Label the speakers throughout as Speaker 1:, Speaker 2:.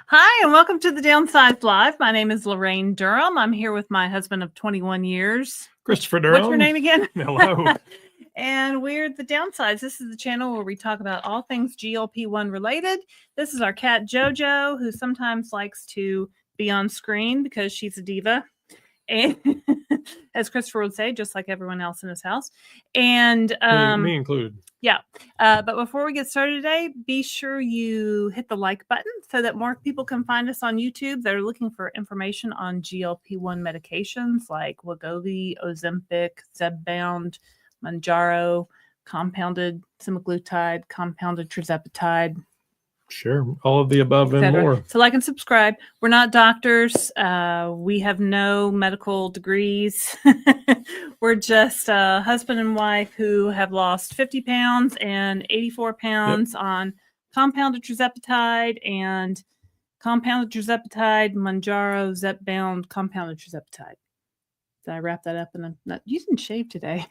Speaker 1: Hi, and welcome to the Downsized Live. My name is Laraine Durham. I'm here with my husband of 21 years.
Speaker 2: Christopher Durham.
Speaker 1: What's your name again?
Speaker 2: Hello.
Speaker 1: And we're the Downsized. This is the channel where we talk about all things GLP-1 related. This is our cat, JoJo, who sometimes likes to be on screen because she's a diva. And as Christopher would say, just like everyone else in his house. And
Speaker 2: me included.
Speaker 1: Yeah. But before we get started today, be sure you hit the like button so that more people can find us on YouTube. They're looking for information on GLP-1 medications like Wegovy, Ozempic, Zepbound, Mounjaro, compounded Semaglutide, compounded Tirzepatide.
Speaker 2: Sure. All of the above and more.
Speaker 1: So like and subscribe. We're not doctors. We have no medical degrees. We're just a husband and wife who have lost 50 pounds and 84 pounds on compounded Tirzepatide and compounded Tirzepatide, Mounjaro, Zepbound, compounded Tirzepatide. Did I wrap that up? And I'm not. You didn't shave today.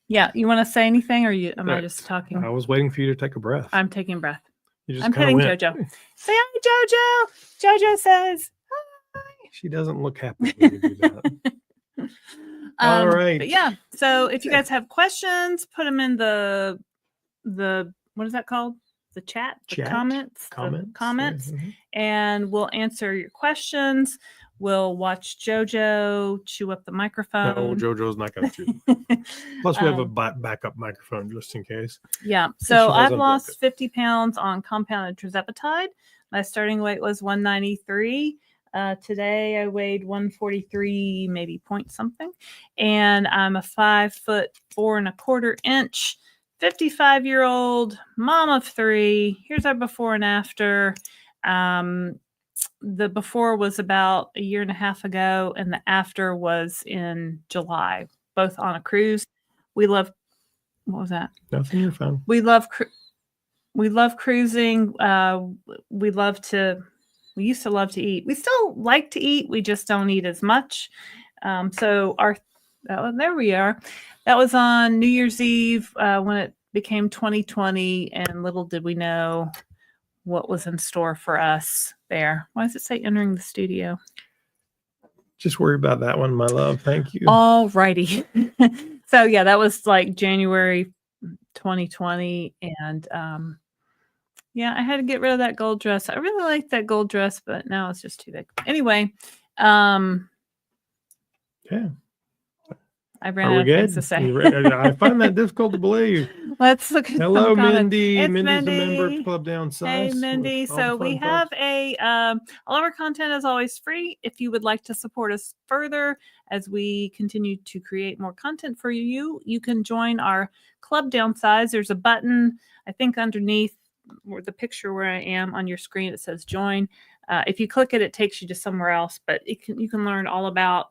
Speaker 1: Yeah, you want to say anything, or am I just talking?
Speaker 2: I was waiting for you to take a breath.
Speaker 1: I'm taking a breath.
Speaker 2: I'm
Speaker 1: petting JoJo. Say hi, JoJo. JoJo says hi.
Speaker 2: She doesn't look happy when you do that. All right.
Speaker 1: But yeah, so if you guys have questions, put them in the what is that called? The chat? The comments.
Speaker 2: Mm-hmm.
Speaker 1: And we'll answer your questions. We'll watch JoJo chew up the microphone.
Speaker 2: No, JoJo's not going to chew. Plus, we have a backup microphone just in case.
Speaker 1: Yeah. So I've lost 50 pounds on compounded Tirzepatide. My starting weight was 193. Today I weighed 143, maybe point something. And I'm a 5'4" 1/4" 55-year-old mom of 3. Here's our before and after. The before was about a year and a half ago, and the after was in July, both on a cruise. We love, what was that?
Speaker 2: Nothing, you're fine.
Speaker 1: We love cruising. We used to love to eat. We still like to eat. We just don't eat as much. There we are. That was on New Year's Eve when it became 2020, and little did we know what was in store for us there. Why does it say entering the studio?
Speaker 2: Just worry about that one, my love. Thank you.
Speaker 1: All righty. So yeah, that was like January 2020. And yeah, I had to get rid of that gold dress. I really liked that gold dress, but now it's just too big. Anyway,
Speaker 2: yeah.
Speaker 1: I ran out of things to say.
Speaker 2: I find that difficult to believe.
Speaker 1: Let's look at
Speaker 2: Hello, Mindy.
Speaker 1: It's
Speaker 2: Mindy's a member of Club Downsized.
Speaker 1: Hey, Mindy. So we have all of our content is always free. If you would like to support us further as we continue to create more content for you, you can join our Club Downsized. There's a button, I think, underneath the picture where I am on your screen. It says join. If you click it, it takes you to somewhere else, but you can learn all about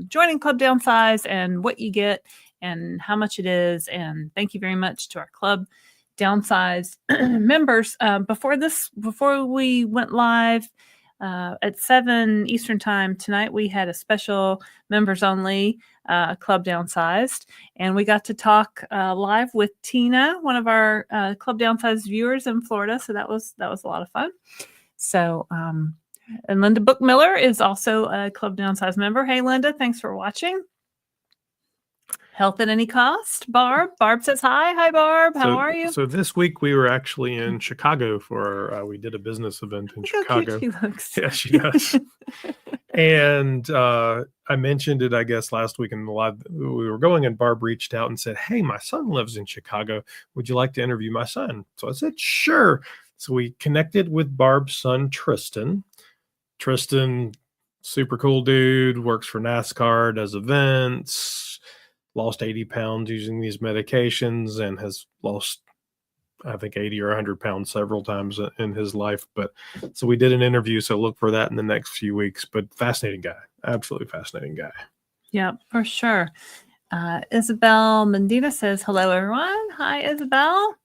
Speaker 1: joining Club Downsized and what you get and how much it is. And thank you very much to our Club Downsized members. Before we went live at 7 Eastern time tonight, we had a special members only Club Downsized, and we got to talk live with Tina, one of our Club Downsized viewers in Florida. So that was a lot of fun. So and Linda Bookmiller is also a Club Downsized member. Hey, Linda, thanks for watching. Health at any cost. Barb says hi. Hi, Barb. How are you?
Speaker 2: So this week we were actually in Chicago for we did a business event in Chicago.
Speaker 1: How cute she looks.
Speaker 2: Yeah, she does. And I mentioned it, I guess, last week in the live. We were going, and Barb reached out and said, "Hey, my son lives in Chicago. Would you like to interview my son?" So I said, "Sure." So we connected with Barb's son, Tristan. Tristan, super cool dude, works for NASCAR, does events, lost 80 pounds using these medications, and has lost, I think, 80 or 100 pounds several times in his life. But so we did an interview, so look for that in the next few weeks. But fascinating guy, absolutely fascinating guy.
Speaker 1: Yeah, for sure. Isabel Mendina says, hello, everyone. Hi, Isabel.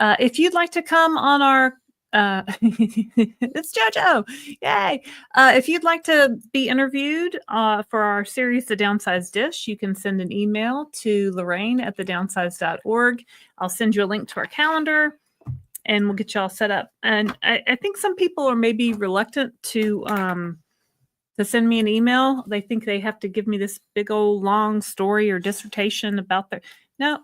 Speaker 1: If you'd like to come on our it's JoJo. Yay. If you'd like to be interviewed for our series, The Downsized Dish, you can send an email to Laraine at thedownsized.org. I'll send you a link to our calendar. and we'll get you all set up. And I think some people are maybe reluctant to send me an email. They think they have to give me this big old long story or dissertation about their. No,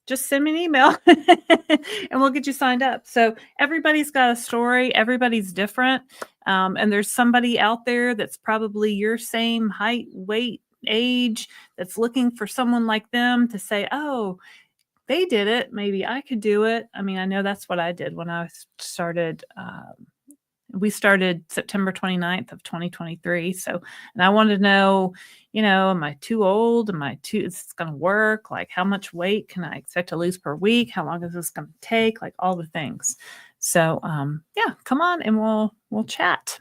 Speaker 1: just send me an email and we'll get you signed up. So everybody's got a story. Everybody's different. And there's somebody out there that's probably your same height, weight, age, that's looking for someone like them to say, oh, they did it. Maybe I could do it. I mean, I know that's what I did when I started. We started September 29th of 2023. So, and I wanted to know, am I too old? Is this going to work? Like, how much weight can I expect to lose per week? How long is this going to take? Like, all the things. So, yeah, come on and we'll chat.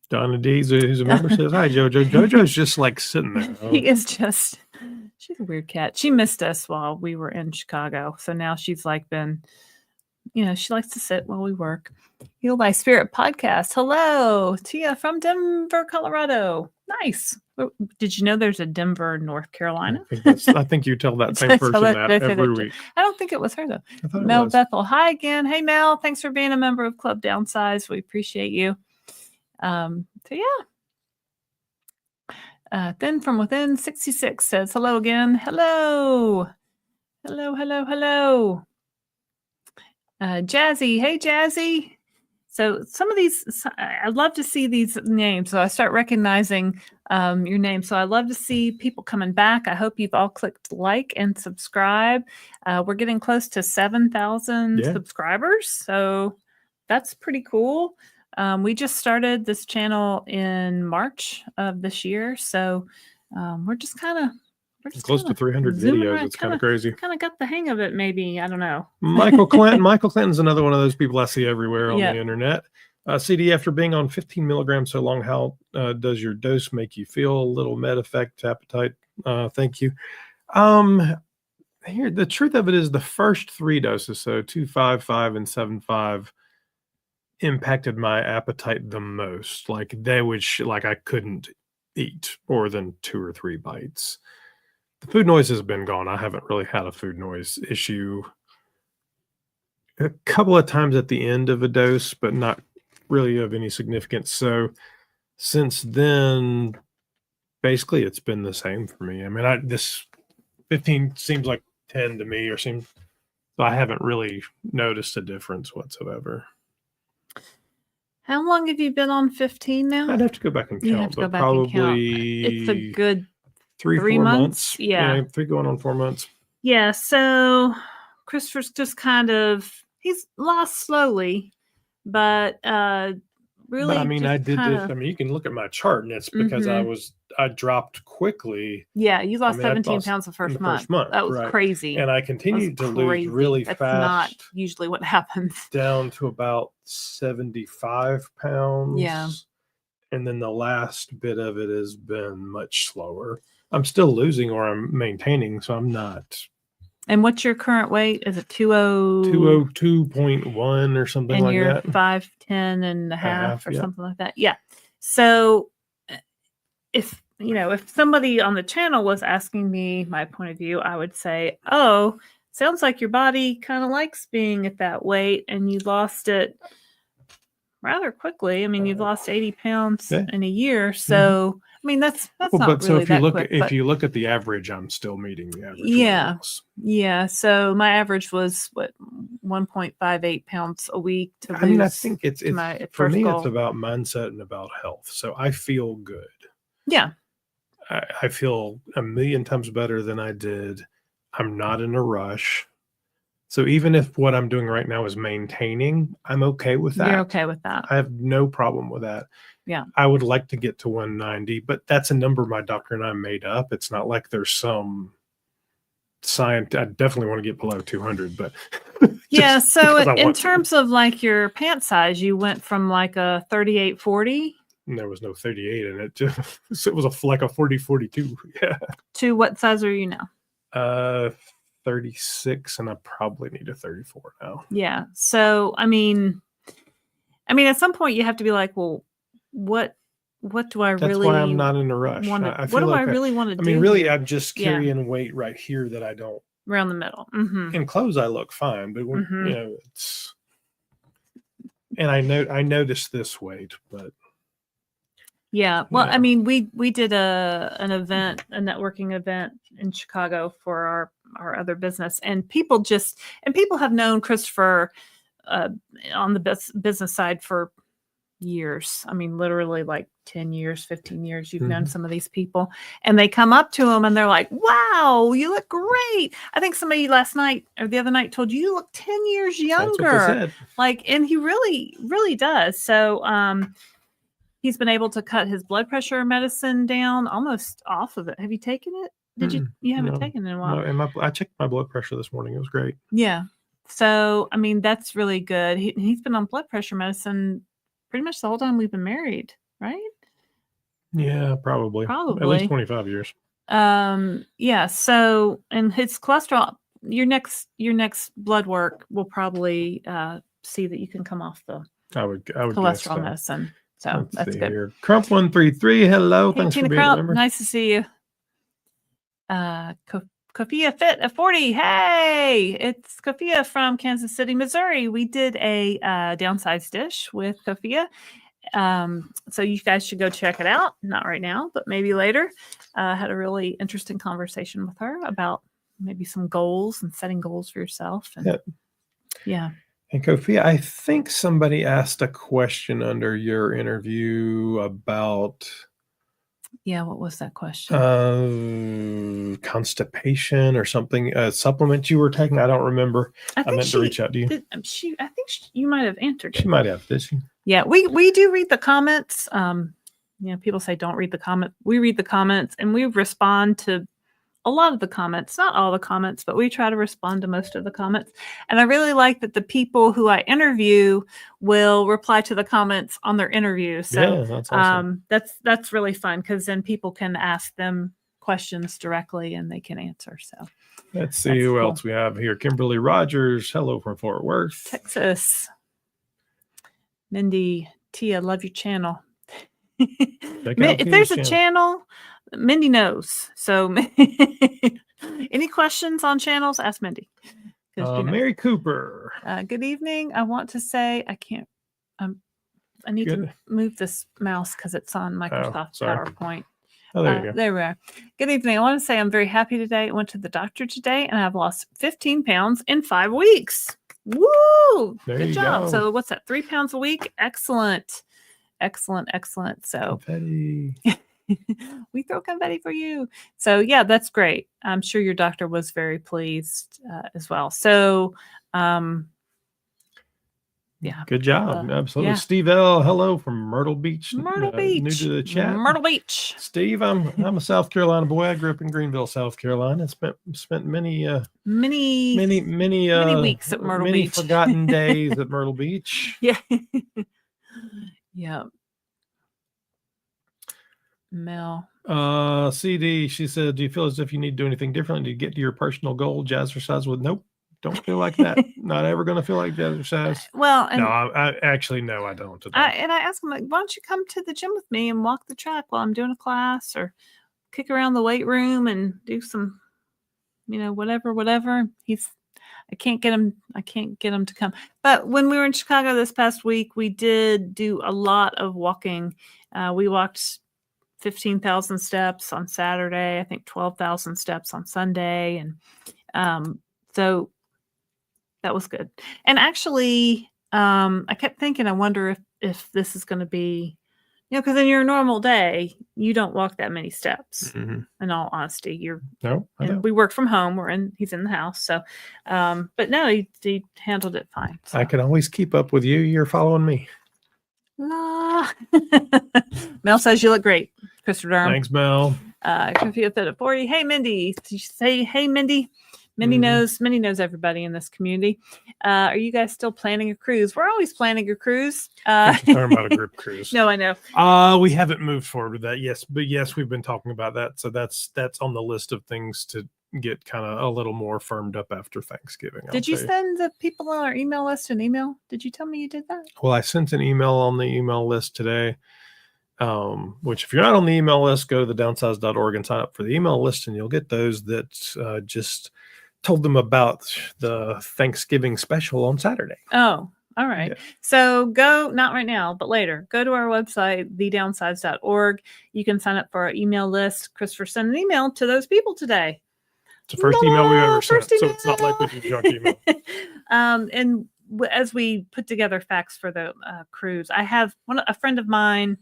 Speaker 2: Donna D, who's a member, says, hi, JoJo. JoJo's just like sitting there.
Speaker 1: He is just, she's a weird cat. She missed us while we were in Chicago. So now she's like been, she likes to sit while we work. Heal by Spirit podcast. Hello, Tia from Denver, Colorado. Nice. Did you know there's a Denver, North Carolina?
Speaker 2: I think you tell that same person that every week.
Speaker 1: I don't think it was her, though. Mel Bethel. Hi again. Hey, Mel. Thanks for being a member of Club Downsized. We appreciate you. So, yeah. Then from within 66 says, hello again. Hello. Hello. Jazzy. Hey, Jazzy. So some of these, I love to see these names. So I start recognizing your name. So I love to see people coming back. I hope you've all clicked like and subscribe. We're getting close to 7,000 subscribers. So that's pretty cool. We just started this channel in March of this year. So we're just kind of
Speaker 2: close to 300 videos. It's kind of crazy.
Speaker 1: Kind of got the hang of it, maybe. I don't know.
Speaker 2: Michael Clinton. Michael Clinton's another one of those people I see everywhere on the internet. CD, after being on 15 milligrams so long, how does your dose make you feel? A little med effect, appetite? Thank you. Here, the truth of it is the first 3 doses, so 2, 5, 5, and 7, 5, impacted my appetite the most. Like I couldn't eat more than 2 or 3 bites. The food noise has been gone. I haven't really had a food noise issue. A couple of times at the end of a dose, but not really of any significance. So since then, basically it's been the same for me. I mean, this 15 seems like 10 to me, so I haven't really noticed a difference whatsoever.
Speaker 1: How long have you been on 15 now?
Speaker 2: I'd have to go back and count, but probably
Speaker 1: it's a good
Speaker 2: 3-4 months.
Speaker 1: Yeah.
Speaker 2: 3 going on 4 months.
Speaker 1: Yeah. So Christopher's just he's lost slowly, but really.
Speaker 2: But I mean, I did this. I mean, you can look at my chart, and it's because I dropped quickly.
Speaker 1: Yeah, you lost 17 pounds the first month. That was crazy.
Speaker 2: And I continued to lose really fast. That's
Speaker 1: not usually what happens.
Speaker 2: Down to about 75 pounds.
Speaker 1: Yeah.
Speaker 2: And then the last bit of it has been much slower. I'm still losing or I'm maintaining, so I'm not.
Speaker 1: And what's your current weight? Is it
Speaker 2: 202.1 or something like that?
Speaker 1: And you're 5'10" and a half or something like that. Yeah. So if somebody on the channel was asking me my point of view, I would say, oh, sounds like your body kind of likes being at that weight and you lost it rather quickly. I mean, you've lost 80 pounds in a year. So, I mean, that's not really that quick.
Speaker 2: If you look at the average, I'm still meeting the average.
Speaker 1: Yeah. So my average was 1.58 pounds a week to lose.
Speaker 2: I mean, I think it's for me,
Speaker 1: goal.
Speaker 2: It's about mindset and about health. So I feel good.
Speaker 1: Yeah.
Speaker 2: I feel a million times better than I did. I'm not in a rush. So even if what I'm doing right now is maintaining, I'm okay with that.
Speaker 1: You're okay with that.
Speaker 2: I have no problem with that.
Speaker 1: Yeah.
Speaker 2: I would like to get to 190, but that's a number my doctor and I made up. It's not like there's some science. I definitely want to get below 200, but
Speaker 1: yeah. So in terms of like your pant size, you went from like a 38-40.
Speaker 2: And there was no 38 in it. It was like a 40-42. Yeah.
Speaker 1: To what size are you now?
Speaker 2: 36, and I probably need a 34 now.
Speaker 1: Yeah. So I mean, at some point you have to be like, well, what do I really?
Speaker 2: That's why I'm not in a rush.
Speaker 1: What do I really want to do?
Speaker 2: I mean, really, I'm just carrying weight right here that I don't.
Speaker 1: Around the middle.
Speaker 2: In clothes, I look fine, but when, And I noticed this weight, but
Speaker 1: yeah. Well,
Speaker 2: yeah.
Speaker 1: I mean, we did an event, a networking event in Chicago for our other business, and people have known Christopher on the business side for years. I mean, literally like 10 years, 15 years. You've known some of these people, and they come up to him and they're like, wow, you look great. I think somebody last night or the other night told you look 10 years younger.
Speaker 2: That's what they said.
Speaker 1: Like, and he really, really does. So, he's been able to cut his blood pressure medicine down almost off of it. Have you taken it? You haven't taken it in a while.
Speaker 2: No, and I checked my blood pressure this morning. It was great.
Speaker 1: Yeah. So, I mean, that's really good. He's been on blood pressure medicine pretty much the whole time we've been married, right?
Speaker 2: Yeah, probably. At least 25 years.
Speaker 1: Yeah. So, and his cholesterol, your next blood work will probably see that you can come off the
Speaker 2: I would
Speaker 1: cholesterol medicine. So that's good.
Speaker 2: Here. Crump 133. Hello.
Speaker 1: Hey,
Speaker 2: thanks
Speaker 1: Tina
Speaker 2: for being a member.
Speaker 1: Nice to see you. Claudia Fitt at 40. Hey, it's Claudia from Kansas City, Missouri. We did a downsized dish with Claudia. So you guys should go check it out. Not right now, but maybe later. Had a really interesting conversation with her about maybe some goals and setting goals for yourself. And yeah.
Speaker 2: And Kofi, I think somebody asked a question under your interview about
Speaker 1: what was that question?
Speaker 2: Constipation or something, a supplement you were taking. I don't remember. I meant to reach out to you.
Speaker 1: I think you might have answered it.
Speaker 2: She might have, did she?
Speaker 1: Yeah, we do read the comments. People say don't read the comment. We read the comments and we respond to a lot of the comments, not all the comments, but we try to respond to most of the comments. And I really like that the people who I interview will reply to the comments on their interview. So
Speaker 2: that's awesome.
Speaker 1: That's really fun because then people can ask them questions directly and they can answer. So
Speaker 2: let's see who else we have here. Kimberly Rogers. Hello from Fort Worth,
Speaker 1: Texas. Mindy, Tia, love your channel. If there's a channel, Mindy knows. So any questions on channels, ask Mindy.
Speaker 2: Mary Cooper.
Speaker 1: Good evening. I want to say I can't. I need to move this mouse because it's on Microsoft PowerPoint.
Speaker 2: Oh, there you go.
Speaker 1: There we are. Good evening. I want to say I'm very happy today. I went to the doctor today and I've lost 15 pounds in 5 weeks. Woo! Good job. Go. So what's that? 3 pounds a week? Excellent. So
Speaker 2: confetti.
Speaker 1: We throw confetti for you. So yeah, that's great. I'm sure your doctor was very pleased as well. So yeah.
Speaker 2: Good job. Absolutely. Yeah. Steve L. Hello from Myrtle Beach. New to the chat.
Speaker 1: Myrtle Beach.
Speaker 2: Steve, I'm a South Carolina boy. I grew up in Greenville, South Carolina. Spent many
Speaker 1: weeks at Myrtle Beach.
Speaker 2: Many forgotten days at Myrtle Beach.
Speaker 1: Yeah. Yeah. Mel.
Speaker 2: CD, she said, do you feel as if you need to do anything differently to get to your personal goal? Jazzercise with nope. Don't feel like that. Not ever going to feel like jazzercise.
Speaker 1: Well,
Speaker 2: no, I actually, no, I don't.
Speaker 1: And I asked him, like, why don't you come to the gym with me and walk the track while I'm doing a class or kick around the weight room and do some, whatever. I can't get him to come. But when we were in Chicago this past week, we did do a lot of walking. We walked 15,000 steps on Saturday, I think 12,000 steps on Sunday. And so that was good. And actually, I kept thinking, I wonder if this is going to be, because in your normal day, you don't walk that many steps. Mm-hmm. In all honesty, we work from home. He's in the house. So, but no, he handled it fine. So.
Speaker 2: I can always keep up with you. You're following me.
Speaker 1: La. Mel says you look great, Christopher Durham.
Speaker 2: Thanks, Mel.
Speaker 1: Confused at 40. Hey, Mindy. Did you say, hey, Mindy? Mindy knows everybody in this community. Are you guys still planning a cruise? We're always planning a cruise.
Speaker 2: Talking about a group cruise.
Speaker 1: No, I know.
Speaker 2: We haven't moved forward with that. Yes, we've been talking about that. So that's on the list of things to get kind of a little more firmed up after Thanksgiving.
Speaker 1: Did you send the people on our email list an email? Did you tell me you did that?
Speaker 2: Well, I sent an email on the email list today. Which if you're not on the email list, go to the downsized.org and sign up for the email list, and you'll get those that just told them about the Thanksgiving special on Saturday.
Speaker 1: Oh, All right.
Speaker 2: Yeah.
Speaker 1: So go, not right now, but later, go to our website, thedownsized.org. You can sign up for our email list. Christopher sent an email to those people today.
Speaker 2: It's the first email we've ever sent,
Speaker 1: First
Speaker 2: so it's not like we do junk email.
Speaker 1: And as we put together facts for the cruise, I have a friend of mine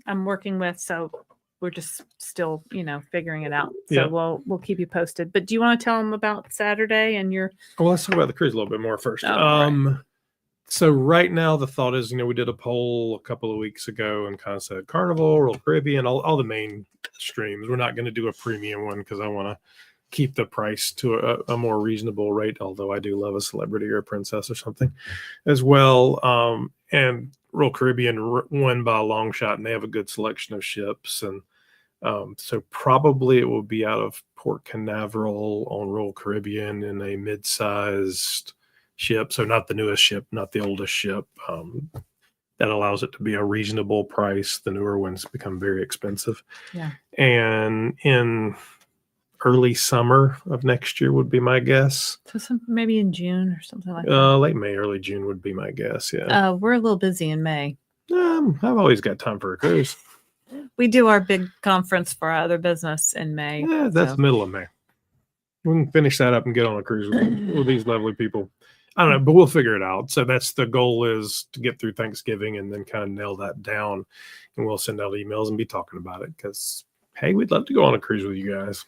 Speaker 1: I'm working with, so we're just still, figuring it out. So we'll keep you posted. But do you want to tell them about Saturday and your?
Speaker 2: Well, let's talk about the cruise a little bit more first.
Speaker 1: Right.
Speaker 2: So right now the thought is, we did a poll a couple of weeks ago and kind of said Carnival, Royal Caribbean, all the main streams. We're not going to do a premium one because I want to keep the price to a more reasonable rate, although I do love a celebrity or a princess or something as well. And Royal Caribbean won by a long shot, and they have a good selection of ships. And so probably it will be out of Port Canaveral on Royal Caribbean in a mid-sized ship. So not the newest ship, not the oldest ship. That allows it to be a reasonable price. The newer ones become very expensive.
Speaker 1: Yeah.
Speaker 2: And in early summer of next year would be my guess.
Speaker 1: So maybe in June or something like that.
Speaker 2: Late May, early June would be my guess. Yeah.
Speaker 1: We're a little busy in May.
Speaker 2: I've always got time for a cruise.
Speaker 1: We do our big conference for our other business in May.
Speaker 2: Yeah, that's the middle of May. We can finish that up and get on a cruise with these lovely people. I don't know, but we'll figure it out. So that's the goal, is to get through Thanksgiving and then kind of nail that down. And we'll send out emails and be talking about it because, hey, we'd love to go on a cruise with you guys.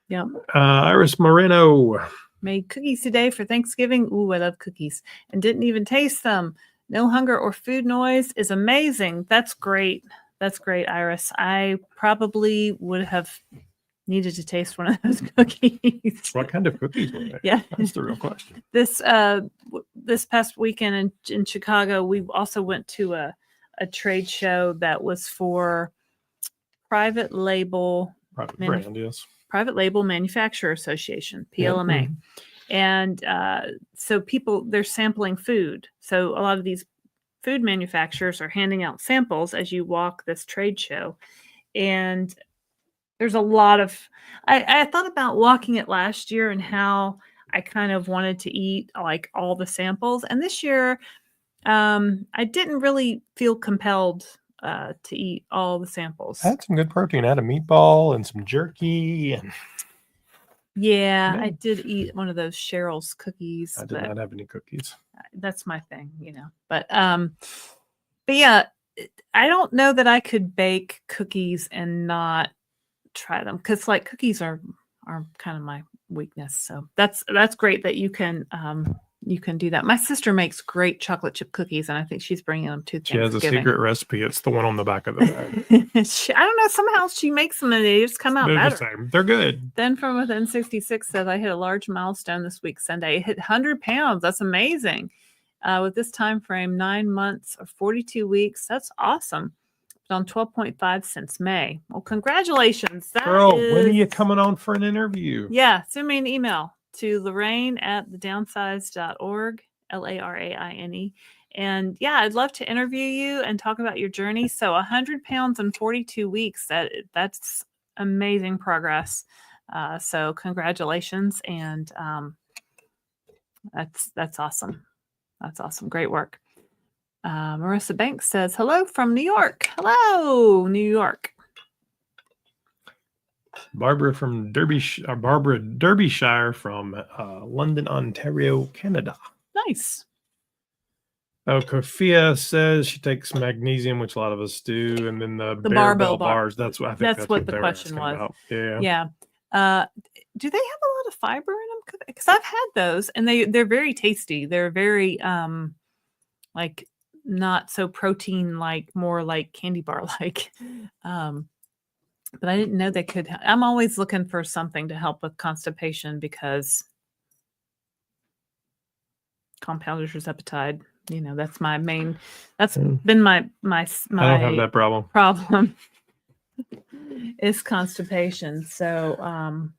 Speaker 1: Yeah.
Speaker 2: Iris Moreno
Speaker 1: made cookies today for Thanksgiving. Ooh, I love cookies. And didn't even taste them. No hunger or food noise is amazing. That's great. That's great, Iris. I probably would have needed to taste one of those cookies.
Speaker 2: What kind of cookies were they?
Speaker 1: Yeah.
Speaker 2: That's the real question.
Speaker 1: This past weekend in Chicago, we also went to a trade show that was for private label manufacturer association, PLMA. Yeah. And so they're sampling food. So a lot of these food manufacturers are handing out samples as you walk this trade show. And there's a lot of, I thought about walking it last year and how I kind of wanted to eat like all the samples. And this year, I didn't really feel compelled to eat all the samples.
Speaker 2: I had some good protein. I had a meatball and some jerky. And
Speaker 1: yeah, I did eat one of those Cheryl's cookies.
Speaker 2: I did not have any cookies.
Speaker 1: That's my thing, But yeah, I don't know that I could bake cookies and not try them, because like cookies are kind of my weakness. So that's great that you can do that. My sister makes great chocolate chip cookies, and I think she's bringing them to Thanksgiving.
Speaker 2: She has a secret recipe. It's the one on the back of the bag.
Speaker 1: I don't know. Somehow she makes them and they just come out better.
Speaker 2: The same. They're good.
Speaker 1: Then from Within 66 says, I hit a large milestone this week, Sunday. I hit 100 pounds. That's amazing. With this time frame, 9 months or 42 weeks. That's awesome. Been on 12.5 since May. Well, congratulations.
Speaker 2: Girl, when are you coming on for an interview?
Speaker 1: Yeah, send me an email to Laraine at thedownsized.org, Laraine. And yeah, I'd love to interview you and talk about your journey. So 100 pounds in 42 weeks, that's amazing progress. So congratulations. And that's awesome. That's awesome. Great work. Marissa Banks says, hello from New York. Hello, New York.
Speaker 2: Barbara Derbyshire from London, Ontario, Canada.
Speaker 1: Nice.
Speaker 2: Oh, Kofia says she takes magnesium, which a lot of us do, and then the barbell bars. That's what I think. That's what the question was. About. Yeah.
Speaker 1: Yeah. Do they have a lot of fiber in them? Because I've had those, and they're very tasty. They're very like not so protein like, more like candy bar like. But I didn't know they could. I'm always looking for something to help with constipation, because compounded Tirzepatide, that's my main. That's been my. I
Speaker 2: don't have that
Speaker 1: problem is constipation. So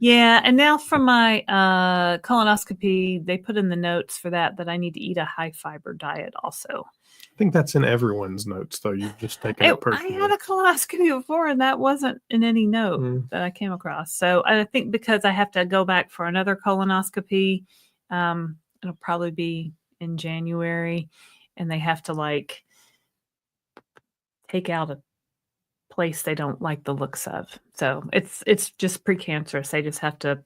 Speaker 1: yeah, and now for my colonoscopy, they put in the notes for that I need to eat a high fiber diet also.
Speaker 2: I think that's in everyone's notes, though. You've just taken it personally.
Speaker 1: I had a colonoscopy before, and that wasn't in any note that I came across. So I think because I have to go back for another colonoscopy, it'll probably be in January, and they have to like take out a place they don't like the looks of. So it's just precancerous. They just have to,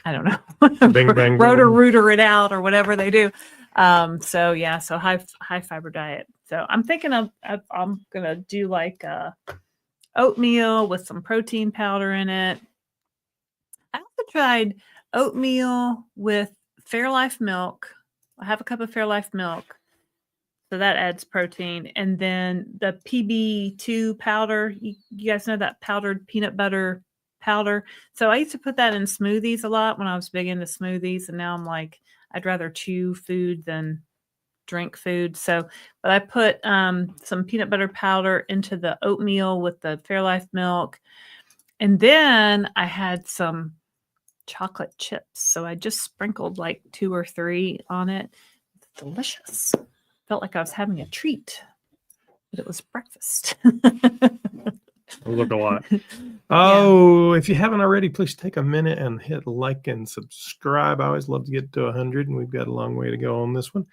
Speaker 1: I don't know,
Speaker 2: Bing, bang,
Speaker 1: rooter it out or whatever they do. So yeah, so high fiber diet. So I'm thinking I'm gonna do like oatmeal with some protein powder in it. I also tried oatmeal with Fairlife milk. I have a cup of Fairlife milk, so that adds protein. And then the PB2 powder, you guys know that powdered peanut butter powder. So I used to put that in smoothies a lot when I was big into smoothies. And now I'm like, I'd rather chew food than drink food. So, but I put some peanut butter powder into the oatmeal with the Fairlife milk. And then I had some chocolate chips. So I just sprinkled like 2 or 3 on it. It's delicious. Felt like I was having a treat, but it was breakfast.
Speaker 2: Look a lot. Oh, if you haven't already, please take a minute and hit like and subscribe. I always love to get to 100, and we've got a long way to go on this one.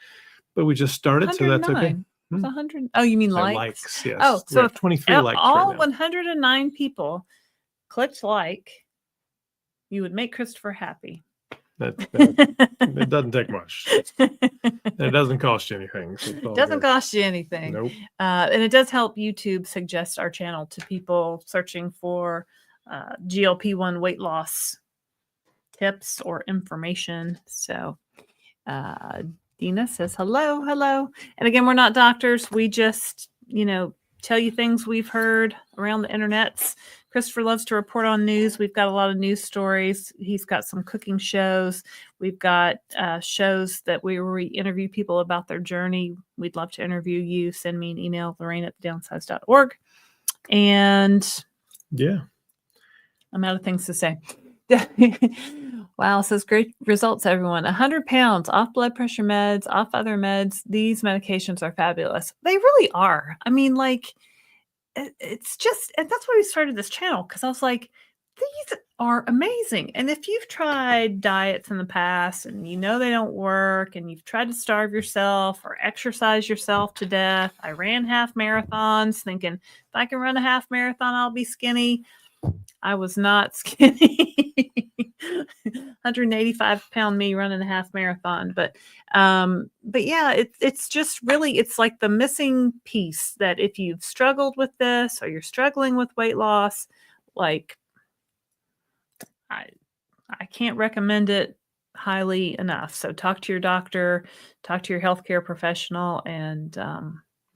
Speaker 2: But we just started, so that's okay.
Speaker 1: It's 100. Oh, you mean likes?
Speaker 2: Yes.
Speaker 1: Oh, so
Speaker 2: if 23 likes
Speaker 1: all
Speaker 2: right now.
Speaker 1: 109 people clicked like, you would make Christopher happy.
Speaker 2: It doesn't take much. It doesn't cost you anything. So
Speaker 1: it doesn't cost you anything.
Speaker 2: Nope.
Speaker 1: And it does help YouTube suggest our channel to people searching for GLP-1 weight loss tips or information. So Dina says, hello. And again, we're not doctors. We just, tell you things we've heard around the internets. Christopher loves to report on news. We've got a lot of news stories. He's got some cooking shows. We've got shows that where we interview people about their journey. We'd love to interview you. Send me an email, Laraine@downsized.org. And
Speaker 2: yeah,
Speaker 1: I'm out of things to say. Wow, says great results, everyone. 100 pounds off blood pressure meds, off other meds. These medications are fabulous. They really are. I mean, like, it's just, and that's why we started this channel, because I was like, these are amazing. And if you've tried diets in the past and you know they don't work, and you've tried to starve yourself or exercise yourself to death. I ran half marathons thinking, if I can run a half marathon, I'll be skinny. I was not skinny. 185-pound me running a half marathon. But yeah, it's just really, it's like the missing piece that if you've struggled with this or you're struggling with weight loss, like I can't recommend it highly enough. So talk to your doctor, talk to your healthcare professional, and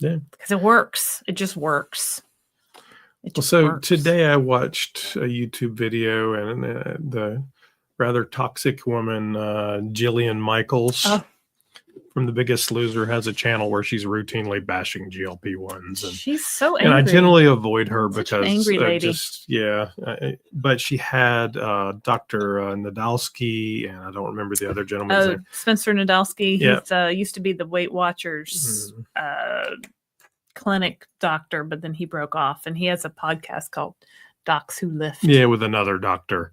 Speaker 1: because it works. It just works.
Speaker 2: Today I watched a YouTube video, and the rather toxic woman, Jillian Michaels from The Biggest Loser, has a channel where she's routinely bashing GLP-1s. And
Speaker 1: she's so angry.
Speaker 2: And I generally avoid her
Speaker 1: Such
Speaker 2: because
Speaker 1: an angry lady.
Speaker 2: but she had Dr. Nadolsky, and I don't remember the other gentleman's name.
Speaker 1: Spencer Nadolsky.
Speaker 2: Yeah.
Speaker 1: He used to be the Weight Watchers clinic doctor, but then he broke off, and he has a podcast called Docs Who Lift.
Speaker 2: Yeah, with another doctor.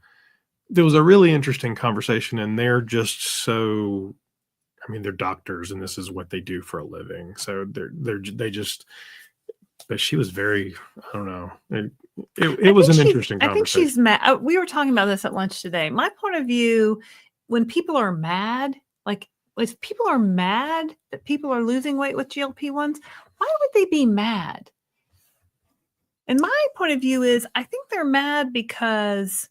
Speaker 2: There was a really interesting conversation, and they're just so, I mean, they're doctors, and this is what they do for a living. So they just, but she was very, I don't know. It was an interesting conversation.
Speaker 1: I think she's mad. We were talking about this at lunch today. My point of view, when people are mad, like if people are mad that people are losing weight with GLP-1s, why would they be mad? And my point of view is, I think they're mad because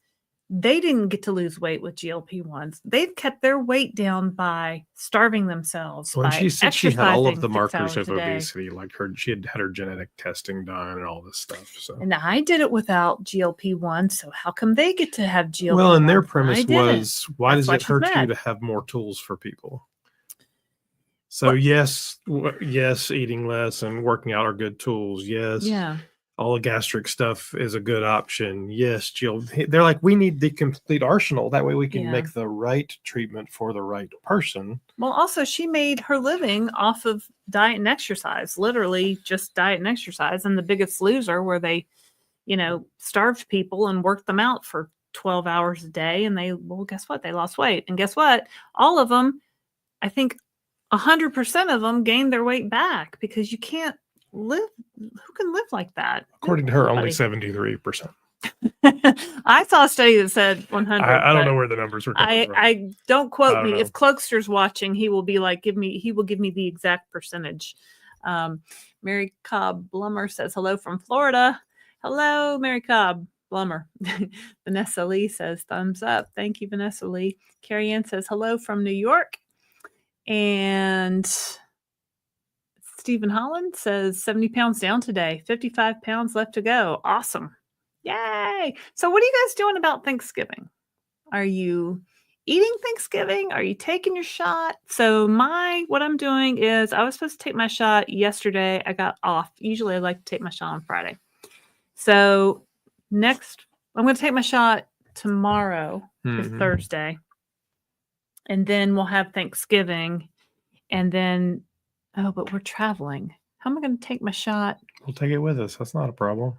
Speaker 1: they didn't get to lose weight with GLP-1s. They've kept their weight down by starving themselves.
Speaker 2: Well, she said she had all of the markers of obesity, like she had her genetic testing done and all this stuff. So,
Speaker 1: and I did it without GLP-1. So how come they get to have GLP-1?
Speaker 2: Well, and their premise was, why does it hurt you to have more tools for people? So yes, eating less and working out are good tools. Yes.
Speaker 1: Yeah.
Speaker 2: All the gastric stuff is a good option. Yes, Jill. They're like, we need the complete arsenal. That way we can make the right treatment for the right person.
Speaker 1: Well, also, she made her living off of diet and exercise, literally just diet and exercise. And The Biggest Loser, where they, starved people and worked them out for 12 hours a day. And guess what? They lost weight. And guess what? All of them I think 100% of them gained their weight back because you can't live. Who can live like that?
Speaker 2: According to her, only 73%.
Speaker 1: I saw a study that said 100.
Speaker 2: I don't know where the numbers were coming from.
Speaker 1: I don't quote me.
Speaker 2: know.
Speaker 1: If Cloakster's watching, he will be like, he will give me the exact percentage. Mary Cobb Blummer says hello from Florida. Hello, Mary Cobb Blummer. Vanessa Lee says thumbs up. Thank you, Vanessa Lee. Carrie Ann says hello from New York. And Stephen Holland says 70 pounds down today, 55 pounds left to go. Awesome. Yay. So what are you guys doing about Thanksgiving? Are you eating Thanksgiving? Are you taking your shot? So what I'm doing is I was supposed to take my shot yesterday. I got off. Usually I like to take my shot on Friday. So next, I'm going to take my shot tomorrow, is Thursday. And then we'll have Thanksgiving. And then, but we're traveling. How am I going to take my shot?
Speaker 2: We'll take it with us. That's not a problem.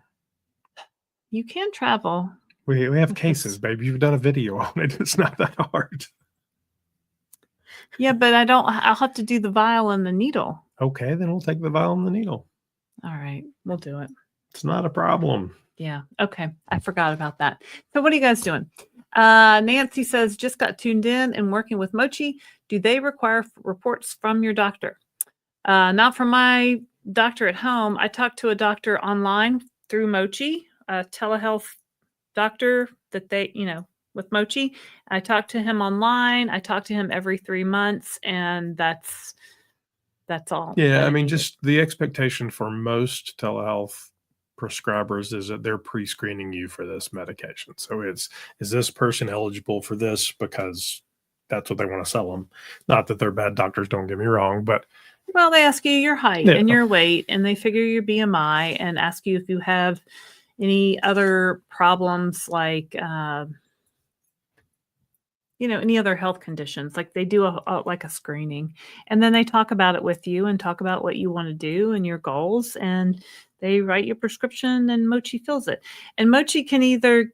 Speaker 1: You can travel.
Speaker 2: We have cases, baby. You've done a video on it. It's not that hard.
Speaker 1: Yeah, but I'll have to do the vial and the needle.
Speaker 2: Okay, then we'll take the vial and the needle.
Speaker 1: All right, we'll do it.
Speaker 2: It's not a problem.
Speaker 1: Yeah, okay. I forgot about that. So what are you guys doing? Nancy says, just got tuned in and working with Mochi. Do they require reports from your doctor? Not from my doctor at home. I talked to a doctor online through Mochi, a telehealth doctor that they, with Mochi. I talked to him online. I talk to him every 3 months, and that's all.
Speaker 2: Yeah, I mean, just the expectation for most telehealth prescribers is that they're pre-screening you for this medication. So is this person eligible for this because that's what they want to sell them? Not that they're bad doctors, don't get me wrong, but
Speaker 1: well, they ask you your height and your weight, and they figure your BMI and ask you if you have any other problems like any other health conditions. Like they do a screening, and then they talk about it with you and talk about what you want to do and your goals, and they write your prescription and Mochi fills it. And Mochi can either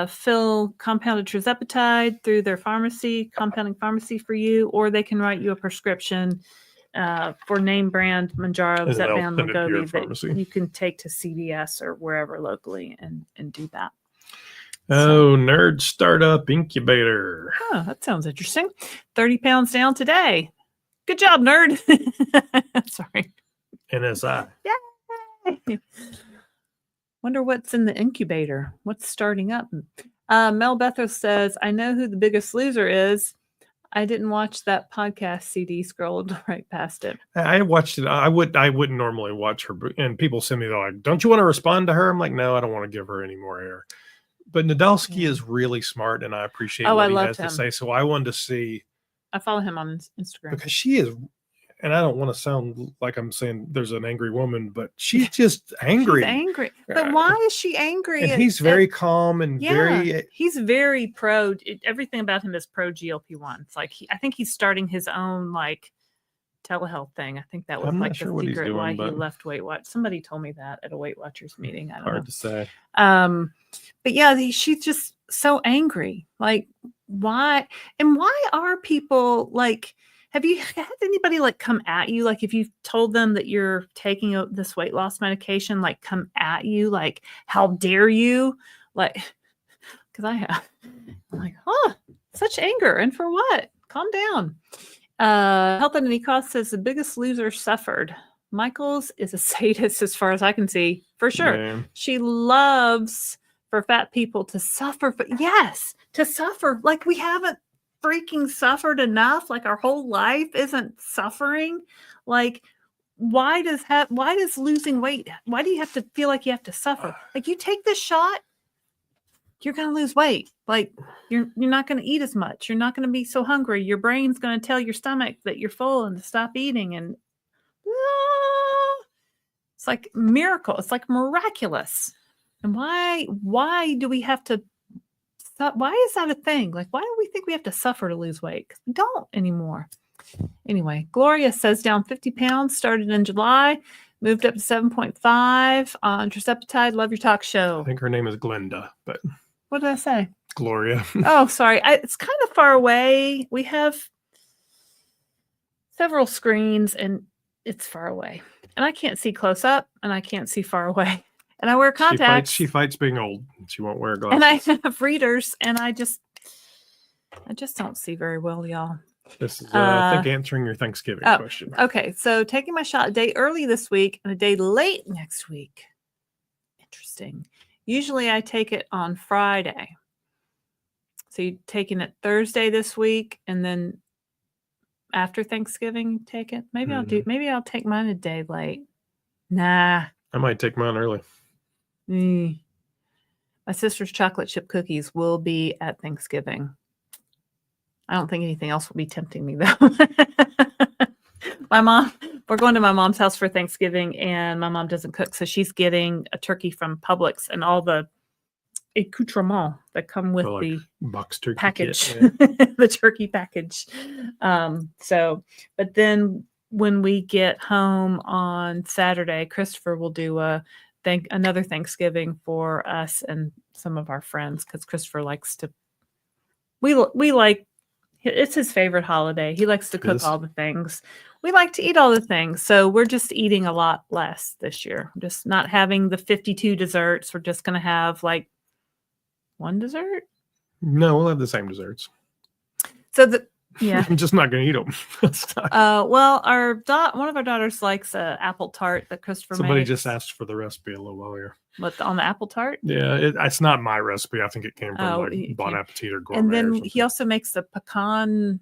Speaker 1: fill compounded Tirzepatide through their compounding pharmacy for you, or they can write you a prescription for name brand Mounjaro, Zepbound, Wegovy that you can take to CVS or wherever locally and do that.
Speaker 2: Nerd Startup Incubator.
Speaker 1: Oh, that sounds interesting. 30 pounds down today. Good job, nerd. Sorry.
Speaker 2: NSI.
Speaker 1: Yay. Wonder what's in the incubator. What's starting up? Mel Bethos says, I know who the biggest loser is. I didn't watch that podcast CD, scrolled right past it.
Speaker 2: I watched it. I wouldn't normally watch her, and people send me, they're like, don't you want to respond to her? I'm like, no, I don't want to give her any more air. But Nadolski is really smart, and I appreciate what he has to say. So I wanted to see.
Speaker 1: I follow him on Instagram.
Speaker 2: Because she is, and I don't want to sound like I'm saying there's an angry woman, but she's just angry.
Speaker 1: She's angry. But why is she angry?
Speaker 2: And he's very calm and very...
Speaker 1: He's very pro. Everything about him is pro GLP-1s. Like I think he's starting his own telehealth thing. I think that was the secret why he left Weight Watch. Somebody told me that at a Weight Watchers meeting. I don't know.
Speaker 2: Hard to say.
Speaker 1: But yeah, she's just so angry. Like, why? And why are people have you had anybody come at you? Like, if you've told them that you're taking this weight loss medication, come at you, how dare you? Because I have. I'm like, such anger. And for what? Calm down. Health at Any Cost says the biggest loser suffered. Michaels is a sadist as far as I can see, for sure. Man. She loves for fat people to suffer, but to suffer. We haven't freaking suffered enough. Our whole life isn't suffering. Why does losing weight, why do you have to feel like you have to suffer? You take this shot, you're going to lose weight. You're not going to eat as much. You're not going to be so hungry. Your brain's going to tell your stomach that you're full and to stop eating. And it's like miracle. It's like miraculous. And why do we have to stop? Why is that a thing? Why do we think we have to suffer to lose weight? 'Cause we don't anymore. Anyway, Gloria says down 50 pounds, started in July, moved up to 7.5 on Tirzepatide. Love your talk show.
Speaker 2: I think her name is Glenda, but
Speaker 1: what did I say?
Speaker 2: Gloria.
Speaker 1: Oh, sorry. It's kind of far away. We have several screens, and it's far away. And I can't see close up, and I can't see far away. And I wear contacts.
Speaker 2: She fights being old. She won't wear glasses.
Speaker 1: And I have readers, and I just don't see very well, y'all.
Speaker 2: This is, I think, answering your Thanksgiving question.
Speaker 1: Okay, so taking my shot a day early this week and a day late next week. Interesting. Usually I take it on Friday. So you're taking it Thursday this week, and then after Thanksgiving, you take it? Maybe I'll take mine a day late. Nah.
Speaker 2: I might take mine early.
Speaker 1: My sister's chocolate chip cookies will be at Thanksgiving. I don't think anything else will be tempting me, though. We're going to my mom's house for Thanksgiving, and my mom doesn't cook, so she's getting a turkey from Publix and all the accoutrements that come with the
Speaker 2: box turkey
Speaker 1: package,
Speaker 2: kit, yeah.
Speaker 1: the turkey package. But then when we get home on Saturday, Christopher will do another Thanksgiving for us and some of our friends, because Christopher likes to. We like. It's his favorite holiday. He likes to cook all the things. We like to eat all the things. So we're just eating a lot less this year. Just not having the 52 desserts. We're just going to have like one dessert.
Speaker 2: No, we'll have the same desserts.
Speaker 1: So yeah.
Speaker 2: I'm just not going to eat them.
Speaker 1: Well, one of our daughters likes an apple tart that Christopher
Speaker 2: Somebody
Speaker 1: makes.
Speaker 2: just asked for the recipe a little while ago.
Speaker 1: What, on the apple tart?
Speaker 2: Yeah, it's not my recipe. I think it came from Bon Appetit or Gourmet.
Speaker 1: And then he also makes a pecan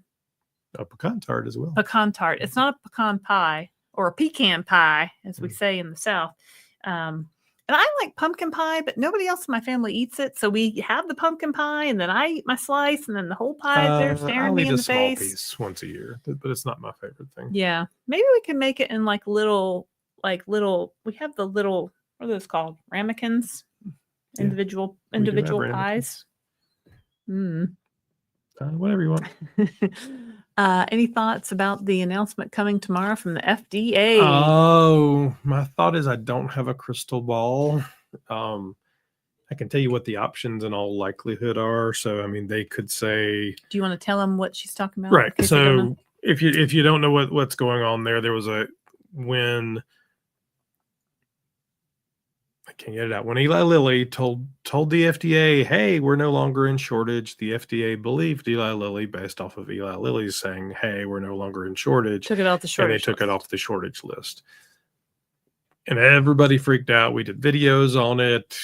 Speaker 2: tart as well.
Speaker 1: Pecan tart. It's not a pecan pie or a pecan pie, as we say in the South. And I like pumpkin pie, but nobody else in my family eats it. So we have the pumpkin pie, and then I eat my slice, and then the whole pie is there staring me in the face.
Speaker 2: I'll eat a small piece once a year, but it's not my favorite thing.
Speaker 1: Yeah, maybe we can make it in like little. We have the little. What are those called? Ramekins.
Speaker 2: Yeah.
Speaker 1: Individual pies.
Speaker 2: Whatever you want.
Speaker 1: Any thoughts about the announcement coming tomorrow from the FDA?
Speaker 2: Oh, my thought is I don't have a crystal ball. I can tell you what the options in all likelihood are. So, I mean, they could say.
Speaker 1: Do you want to tell them what she's talking about?
Speaker 2: Right. So, if you don't know what's going on there was when. I can't get it out. When Eli Lilly told the FDA, hey, we're no longer in shortage, the FDA believed Eli Lilly based off of Eli Lilly's saying, hey, we're no longer in shortage.
Speaker 1: Took it off the shortage
Speaker 2: and they took it off the shortage list. And everybody freaked out. We did videos on it.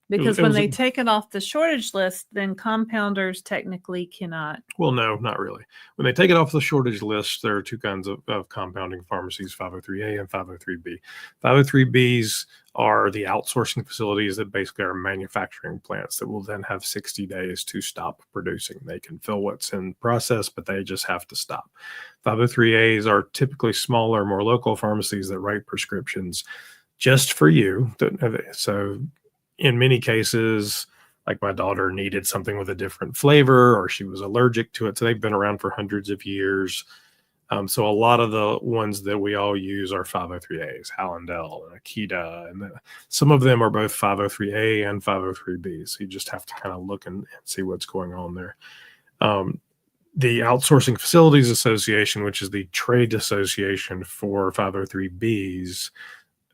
Speaker 1: Because when they take it off the shortage list, then compounders technically cannot.
Speaker 2: Well, no, not really. When they take it off the shortage list, there are two kinds of compounding pharmacies, 503A and 503B. 503Bs are the outsourcing facilities that basically are manufacturing plants that will then have 60 days to stop producing. They can fill what's in process, but they just have to stop. 503As are typically smaller, more local pharmacies that write prescriptions just for you. So in many cases, like my daughter needed something with a different flavor or she was allergic to it. So they've been around for hundreds of years. So a lot of the ones that we all use are 503As, Hallandel and Akita. And some of them are both 503A and 503B. So you just have to kind of look and see what's going on there. The Outsourcing Facilities Association, which is the trade association for 503Bs,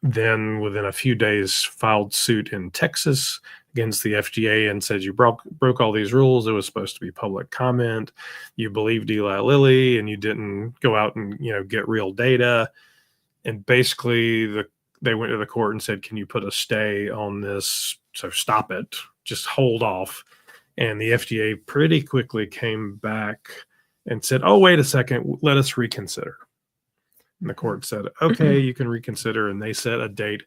Speaker 2: then within a few days filed suit in Texas against the FDA and said you broke all these rules. It was supposed to be public comment. You believed Eli Lilly and you didn't go out and get real data. And basically they went to the court and said, can you put a stay on this? So stop it, just hold off. And the FDA pretty quickly came back and said, oh, wait a second, let us reconsider. And the court said, okay, you can reconsider. And they set a date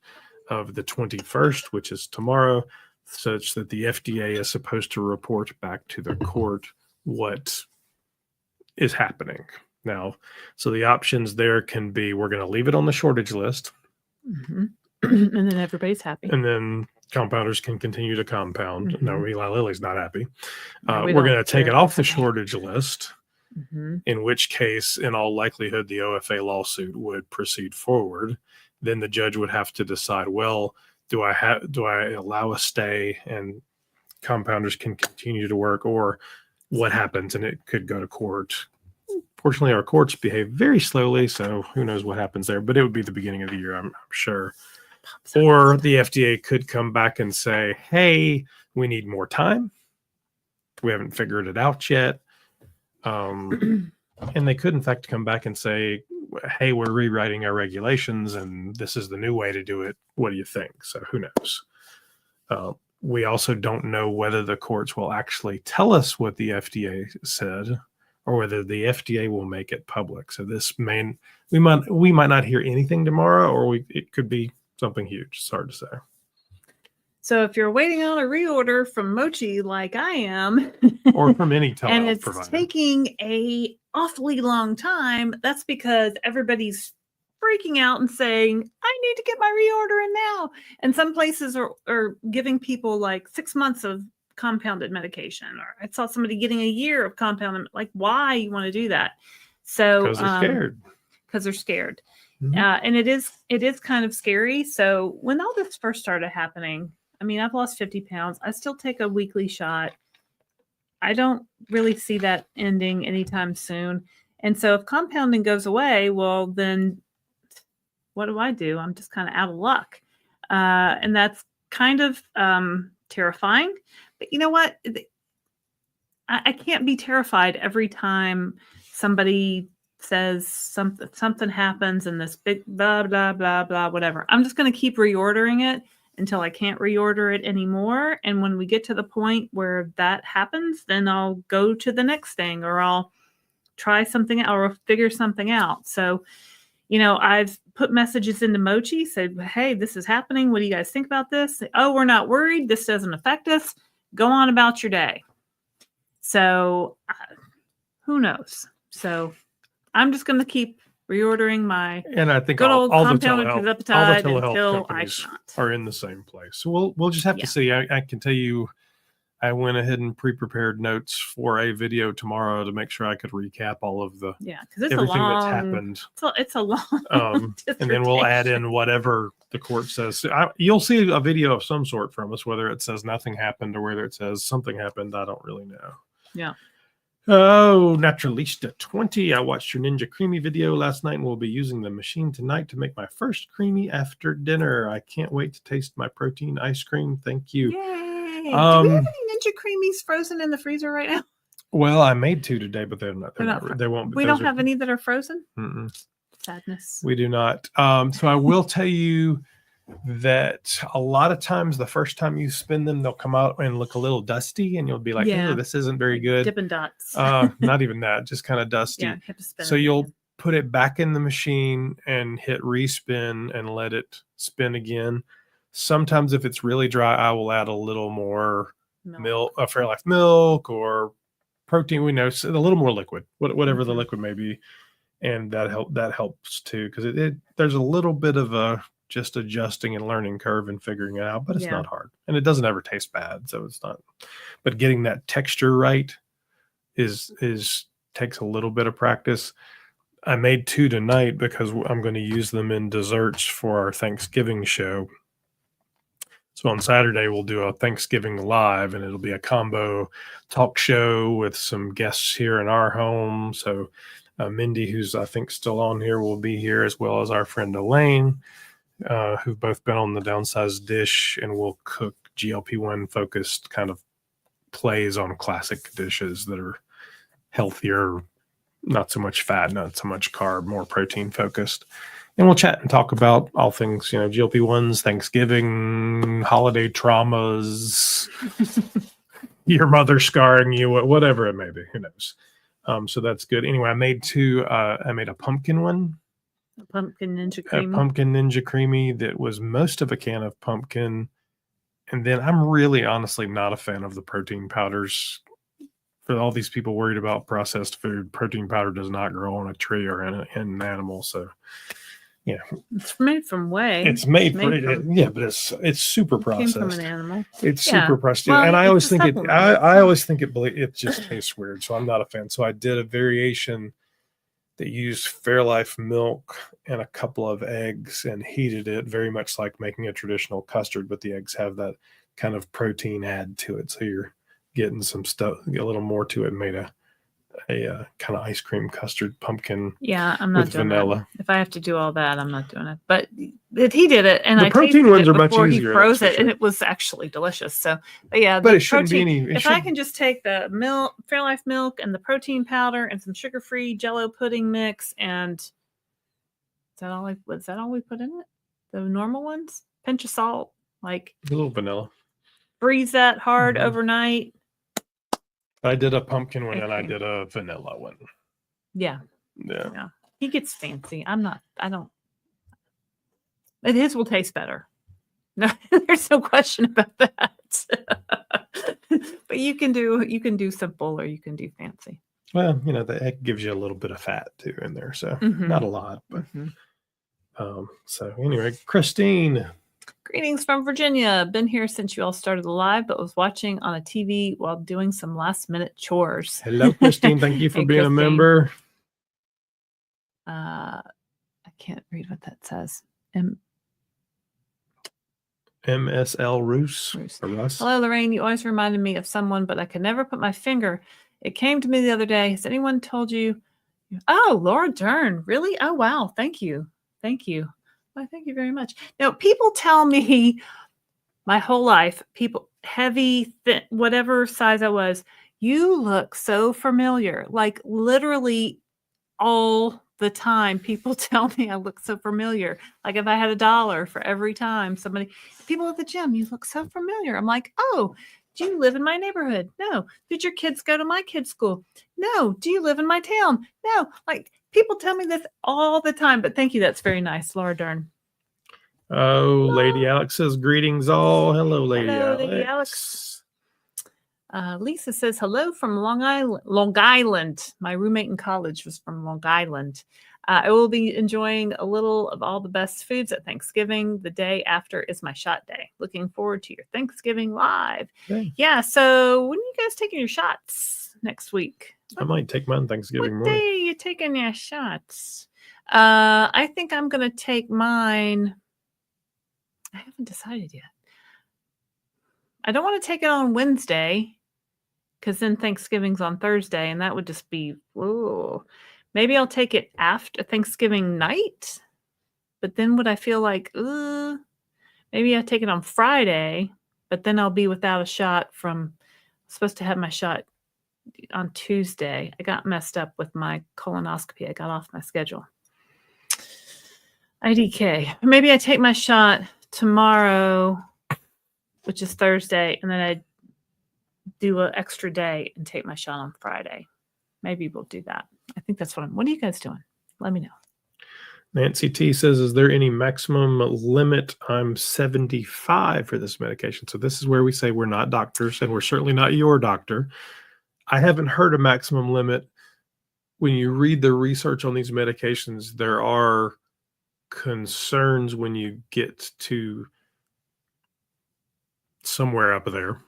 Speaker 2: of the 21st, which is tomorrow, such that the FDA is supposed to report back to the court what is happening. Now, so the options there can be, we're going to leave it on the shortage list.
Speaker 1: Mm-hmm. And then everybody's happy.
Speaker 2: And then compounders can continue to compound. Mm-hmm. No, Eli Lilly's not happy.
Speaker 1: No,
Speaker 2: we're going to take it off the shortage list. Mm-hmm. In which case, in all likelihood, the OFA lawsuit would proceed forward. Then the judge would have to decide, well, do I allow a stay and compounders can continue to work, or what happens? And it could go to court Fortunately, our courts behave very slowly, so who knows what happens there. But it would be the beginning of the year, I'm sure. Or the FDA could come back and say, hey, we need more time. We haven't figured it out yet. And they could, in fact, come back and say, hey, we're rewriting our regulations, and this is the new way to do it. What do you think? So who knows? We also don't know whether the courts will actually tell us what the FDA said, or whether the FDA will make it public. So we might not hear anything tomorrow, or it could be something huge. It's hard to say.
Speaker 1: So if you're waiting on a reorder from Mochi like I am,
Speaker 2: or from any telehealth
Speaker 1: and it's
Speaker 2: provider,
Speaker 1: taking a awfully long time, that's because everybody's freaking out and saying, I need to get my reorder in now. And some places are giving people like 6 months of compounded medication, or I saw somebody getting a year of compounded. Like, why you want to do that? So
Speaker 2: because they're scared.
Speaker 1: Because they're scared. And it is kind of scary. So when all this first started happening, I mean, I've lost 50 pounds. I still take a weekly shot. I don't really see that ending anytime soon. And so if compounding goes away, well, then what do? I'm just kind of out of luck. And that's kind of terrifying. But you know what? I can't be terrified every time somebody says something happens and this big blah, blah, blah, blah, whatever. I'm just going to keep reordering it until I can't reorder it anymore. And when we get to the point where that happens, then I'll go to the next thing, or I'll try something or I'll figure something out. So, I've put messages into Mochi, said, hey, this is happening. What do you guys think about this? Oh, we're not worried. This doesn't affect us. Go on about your day. So who knows? So I'm just going to keep reordering my good old compounded Tirzepatide until I can't.
Speaker 2: Are in the same place. So we'll just have to see. I can tell you, I went ahead and pre-prepared notes for a video tomorrow to make sure I could recap all of the
Speaker 1: because
Speaker 2: everything that's happened.
Speaker 1: It's a long,
Speaker 2: and then we'll add in whatever the court says. You'll see a video of some sort from us, whether it says nothing happened or whether it says something happened. I don't really know.
Speaker 1: Yeah.
Speaker 2: Oh, Naturalista 20. I watched your Ninja Creamy video last night and will be using the machine tonight to make my first creamy after dinner. I can't wait to taste my protein ice cream. Thank you.
Speaker 1: Yay. Do we have any Ninja Creamies frozen in the freezer right now?
Speaker 2: Well, I made 2 today, but they're not. They won't be.
Speaker 1: We don't have any that are frozen?
Speaker 2: Mm-mm.
Speaker 1: Sadness.
Speaker 2: We do not. So I will tell you that a lot of times the first time you spin them, they'll come out and look a little dusty, and you'll be like, oh, this isn't very good.
Speaker 1: Dippin' Dots.
Speaker 2: Not even that, just kind of dusty.
Speaker 1: Yeah, you have to spin
Speaker 2: so you'll put it back in the machine and hit respin and let it spin again. Sometimes if it's really dry, I will add a little more milk, Fairlife milk or protein. We know a little more liquid, whatever the liquid may be, and that helps too, because there's a little bit of a just adjusting and learning curve and figuring it out, but it's not hard, and it doesn't ever taste bad, so it's not. But getting that texture right is takes a little bit of practice. I made 2 tonight because I'm going to use them in desserts for our Thanksgiving show. So on Saturday we'll do a Thanksgiving live, and it'll be a combo talk show with some guests here in our home. So Mindy, who's I think still on here, will be here, as well as our friend Laraine, who've both been on the Downsized dish, and will cook GLP-1 focused kind of plays on classic dishes that are healthier, not so much fat, not so much carb, more protein focused. And we'll chat and talk about all things, GLP-1s, Thanksgiving, holiday traumas, your mother scarring you, whatever it may be. Who knows? So that's good. Anyway, I made 2. I made a pumpkin one.
Speaker 1: A pumpkin Ninja Creamy.
Speaker 2: A pumpkin Ninja Creamy that was most of a can of pumpkin. And then I'm really honestly not a fan of the protein powders. For all these people worried about processed food, protein powder does not grow on a tree or in an animal. So,
Speaker 1: it's made from whey.
Speaker 2: It's made from, but it's super processed.
Speaker 1: Came from an animal.
Speaker 2: It's super processed, and I always think it just tastes weird. So I'm not a fan. So I did a variation that used Fairlife milk and a couple of eggs and heated it, very much like making a traditional custard, but the eggs have that kind of protein add to it. So you're getting some stuff, a little more to it, made a a kind of ice cream custard pumpkin.
Speaker 1: Yeah, I'm not
Speaker 2: with
Speaker 1: doing
Speaker 2: vanilla.
Speaker 1: that. If I have to do all that, I'm not doing it. But he did it, and
Speaker 2: The
Speaker 1: I
Speaker 2: protein
Speaker 1: tasted
Speaker 2: ones
Speaker 1: it
Speaker 2: are much
Speaker 1: before he
Speaker 2: easier,
Speaker 1: froze
Speaker 2: that's
Speaker 1: it,
Speaker 2: for
Speaker 1: and
Speaker 2: sure.
Speaker 1: it was actually delicious. So, but yeah,
Speaker 2: But
Speaker 1: the
Speaker 2: it shouldn't be
Speaker 1: protein.
Speaker 2: any.
Speaker 1: If I can just take the milk, Fairlife milk, and the protein powder, and some sugar-free Jello pudding mix, and is that all? Was that all we put in it? The normal ones, pinch of salt, like
Speaker 2: A little vanilla.
Speaker 1: freeze that hard overnight.
Speaker 2: I did a pumpkin one and I did a vanilla one.
Speaker 1: Yeah.
Speaker 2: Yeah.
Speaker 1: He gets fancy. I don't. But his will taste better. No, there's no question about that. But you can do simple or you can do fancy.
Speaker 2: Well, the egg gives you a little bit of fat too in there, so not a lot. But so anyway, Christine.
Speaker 1: Greetings from Virginia. Been here since you all started the live, but was watching on a TV while doing some last minute chores.
Speaker 2: Hello, Christine. Thank you for being a member.
Speaker 1: I can't read what that says.
Speaker 2: MSL Roos.
Speaker 1: Hello, Laraine. You always reminded me of someone, but I could never put my finger. It came to me the other day. Has anyone told you? Oh, Laura Dern. Really? Oh, wow. Thank you. Thank you. Well, thank you very much. Now, people tell me my whole life, people, heavy, thin, whatever size I was, you look so familiar. Like literally all the time, people tell me I look so familiar. Like if I had $1 for every time people at the gym, you look so familiar. I'm like, oh, do you live in my neighborhood? No. Did your kids go to my kids' school? No. Do you live in my town? No. Like people tell me this all the time, but thank you. That's very nice, Laura Dern.
Speaker 2: Oh, hello. Lady Alex says greetings all. Hello, Lady Alex.
Speaker 1: Lady Alex. Lisa says hello from Long Island. My roommate in college was from Long Island. I will be enjoying a little of all the best foods at Thanksgiving. The day after is my shot day. Looking forward to your Thanksgiving live. Okay. Yeah. So when are you guys taking your shots next week?
Speaker 2: I might take mine Thanksgiving morning.
Speaker 1: What day are you taking your shots? I think I'm going to take mine. I haven't decided yet. I don't want to take it on Wednesday because then Thanksgiving's on Thursday, and that would just be, whoa. Maybe I'll take it after Thanksgiving night, but then would I feel like, maybe I take it on Friday, but then I'll be without a shot I'm supposed to have my shot on Tuesday. I got messed up with my colonoscopy. I got off my schedule. IDK. Maybe I take my shot tomorrow, which is Thursday, and then I do an extra day and take my shot on Friday. Maybe we'll do that. I think that's what are you guys doing? Let me know.
Speaker 2: Nancy T says, is there any maximum limit? I'm 75 for this medication. So this is where we say we're not doctors, and we're certainly not your doctor. I haven't heard a maximum limit. When you read the research on these medications, there are concerns when you get to somewhere up there,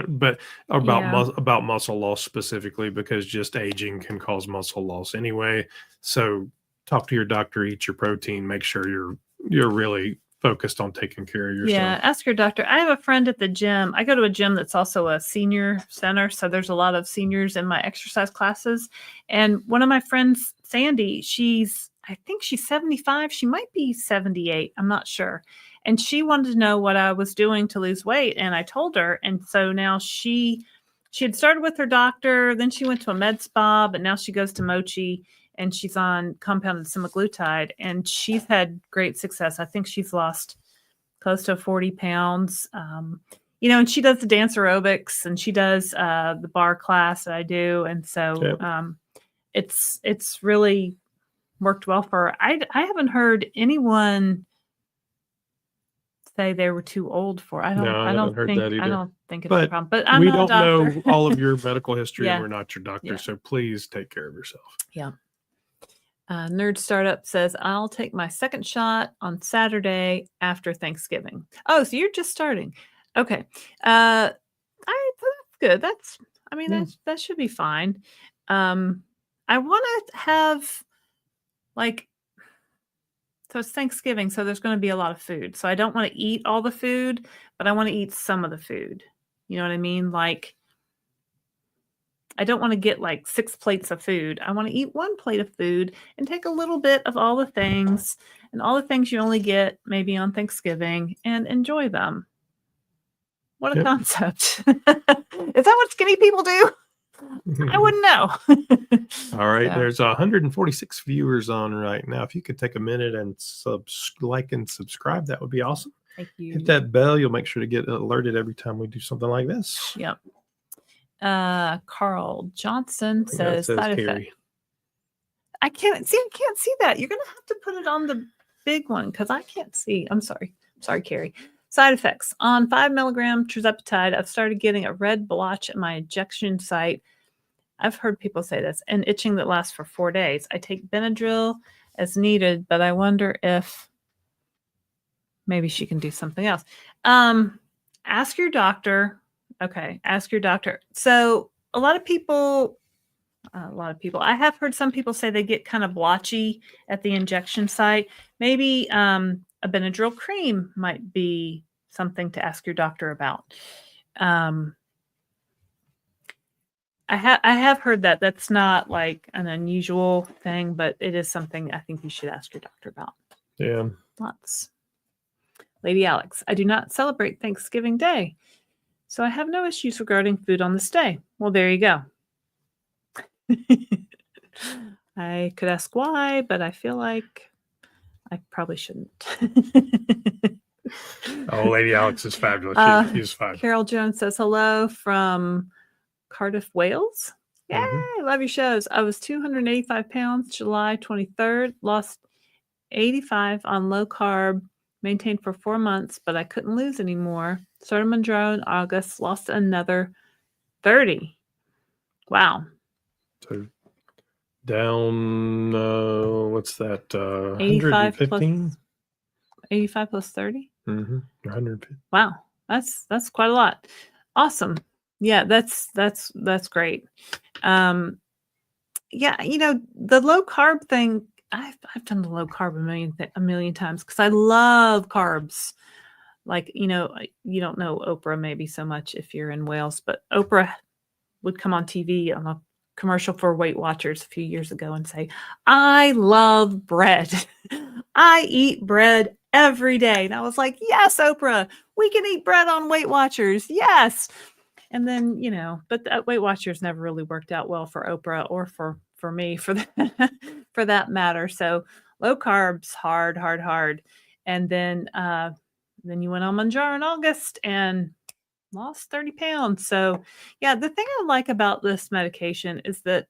Speaker 2: but about muscle loss specifically, because just aging can cause muscle loss anyway. So talk to your doctor, eat your protein, make sure you're really focused on taking care of yourself.
Speaker 1: Yeah, ask your doctor. I have a friend at the gym. I go to a gym that's also a senior center, so there's a lot of seniors in my exercise classes. And one of my friends, Sandy, I think she's 75. She might be 78. I'm not sure. And she wanted to know what I was doing to lose weight. And I told her. And so now she had started with her doctor. Then she went to a med spa, but now she goes to Mochi and she's on compounded semaglutide. And she's had great success. I think she's lost close to 40 pounds. And she does the dance aerobics and she does the bar class that I do. And so it's really worked well for her. I haven't heard anyone say they were too old for. I don't think it's a problem. But I'm not a doctor.
Speaker 2: We don't know all of your medical history, and we're not your doctor. So please take care of yourself.
Speaker 1: Yeah. Nerd Startup says, I'll take my second shot on Saturday after Thanksgiving. Oh, so you're just starting. Okay. That's good. That should be fine. I want to have so it's Thanksgiving, so there's going to be a lot of food. So I don't want to eat all the food, but I want to eat some of the food. You know what I mean? I don't want to get like 6 plates of food. I want to eat 1 plate of food and take a little bit of all the things and all the things you only get maybe on Thanksgiving and enjoy them. What a concept. Is that what skinny people do? I wouldn't know.
Speaker 2: All right. So. There's 146 viewers on right now. If you could take a minute and like and subscribe, that would be awesome.
Speaker 1: Thank you.
Speaker 2: Hit that bell. You'll make sure to get alerted every time we do something like this.
Speaker 1: Yep. Carl Johnson says side effect. I can't see that. You're going to have to put it on the big one because I can't see. I'm sorry. Carrie. Side effects. On 5 milligram Tirzepatide, I've started getting a red blotch at my injection site. I've heard people say this, and itching that lasts for 4 days. I take Benadryl as needed, but I wonder if maybe she can do something else. Ask your doctor. Okay, ask your doctor. So a lot of people, I have heard some people say they get kind of blotchy at the injection site. Maybe a Benadryl cream might be something to ask your doctor about. I have heard that. That's not like an unusual thing, but it is something I think you should ask your doctor about.
Speaker 2: Yeah.
Speaker 1: Lots. Lady Alex, I do not celebrate Thanksgiving Day, so I have no issues regarding food on this day. Well, there you go. I could ask why, but I feel like I probably shouldn't.
Speaker 2: Oh, Lady Alex is fabulous. She's fine.
Speaker 1: Carol Jones says hello from Cardiff, Wales. Yay, love your shows. I was 285 pounds July 23rd, lost 85 on low carb, maintained for 4 months, but I couldn't lose anymore. Started Mounjaro in August, lost another 30. Wow.
Speaker 2: So down, what's that?
Speaker 1: 115? 85 plus 30?
Speaker 2: 150.
Speaker 1: Wow. That's quite a lot. Awesome. Yeah, that's great. Yeah, the low carb thing, I've done the low carb a million times because I love carbs. Like, you don't know Oprah maybe so much if you're in Wales, but Oprah would come on TV on a commercial for Weight Watchers a few years ago and say, I love bread. I eat bread every day. And I was like, yes, Oprah, we can eat bread on Weight Watchers. Yes. And then, but that Weight Watchers never really worked out well for Oprah or for me for that matter. So low carbs, hard. And then you went on Mounjaro in August and lost 30 pounds. So yeah, the thing I like about this medication is that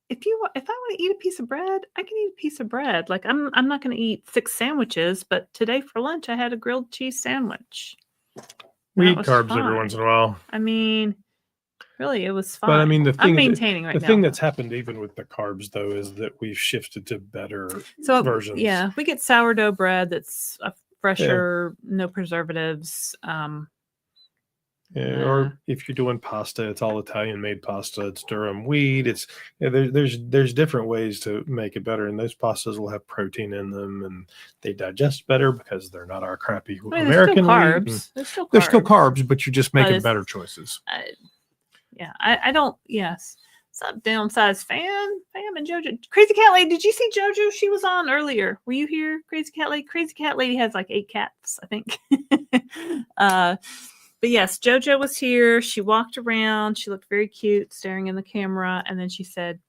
Speaker 1: if I want to eat a piece of bread, I can eat a piece of bread. Like I'm not going to eat 6 sandwiches, but today for lunch I had a grilled cheese sandwich.
Speaker 2: We eat carbs every once in a while.
Speaker 1: I mean, really, it was fine.
Speaker 2: But I mean,
Speaker 1: I'm maintaining right now.
Speaker 2: The thing that's happened even with the carbs, though, is that we've shifted to better versions.
Speaker 1: Yeah, we get sourdough bread that's fresher, no preservatives.
Speaker 2: Or if you're doing pasta, it's all Italian-made pasta. It's Durham wheat. It's there's different ways to make it better, and those pastas will have protein in them, and they digest better because they're not our crappy American
Speaker 1: carbs.
Speaker 2: They're still carbs, but you're just making better choices.
Speaker 1: I don't. Yes. What's up, Downsized fam and JoJo? Crazy Cat Lady, did you see JoJo? She was on earlier. Were you here, Crazy Cat Lady? Crazy Cat Lady has like 8 cats, I think. But yes, JoJo was here. She walked around. She looked very cute, staring in the camera. And then she said,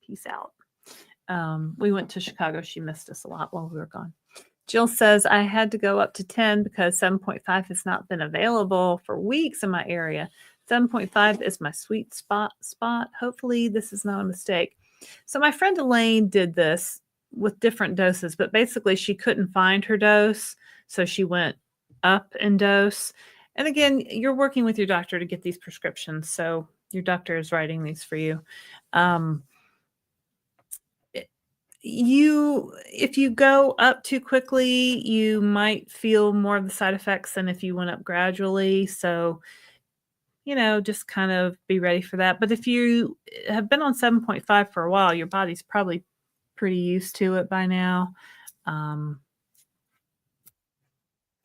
Speaker 1: peace out. We went to Chicago. She missed us a lot while we were gone. Jill says, I had to go up to 10 because 7.5 has not been available for weeks in my area. 7.5 is my sweet spot. Hopefully this is not a mistake. So my friend Elaine did this with different doses, but basically she couldn't find her dose. So she went up in dose. And again, you're working with your doctor to get these prescriptions. So your doctor is writing these for you. If you go up too quickly, you might feel more of the side effects than if you went up gradually. So, just kind of be ready for that. But if you have been on 7.5 for a while, your body's probably pretty used to it by now.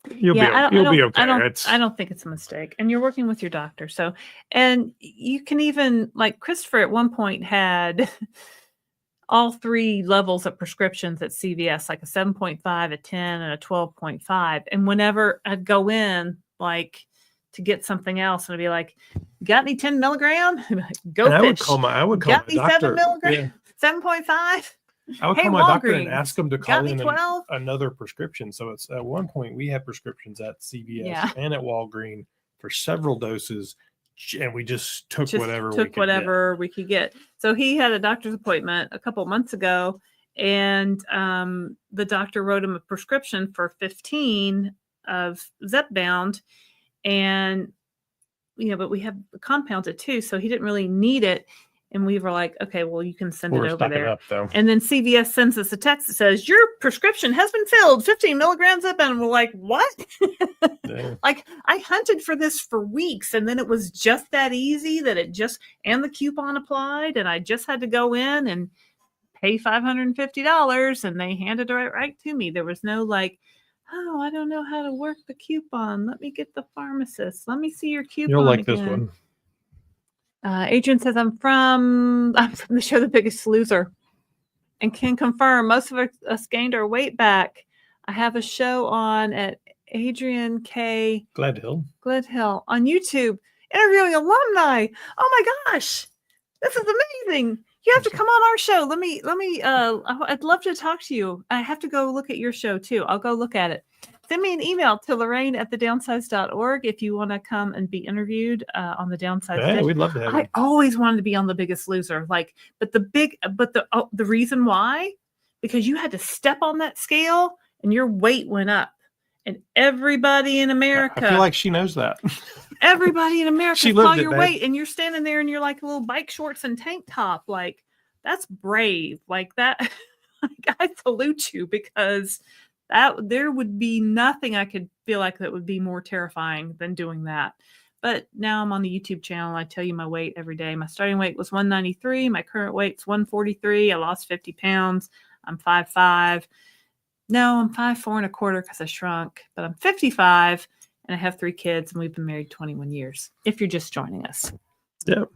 Speaker 2: You'll be okay.
Speaker 1: I don't think it's a mistake. And you're working with your doctor. So, and you can even, like Christopher at one point had all 3 levels of prescriptions at CVS, like a 7.5, a 10, and a 12.5. And whenever I'd go in, like to get something else, and I'd be like, "Got any 10 milligram? Go
Speaker 2: and
Speaker 1: fish."
Speaker 2: I would call
Speaker 1: Got
Speaker 2: my
Speaker 1: any
Speaker 2: doctor.
Speaker 1: 7 milligram?
Speaker 2: Yeah.
Speaker 1: 7.5.
Speaker 2: I would
Speaker 1: Hey,
Speaker 2: call my doctor and
Speaker 1: Walgreens,
Speaker 2: ask them to
Speaker 1: got
Speaker 2: call
Speaker 1: me
Speaker 2: in
Speaker 1: 12?
Speaker 2: another prescription. So it's at one point we had prescriptions at CVS and at Walgreens for several doses, and we just took whatever
Speaker 1: we could get. So he had a doctor's appointment a couple months ago, and the doctor wrote him a prescription for 15 of Zepbound, and but we have compounded too, so he didn't really need it. And we were like, okay, well, you can send it over there.
Speaker 2: Up, though.
Speaker 1: And then CVS sends us a text that says, your prescription has been filled, 15 milligrams up. And we're like, what? Yeah. Like, I hunted for this for weeks. And then it was just that easy that and the coupon applied. And I just had to go in and pay $550. And they handed it right to me. There was no like, oh, I don't know how to work the coupon. Let me get the pharmacist. Let me see your coupon.
Speaker 2: You'll like
Speaker 1: again.
Speaker 2: This one.
Speaker 1: Adrien says, I'm from the show The Biggest Loser, and can confirm most of us gained our weight back. I have a show on at Adrien K. Gledhill on YouTube, interviewing alumni. Oh my gosh, this is amazing. You have to come on our show. Let me, I'd love to talk to you. I have to go look at your show too. I'll go look at it. Send me an email to Laraine@thedownsized.org if you want to come and be interviewed on the Downsized.
Speaker 2: Yeah, we'd love to have you.
Speaker 1: I always wanted to be on The Biggest Loser. But the reason why, because you had to step on that scale and your weight went up. And everybody in America,
Speaker 2: I feel like she knows that.
Speaker 1: Everybody in America saw your weight, and you're standing there and you're like little bike shorts and tank top. Like, that's brave. Like that. Like, I salute you, because there would be nothing I could feel like that would be more terrifying than doing that. But now I'm on the YouTube channel. I tell you my weight every day. My starting weight was 193. My current weight's 143. I lost 50 pounds. I'm 5'5". No, I'm 5'4.25" because I shrunk, but I'm 55 and I have 3 kids, and we've been married 21 years. If you're just joining us.
Speaker 2: Yep.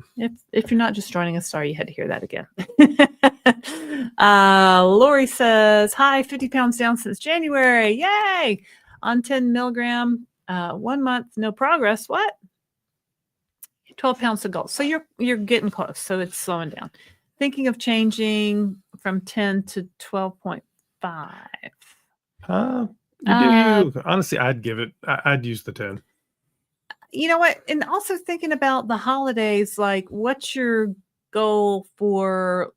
Speaker 1: If you're not just joining us, sorry you had to hear that again. Lori says, hi, 50 pounds down since January. Yay! On 10 milligram, 1 month, no progress. What? 12 pounds to goal. So you're getting close. So it's slowing down. Thinking of changing from 10 to 12.5.
Speaker 2: Honestly, I'd use the 10.
Speaker 1: You know what? And also thinking about the holidays, like, what's your goal for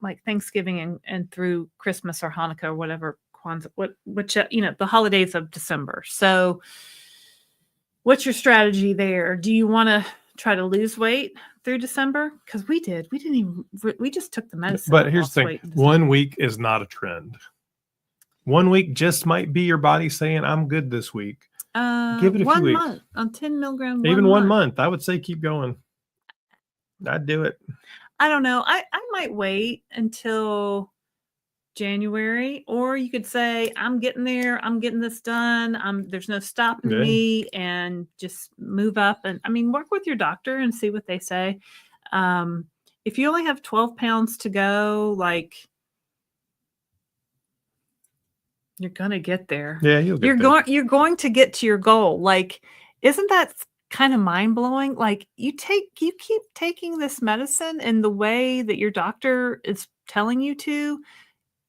Speaker 1: like Thanksgiving and through Christmas or Hanukkah or whatever, Kwanzaa, the holidays of December. So what's your strategy there? Do you want to try to lose weight through December? Because we just took the medicine.
Speaker 2: But here's the thing. 1 week is not a trend. 1 week just might be your body saying, I'm good this week. Give it a few weeks.
Speaker 1: 1 month on 10 milligram.
Speaker 2: Even 1 month. I would say keep going. I'd do it.
Speaker 1: I don't know. I might wait until January, or you could say, I'm getting there. I'm getting this done. There's no stopping me, and just move up. And work with your doctor and see what they say. If you only have 12 pounds to go, like, you're gonna get there.
Speaker 2: Yeah, you're
Speaker 1: going to get to your goal. Like, isn't that kind of mind-blowing? Like, you keep taking this medicine in the way that your doctor is telling you to,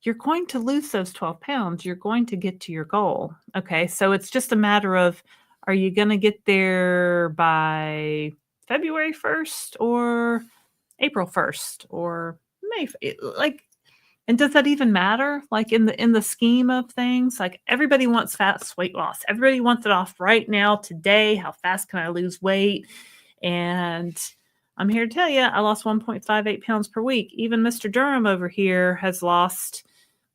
Speaker 1: you're going to lose those 12 pounds. You're going to get to your goal. Okay, so it's just a matter of, are you going to get there by February 1st or April 1st or May? And does that even matter? Like, in the scheme of things, like, everybody wants fast weight loss. Everybody wants it off right now, today. How fast can I lose weight? And I'm here to tell you, I lost 1.58 pounds per week. Even Mr. Durham over here has lost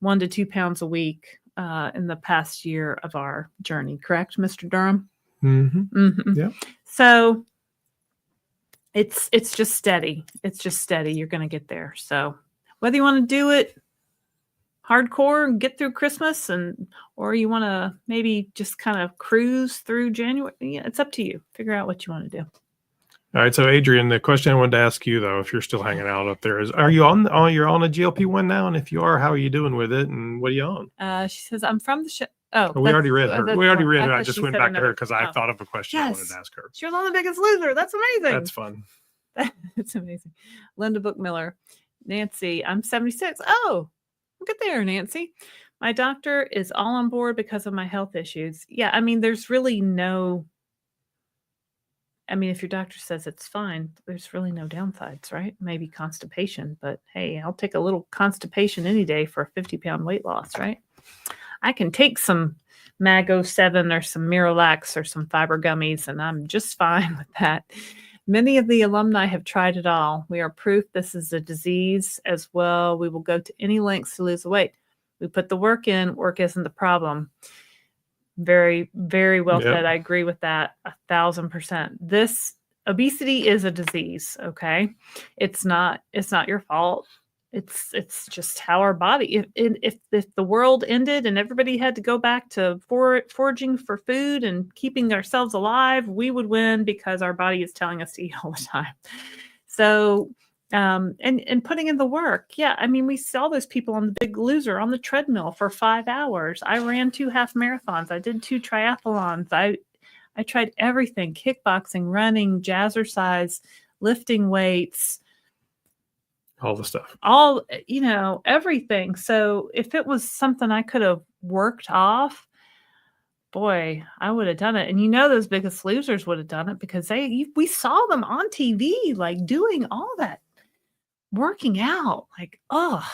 Speaker 1: 1 to 2 pounds a week in the past year of our journey. Correct, Mr. Durham?
Speaker 2: Mm-hmm. Mm-hmm. Yeah.
Speaker 1: So it's just steady. It's just steady. You're going to get there. So whether you want to do it hardcore and get through Christmas, or you want to maybe just kind of cruise through January. Yeah, it's up to you. Figure out what you want to do.
Speaker 2: All right, so Adrien, the question I wanted to ask you though, if you're still hanging out up there, is are you on? You're on a GLP-1 now, and if you are, how are you doing with it, and what are you on?
Speaker 1: She says, "I'm from the show." Oh,
Speaker 2: we already read her. We already read her. I
Speaker 1: thought
Speaker 2: just
Speaker 1: she
Speaker 2: went
Speaker 1: said
Speaker 2: back to her
Speaker 1: another.
Speaker 2: because I thought of a question I wanted to ask her.
Speaker 1: She was on The Biggest Loser. That's amazing.
Speaker 2: That's fun.
Speaker 1: It's amazing. Linda Bookmiller, Nancy, I'm 76. Oh, look at there, Nancy. My doctor is all on board because of my health issues. Yeah, I mean, there's really no. I mean, if your doctor says it's fine, there's really no downsides, right? Maybe constipation, but hey, I'll take a little constipation any day for a 50-pound weight loss, right? I can take some Mago 7 or some Miralax or some fiber gummies, and I'm just fine with that. Many of the alumni have tried it all. We are proof this is a disease as well. We will go to any lengths to lose the weight. We put the work in. Work isn't the problem. Very, very well said. I agree with that 1,000%. This obesity is a disease. Okay. It's not your fault. It's just how our body, if the world ended and everybody had to go back to foraging for food and keeping ourselves alive, we would win because our body is telling us to eat all the time. So, and putting in the work. Yeah. I mean, we saw those people on The Big Loser on the treadmill for 5 hours. I ran 2 half marathons. I did 2 triathlons. I tried everything: kickboxing, running, jazzercise, lifting weights,
Speaker 2: all the stuff,
Speaker 1: everything. So if it was something I could have worked off, boy, I would have done it. And those Biggest Losers would have done it because we saw them on TV, like doing all that, working out, like, oh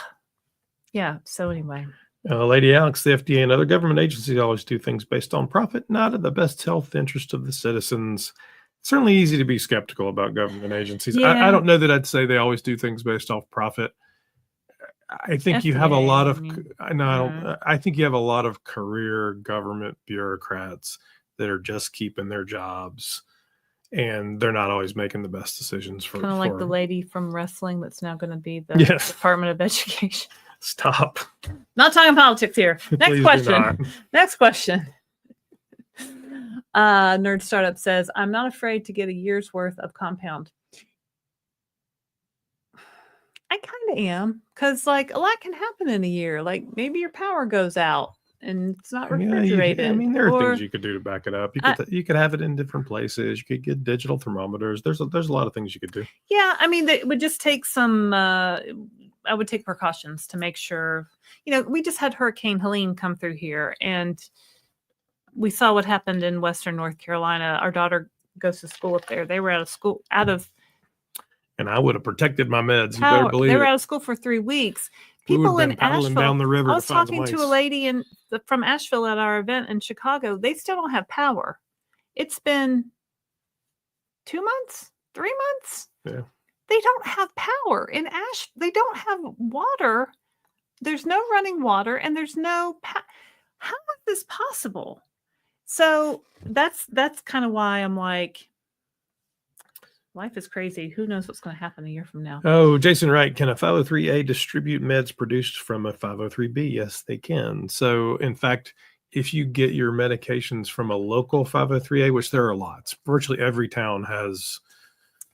Speaker 1: yeah. So anyway,
Speaker 2: Lady Alex, the FDA and other government agencies always do things based on profit, not in the best health interest of the citizens. It's certainly easy to be skeptical about government agencies.
Speaker 1: Yeah.
Speaker 2: I don't know that I'd say they always do things based off profit. I think you have a lot of. I think you have a lot of career government bureaucrats that are just keeping their jobs, and they're not always making the best decisions for.
Speaker 1: Kind of like the lady from wrestling that's now going to be the Department of Education.
Speaker 2: Stop.
Speaker 1: Not talking politics here. Next question. Next question. Nerd Startup says, I'm not afraid to get a year's worth of compound. I kind of am, because like a lot can happen in a year. Like maybe your power goes out and it's not refrigerated.
Speaker 2: There are things you could do to back it up. You could have it in different places. You could get digital thermometers. There's a lot of things you could do.
Speaker 1: Yeah, I mean, it would just take some. I would take precautions to make sure. We just had Hurricane Helene come through here, and we saw what happened in Western North Carolina. Our daughter goes to school up there. They were out of.
Speaker 2: And I would have protected my meds. You better believe
Speaker 1: they were
Speaker 2: it.
Speaker 1: out of school for 3 weeks. People in Asheville.
Speaker 2: Down the river.
Speaker 1: I was talking to a lady from Asheville at our event in Chicago. They still don't have power. It's been 2 months, 3 months.
Speaker 2: Yeah.
Speaker 1: They don't have power in They don't have water. There's no running water, and there's no. How is this possible? So that's kind of why I'm like. Life is crazy. Who knows what's going to happen a year from now?
Speaker 2: Oh, Jason Wright, can a 503A distribute meds produced from a 503B? Yes, they can. So, in fact, if you get your medications from a local 503A, which there are lots, virtually every town has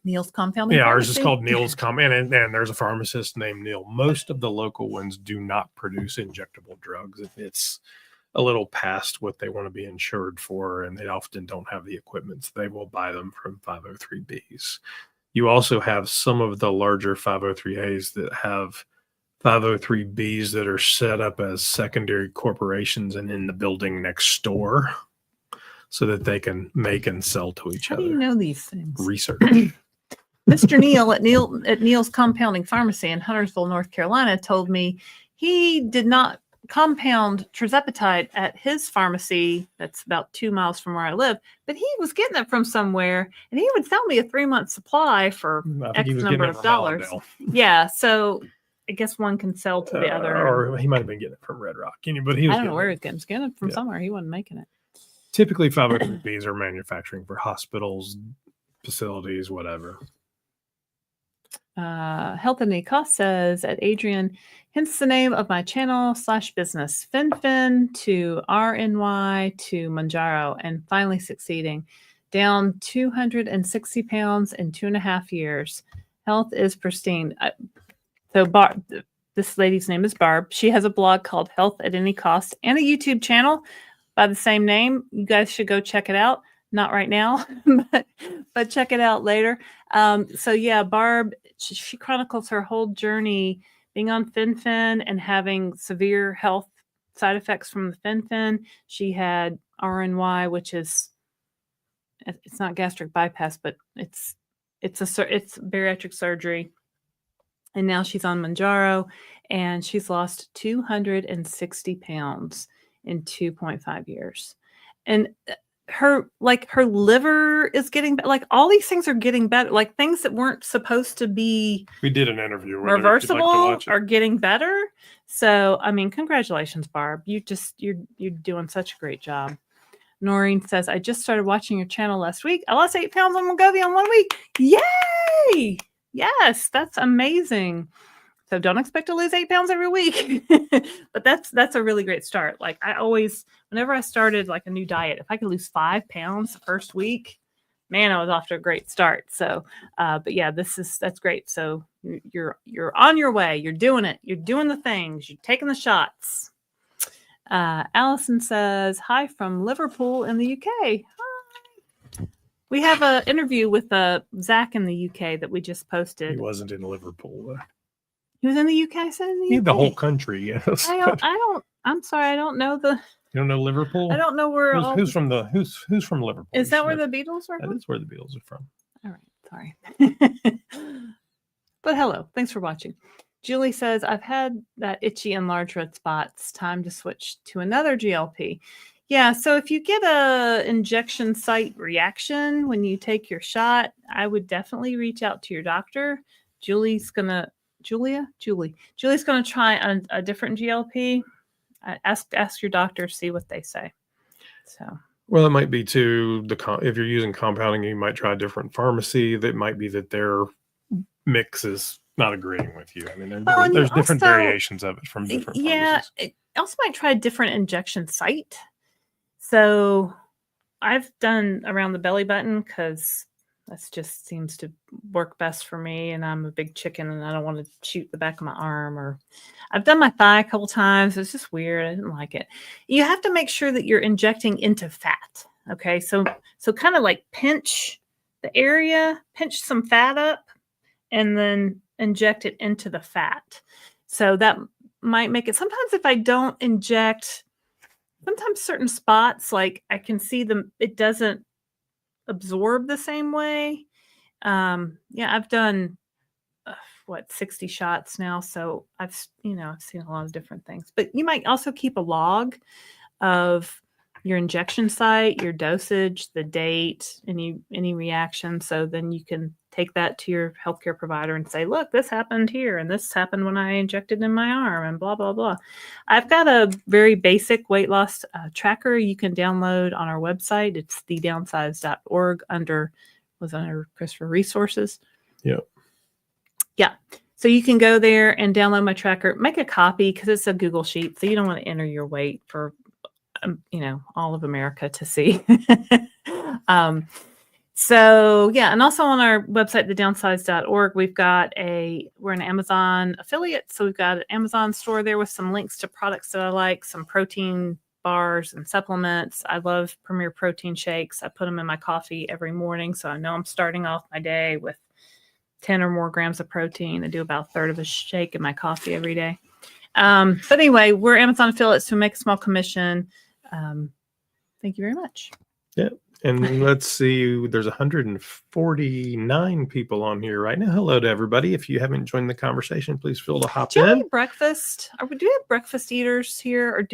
Speaker 1: Neil's Compounding.
Speaker 2: Yeah, ours is called Neil's and there's a pharmacist named Neil. Most of the local ones do not produce injectable drugs. It's a little past what they want to be insured for, and they often don't have the equipment, so they will buy them from 503Bs. You also have some of the larger 503As that have 503Bs that are set up as secondary corporations and in the building next door so that they can make and sell to each other.
Speaker 1: How do you know these things?
Speaker 2: Research.
Speaker 1: Mr. Neil at Neil's Compounding Pharmacy in Huntersville, North Carolina, told me he did not compound Tirzepatide at his pharmacy that's about 2 miles from where I live, but he was getting it from somewhere, and he would sell me a 3-month supply for X number of dollars. Yeah, so I guess one can sell to the other.
Speaker 2: Or he might have been getting it from Red Rock. But he was
Speaker 1: I don't know where he was getting it from. Somewhere. He wasn't making it.
Speaker 2: Typically, 503Bs are manufacturing for hospitals, facilities, whatever.
Speaker 1: Health at Any Cost says, at Adrien, hence the name of my channel / business, FinFin to RNY to Mounjaro, and finally succeeding. Down 260 pounds in 2.5 years. Health is pristine. So this lady's name is Barb. She has a blog called Health at Any Cost and a YouTube channel by the same name. You guys should go check it out. Not right now, but check it out later. So yeah, Barb, she chronicles her whole journey being on FinFin and having severe health side effects from the FinFin. She had RNY, which is, it's not gastric bypass, but it's bariatric surgery. And now she's on Mounjaro, and she's lost 260 pounds in 2.5 years. And her liver is getting better. Like, all these things are getting better. Like, things that weren't supposed to be,
Speaker 2: we did an interview
Speaker 1: reversible, are getting better. So, I mean, congratulations, Barb. You're doing such a great job. Noreen says, I just started watching your channel last week. I lost 8 pounds on Wegovy in 1 week. Yay! Yes, that's amazing. So don't expect to lose 8 pounds every week, but that's a really great start. Like, I always, whenever I started like a new diet, if I could lose 5 pounds the first week, man, I was off to a great start. So, but yeah, that's great. So you're on your way. You're doing it. You're doing the things. You're taking the shots. Allison says, hi from Liverpool in the UK. Hi. We have an interview with Zach in the UK that we just posted.
Speaker 2: He wasn't in Liverpool.
Speaker 1: He was in the UK. I said in the UK.
Speaker 2: The whole country, yes.
Speaker 1: I'm sorry. I don't know the.
Speaker 2: You don't know Liverpool?
Speaker 1: I don't know where.
Speaker 2: Who's from Liverpool?
Speaker 1: Is that where the Beatles are from?
Speaker 2: That is where the Beatles are from.
Speaker 1: All right. Sorry. But hello. Thanks for watching. Julie says, I've had that itchy and large red spots. Time to switch to another GLP. Yeah, so if you get a injection site reaction when you take your shot, I would definitely reach out to your doctor. Julie's gonna try a different GLP. Ask your doctor, see what they say. So.
Speaker 2: Well, it might be too, if you're using compounding, you might try a different pharmacy. That might be that their mix is not agreeing with you. I mean, there's different variations of it from different pharmacies.
Speaker 1: Yeah, also might try a different injection site. So I've done around the belly button because that just seems to work best for me. And I'm a big chicken and I don't want to shoot the back of my arm. Or I've done my thigh a couple times. It's just weird. I didn't like it. You have to make sure that you're injecting into fat. Okay. So kind of like pinch the area, pinch some fat up, and then inject it into the fat. So that might make it. Sometimes if I don't inject, sometimes certain spots, like I can see them, it doesn't absorb the same way. Yeah, I've done 60 shots now. So I've seen a lot of different things, but you might also keep a log of your injection site, your dosage, the date, any reaction. So then you can take that to your healthcare provider and say, look, this happened here and this happened when I injected in my arm and blah, blah, blah. I've got a very basic weight loss tracker you can download on our website. It's thedownsized.org under Christopher Resources.
Speaker 2: Yep.
Speaker 1: Yeah. So you can go there and download my tracker, make a copy because it's a Google sheet. So you don't want to enter your weight for, all of America to see. So yeah, and also on our website, thedownsized.org, we're an Amazon affiliate. So we've got an Amazon store there with some links to products that I like, some protein bars and supplements. I love Premier Protein shakes. I put them in my coffee every morning. So I know I'm starting off my day with 10 or more grams of protein. I do about a third of a shake in my coffee every day. But anyway, we're Amazon affiliates, so we make a small commission. Thank you very much.
Speaker 2: Yeah. And let's see, there's 149 people on here right now. Hello to everybody. If you haven't joined the conversation, please feel to hop in.
Speaker 1: Do you eat breakfast? Do you have breakfast eaters here? Or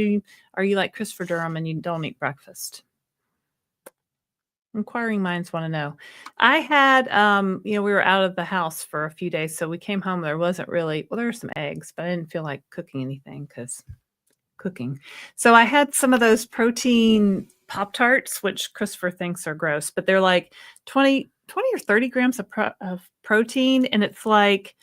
Speaker 1: are you like Christopher Durham and you don't eat breakfast? Inquiring minds want to know. I had, we were out of the house for a few days. So we came home. There wasn't really, there were some eggs, but I didn't feel like cooking anything because cooking. So I had some of those protein Pop-Tarts, which Christopher thinks are gross, but they're like 20 20 or 30 grams of protein, and it's like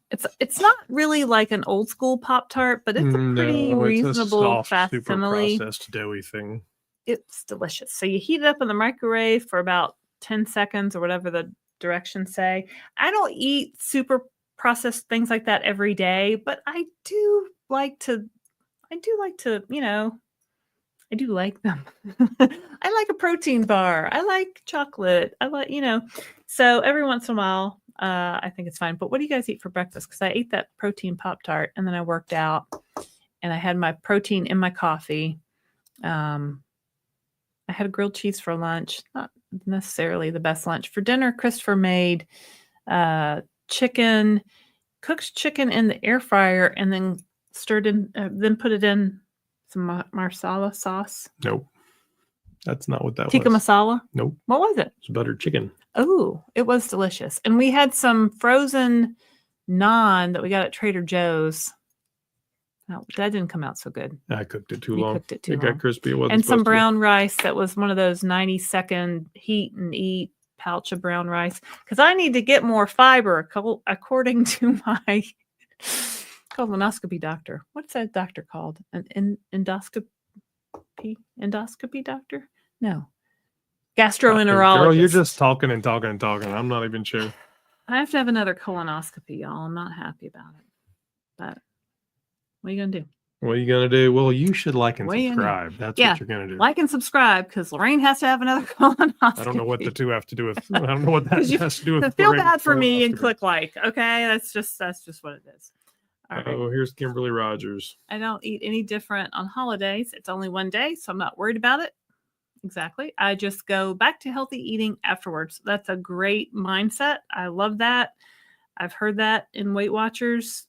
Speaker 1: it's not really like an old school Pop-Tart, but it's a pretty reasonable
Speaker 2: it's a soft, super
Speaker 1: facsimile.
Speaker 2: processed doughy thing.
Speaker 1: It's delicious. So you heat it up in the microwave for about 10 seconds or whatever the directions say. I don't eat super processed things like that every day, but I do like to, you know, I do like them. I like a protein bar. I like chocolate. I like, you know, so every once in a while, I think it's fine. But what do you guys eat for breakfast? Because I ate that protein Pop-Tart and then I worked out and I had my protein in my coffee. I had a grilled cheese for lunch. Not necessarily the best lunch. For dinner, Christopher made chicken, cooked chicken in the air fryer and then then put it in some marsala sauce.
Speaker 2: Nope. That's not what that
Speaker 1: Tikka
Speaker 2: was.
Speaker 1: masala?
Speaker 2: Nope.
Speaker 1: What was it?
Speaker 2: It's buttered chicken.
Speaker 1: Oh, it was delicious. And we had some frozen naan that we got at Trader Joe's. No, that didn't come out so good.
Speaker 2: I cooked it too long.
Speaker 1: Cooked it too long.
Speaker 2: Got crispy. It wasn't
Speaker 1: and some
Speaker 2: supposed to.
Speaker 1: brown rice that was one of those 90-second heat and eat pouch of brown rice. Because I need to get more fiber, according to my colonoscopy doctor. What's that doctor called? An endoscopy doctor? No. Gastroenterologist.
Speaker 2: Girl, you're just talking and talking and talking. I'm not even sure.
Speaker 1: I have to have another colonoscopy, y'all. I'm not happy about it. But what are you going to do?
Speaker 2: What are you going to do? Well, you should like and subscribe. That's what you're going to do.
Speaker 1: Like and subscribe because Laraine has to have another colonoscopy.
Speaker 2: I don't know what the two have to do with. I don't know what that has to do with.
Speaker 1: Feel bad for me and click like. Okay, that's just what it is.
Speaker 2: All right. Oh, here's Kimberly Rogers.
Speaker 1: I don't eat any different on holidays. It's only one day, so I'm not worried about it. Exactly. I just go back to healthy eating afterwards. That's a great mindset. I love that. I've heard that in Weight Watchers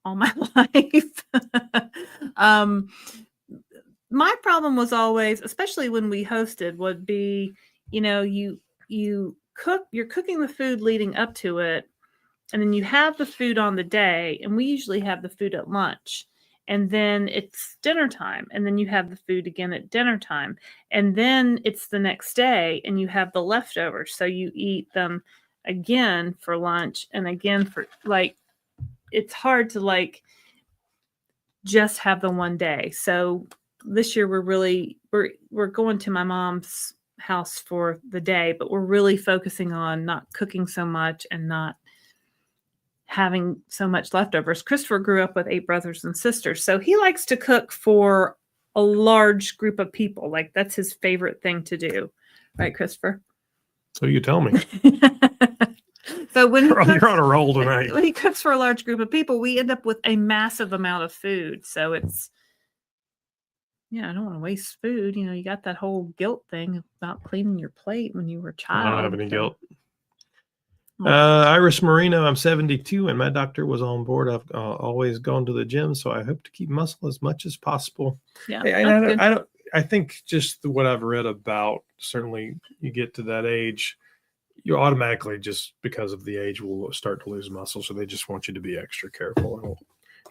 Speaker 1: all my life. My problem was always, especially when we hosted, would be, you know, you're cooking the food leading up to it, and then you have the food on the day, and we usually have the food at lunch. And then it's dinner time, and then you have the food again at dinner time. And then it's the next day, and you have the leftovers. So you eat them again for lunch and again for, like, it's hard to, like, just have the one day. So this year we're going to my mom's house for the day, but we're really focusing on not cooking so much and not having so much leftovers. Christopher grew up with 8 brothers and sisters, so he likes to cook for a large group of people. Like, that's his favorite thing to do. Right, Christopher?
Speaker 2: So you tell me.
Speaker 1: So when
Speaker 2: you're on a roll tonight.
Speaker 1: When he cooks for a large group of people, we end up with a massive amount of food. So it's, I don't want to waste food. You know, you got that whole guilt thing about cleaning your plate when you were a child.
Speaker 2: I don't have any guilt. Iris Moreno, I'm 72 and my doctor was on board. I've always gone to the gym, so I hope to keep muscle as much as possible.
Speaker 1: Yeah,
Speaker 2: I think just what I've read about, certainly you get to that age, you automatically, just because of the age, will start to lose muscle. So they just want you to be extra careful.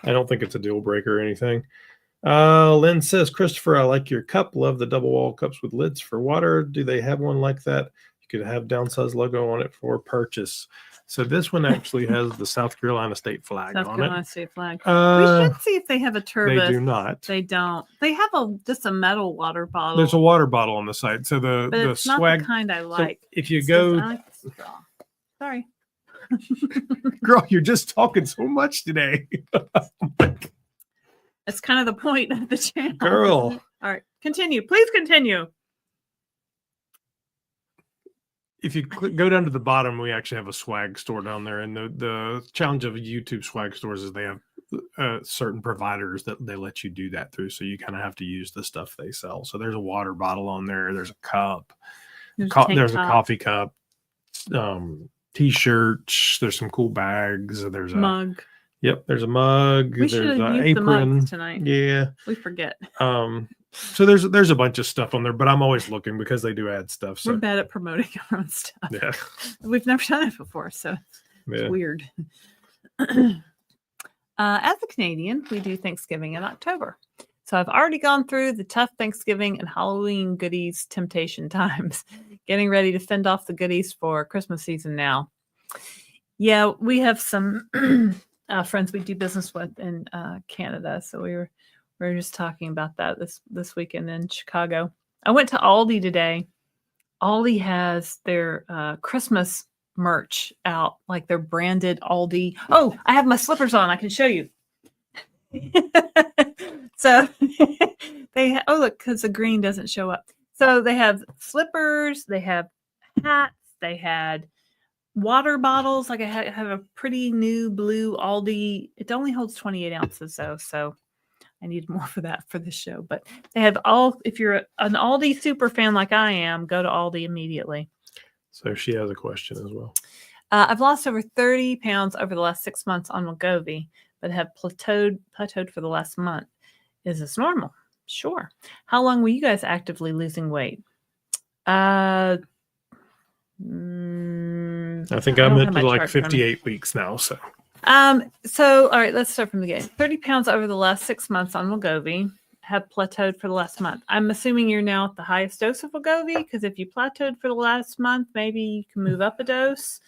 Speaker 2: I don't think it's a deal breaker or anything. Lynn says, Christopher, I like your cup. Love the double wall cups with lids for water. Do they have one like that? You could have Downsized logo on it for purchase. So this one actually has the South Carolina state flag on it.
Speaker 1: South Carolina state flag. We should see if they have a turbot.
Speaker 2: They do not.
Speaker 1: They don't. They have just a metal water bottle.
Speaker 2: There's a water bottle on the side. So the
Speaker 1: it's
Speaker 2: swag.
Speaker 1: Not the kind I like.
Speaker 2: So if you go.
Speaker 1: I like the straw. Sorry.
Speaker 2: Girl, you're just talking so much today.
Speaker 1: That's kind of the point of the channel.
Speaker 2: Girl.
Speaker 1: All right. Continue. Please continue.
Speaker 2: If you go down to the bottom, we actually have a swag store down there. And the challenge of YouTube swag stores is they have certain providers that they let you do that through. So you kind of have to use the stuff they sell. So there's a water bottle on there. There's a cup. There's a coffee cup. T-shirts. There's some cool bags. There's a
Speaker 1: mug.
Speaker 2: Yep. There's a mug.
Speaker 1: We
Speaker 2: there's
Speaker 1: an
Speaker 2: apron.
Speaker 1: The mugs tonight.
Speaker 2: Yeah.
Speaker 1: We forget.
Speaker 2: So there's a bunch of stuff on there, but I'm always looking because they do add stuff. So.
Speaker 1: We're bad at promoting our own stuff.
Speaker 2: Yeah.
Speaker 1: We've never done it before, so it's weird. As a Canadian, we do Thanksgiving in October. So I've already gone through the tough Thanksgiving and Halloween goodies temptation times. getting ready to fend off the goodies for Christmas season now. Yeah, we have some friends we do business with in Canada, so we were just talking about that this weekend in Chicago. I went to Aldi today. Aldi has their Christmas merch out, like their branded Aldi. Oh, I have my slippers on. I can show you. So they look, because the green doesn't show up. So they have slippers, they have hats, they had water bottles. Like I have a pretty new blue Aldi. It only holds 28 ounces though, so I need more for that for this show. But they have all. If you're an Aldi super fan like I am, go to Aldi immediately.
Speaker 2: So she has a question as well.
Speaker 1: I've lost over 30 pounds over the last 6 months on Wegovy, but have plateaued for the last month. Is this normal? Sure. How long were you guys actively losing weight? I
Speaker 2: think I'm into like 58 weeks now. So
Speaker 1: all right, let's start from the beginning. 30 pounds over the last 6 months on Wegovy, have plateaued for the last month. I'm assuming you're now at the highest dose of Wegovy, because if you plateaued for the last month, maybe you can move up a dose.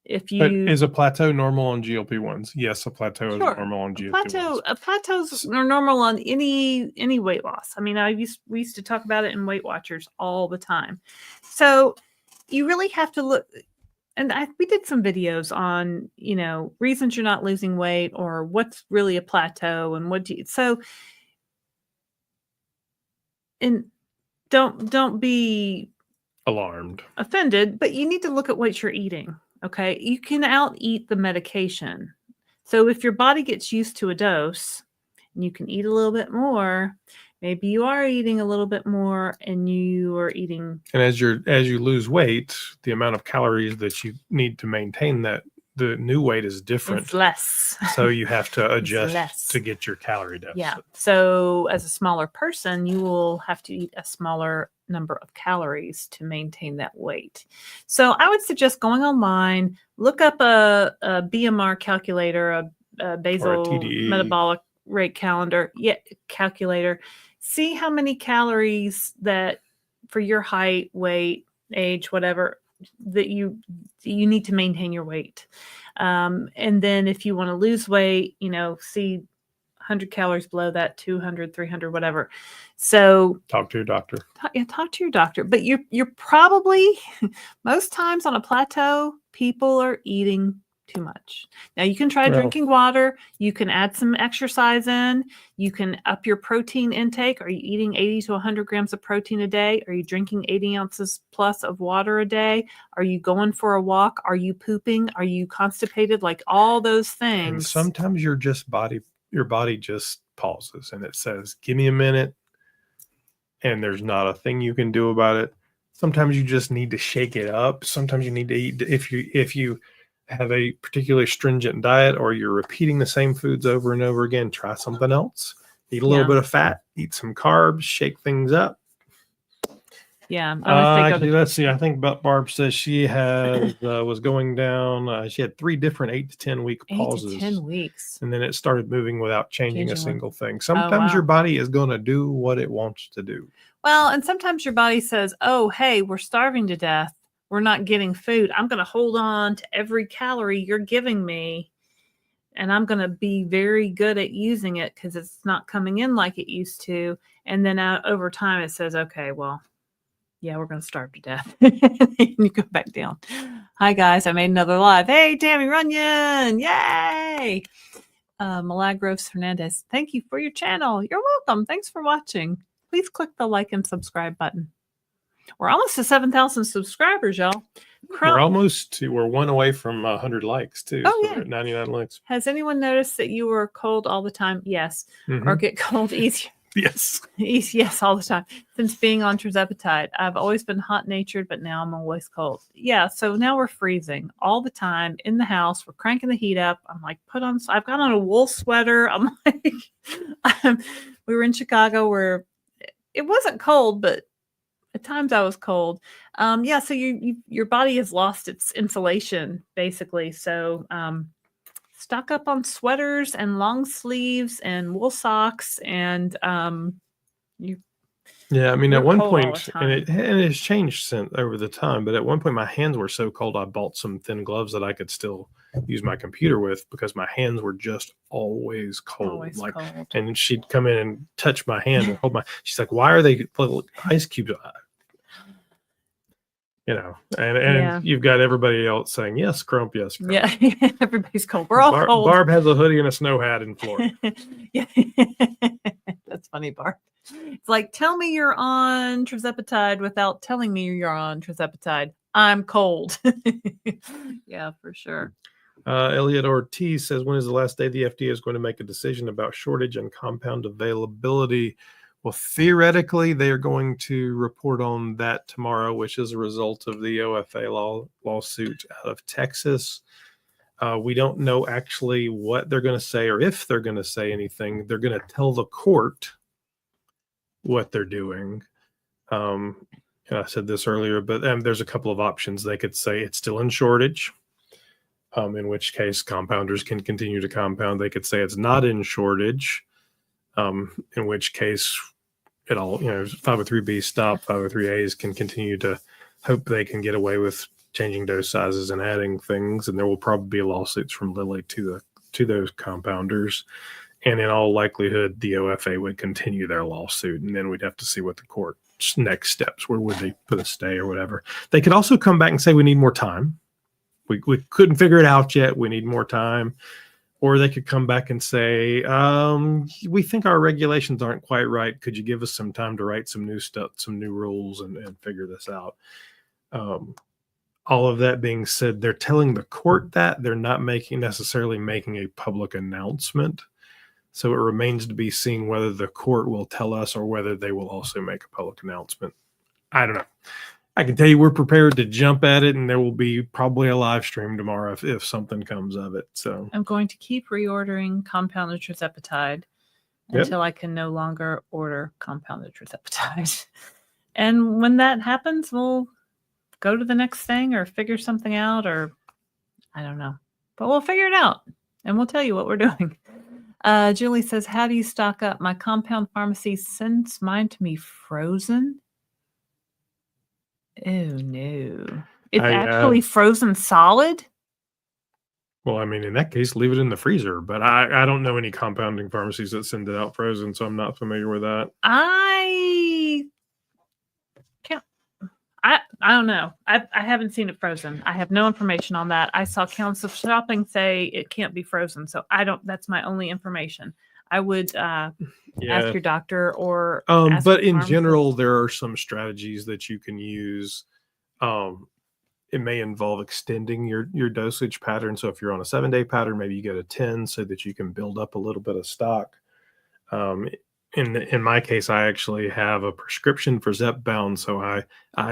Speaker 1: If you
Speaker 2: is a plateau normal on GLP-1s? Yes, a plateau is normal on GLP-1s.
Speaker 1: Plateaus are normal on any weight loss. I mean, we used to talk about it in Weight Watchers all the time. So you really have to look. And we did some videos on, reasons you're not losing weight, or what's really a plateau, and and don't be
Speaker 2: alarmed,
Speaker 1: offended, but you need to look at what you're eating. Okay. You can out-eat the medication. So if your body gets used to a dose and you can eat a little bit more, maybe you are eating a little bit more and you are eating.
Speaker 2: And as you lose weight, the amount of calories that you need to maintain the new weight is different.
Speaker 1: It's less.
Speaker 2: So you have to adjust to get your calorie deficit.
Speaker 1: Yeah. So as a smaller person, you will have to eat a smaller number of calories to maintain that weight. So I would suggest going online, look up a BMR calculator, a basal metabolic rate calculator. See how many calories that for your height, weight, age, whatever, that you need to maintain your weight. And then if you want to lose weight, see 100 calories below that, 200, 300, whatever. So
Speaker 2: talk to your doctor.
Speaker 1: Talk to your doctor. But you're probably, most times on a plateau, people are eating too much. Now you can try drinking water. You can add some exercise in. You can up your protein intake. Are you eating 80 to 100 grams of protein a day? Are you drinking 80 ounces plus of water a day? Are you going for a walk? Are you pooping? Are you constipated? Like all those things.
Speaker 2: And sometimes your body just pauses and it says, give me a minute. And there's not a thing you can do about it. Sometimes you just need to shake it up. Sometimes you need to eat. If you have a particularly stringent diet, or you're repeating the same foods over and over again, try something else. Eat a little bit of fat, eat some carbs, shake things up.
Speaker 1: Yeah.
Speaker 2: Actually, let's see. I think Barb says she was going down. She had 3 different 8 to 10 week pauses.
Speaker 1: 8 to 10 weeks.
Speaker 2: And then it started moving without changing a single thing. Sometimes your body is going to do what it wants to do.
Speaker 1: Well, and sometimes your body says, oh, hey, we're starving to death. We're not getting food. I'm going to hold on to every calorie you're giving me. And I'm going to be very good at using it because it's not coming in like it used to. And then over time it says, okay, well, yeah, we're going to starve to death. You go back down. Hi, guys. I made another live. Hey, Tammy Runyon. Yay. Milagros Hernandez. Thank you for your channel. You're welcome. Thanks for watching. Please click the like and subscribe button. We're almost to 7,000 subscribers, y'all.
Speaker 2: We're 1 away from 100 likes, too.
Speaker 1: Oh,
Speaker 2: so we're at 99 likes.
Speaker 1: Has anyone noticed that you were cold all the time? Yes. Mm-hmm. Or get cold easier?
Speaker 2: Yes.
Speaker 1: Yes, all the time. Since being on Tirzepatide, I've always been hot-natured, but now I'm always cold. Yeah, so now we're freezing all the time in the house. We're cranking the heat up. I'm like, I've got on a wool sweater. I'm like, we were in Chicago where it wasn't cold, but at times I was cold. So your body has lost its insulation, basically. So stock up on sweaters and long sleeves and wool socks, and
Speaker 2: Yeah, I mean,
Speaker 1: We're
Speaker 2: at one
Speaker 1: cold all the
Speaker 2: point, and
Speaker 1: time.
Speaker 2: it has changed since over the time, but at one point my hands were so cold I bought some thin gloves that I could still use my computer with because my hands were just always cold.
Speaker 1: Always
Speaker 2: Like,
Speaker 1: cold.
Speaker 2: and she'd come in and touch my hand and hold my. She's like, "Why are they little ice cubes?" You know, and
Speaker 1: Yeah.
Speaker 2: you've got everybody else saying, "Yes, Crump, yes, Crump."
Speaker 1: Yeah, everybody's cold. We're all cold.
Speaker 2: Barb has a hoodie and a snow hat in Florida.
Speaker 1: Yeah, that's funny, Barb. It's like, tell me you're on Tirzepatide without telling me you're on Tirzepatide. I'm cold. Yeah, for sure.
Speaker 2: Elliot Ortiz says, when is the last day the FDA is going to make a decision about shortage and compound availability? Well, theoretically, they are going to report on that tomorrow, which is a result of the OFA lawsuit out of Texas. We don't know actually what they're going to say or if they're going to say anything. They're going to tell the court what they're doing. I said this earlier, but there's a couple of options. They could say it's still in shortage, in which case compounders can continue to compound. They could say it's not in shortage, in which case it all, 503B stop, 503As can continue to hope they can get away with changing dose sizes and adding things. And there will probably be lawsuits from Lilly to those compounders. And in all likelihood, the OFA would continue their lawsuit. And then we'd have to see what the court's next steps were. Would they put a stay or whatever? They could also come back and say, we need more time. We couldn't figure it out yet. We need more time. Or they could come back and say, we think our regulations aren't quite right. Could you give us some time to write some new stuff, some new rules and figure this out? All of that being said, they're telling the court that they're not necessarily making a public announcement. So it remains to be seen whether the court will tell us or whether they will also make a public announcement. I don't know. I can tell you we're prepared to jump at it, and there will be probably a live stream tomorrow if something comes of it. So
Speaker 1: I'm going to keep reordering compounded Tirzepatide until I can no longer order compounded Tirzepatide. And when that happens, we'll go to the next thing or figure something out, or I don't know. But we'll figure it out, and we'll tell you what we're doing. Julie says, how do you stock up? My compound pharmacy sends mine to me frozen. Oh, no. It's actually frozen solid?
Speaker 2: Well, I mean, in that case, leave it in the freezer. But I don't know any compounding pharmacies that send it out frozen, so I'm not familiar with that.
Speaker 1: I don't know. I haven't seen it frozen. I have no information on that. I saw Council Shopping say it can't be frozen, so that's my only information. I would ask your doctor or
Speaker 2: but in general, there are some strategies that you can use. It may involve extending your dosage pattern. So if you're on a 7-day pattern, maybe you go to 10 so that you can build up a little bit of stock. In my case, I actually have a prescription for Zepbound, so I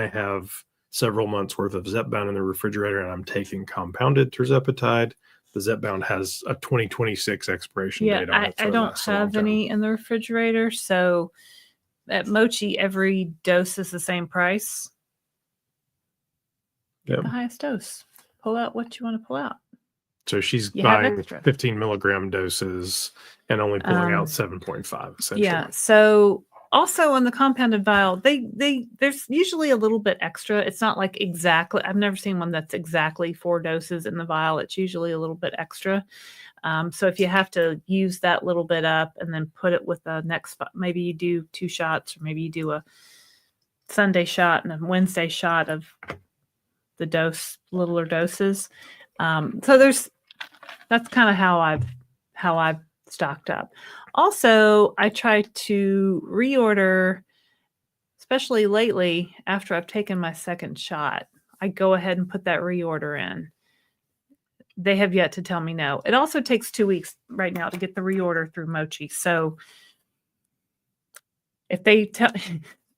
Speaker 2: have several months worth of Zepbound in the refrigerator, and I'm taking compounded Tirzepatide. The Zepbound has a 2026 expiration date on it. So
Speaker 1: I don't have any in the refrigerator. So at Mochi, every dose is the same price. Get the highest dose. Pull out what you want to pull out.
Speaker 2: So she's buying 15 milligram doses and only pulling out 7.5 essentially.
Speaker 1: Yeah. So also on the compounded vial, there's usually a little bit extra. It's not like exactly. I've never seen one that's exactly 4 doses in the vial. It's usually a little bit extra. So if you have to use that little bit up and then put it with the next, maybe you do 2 shots, or maybe you do a Sunday shot and a Wednesday shot of the littler doses. So that's kind of how I've stocked up. Also, I try to reorder, especially lately after I've taken my second shot. I go ahead and put that reorder in. They have yet to tell me no. It also takes 2 weeks right now to get the reorder through Mochi. So if they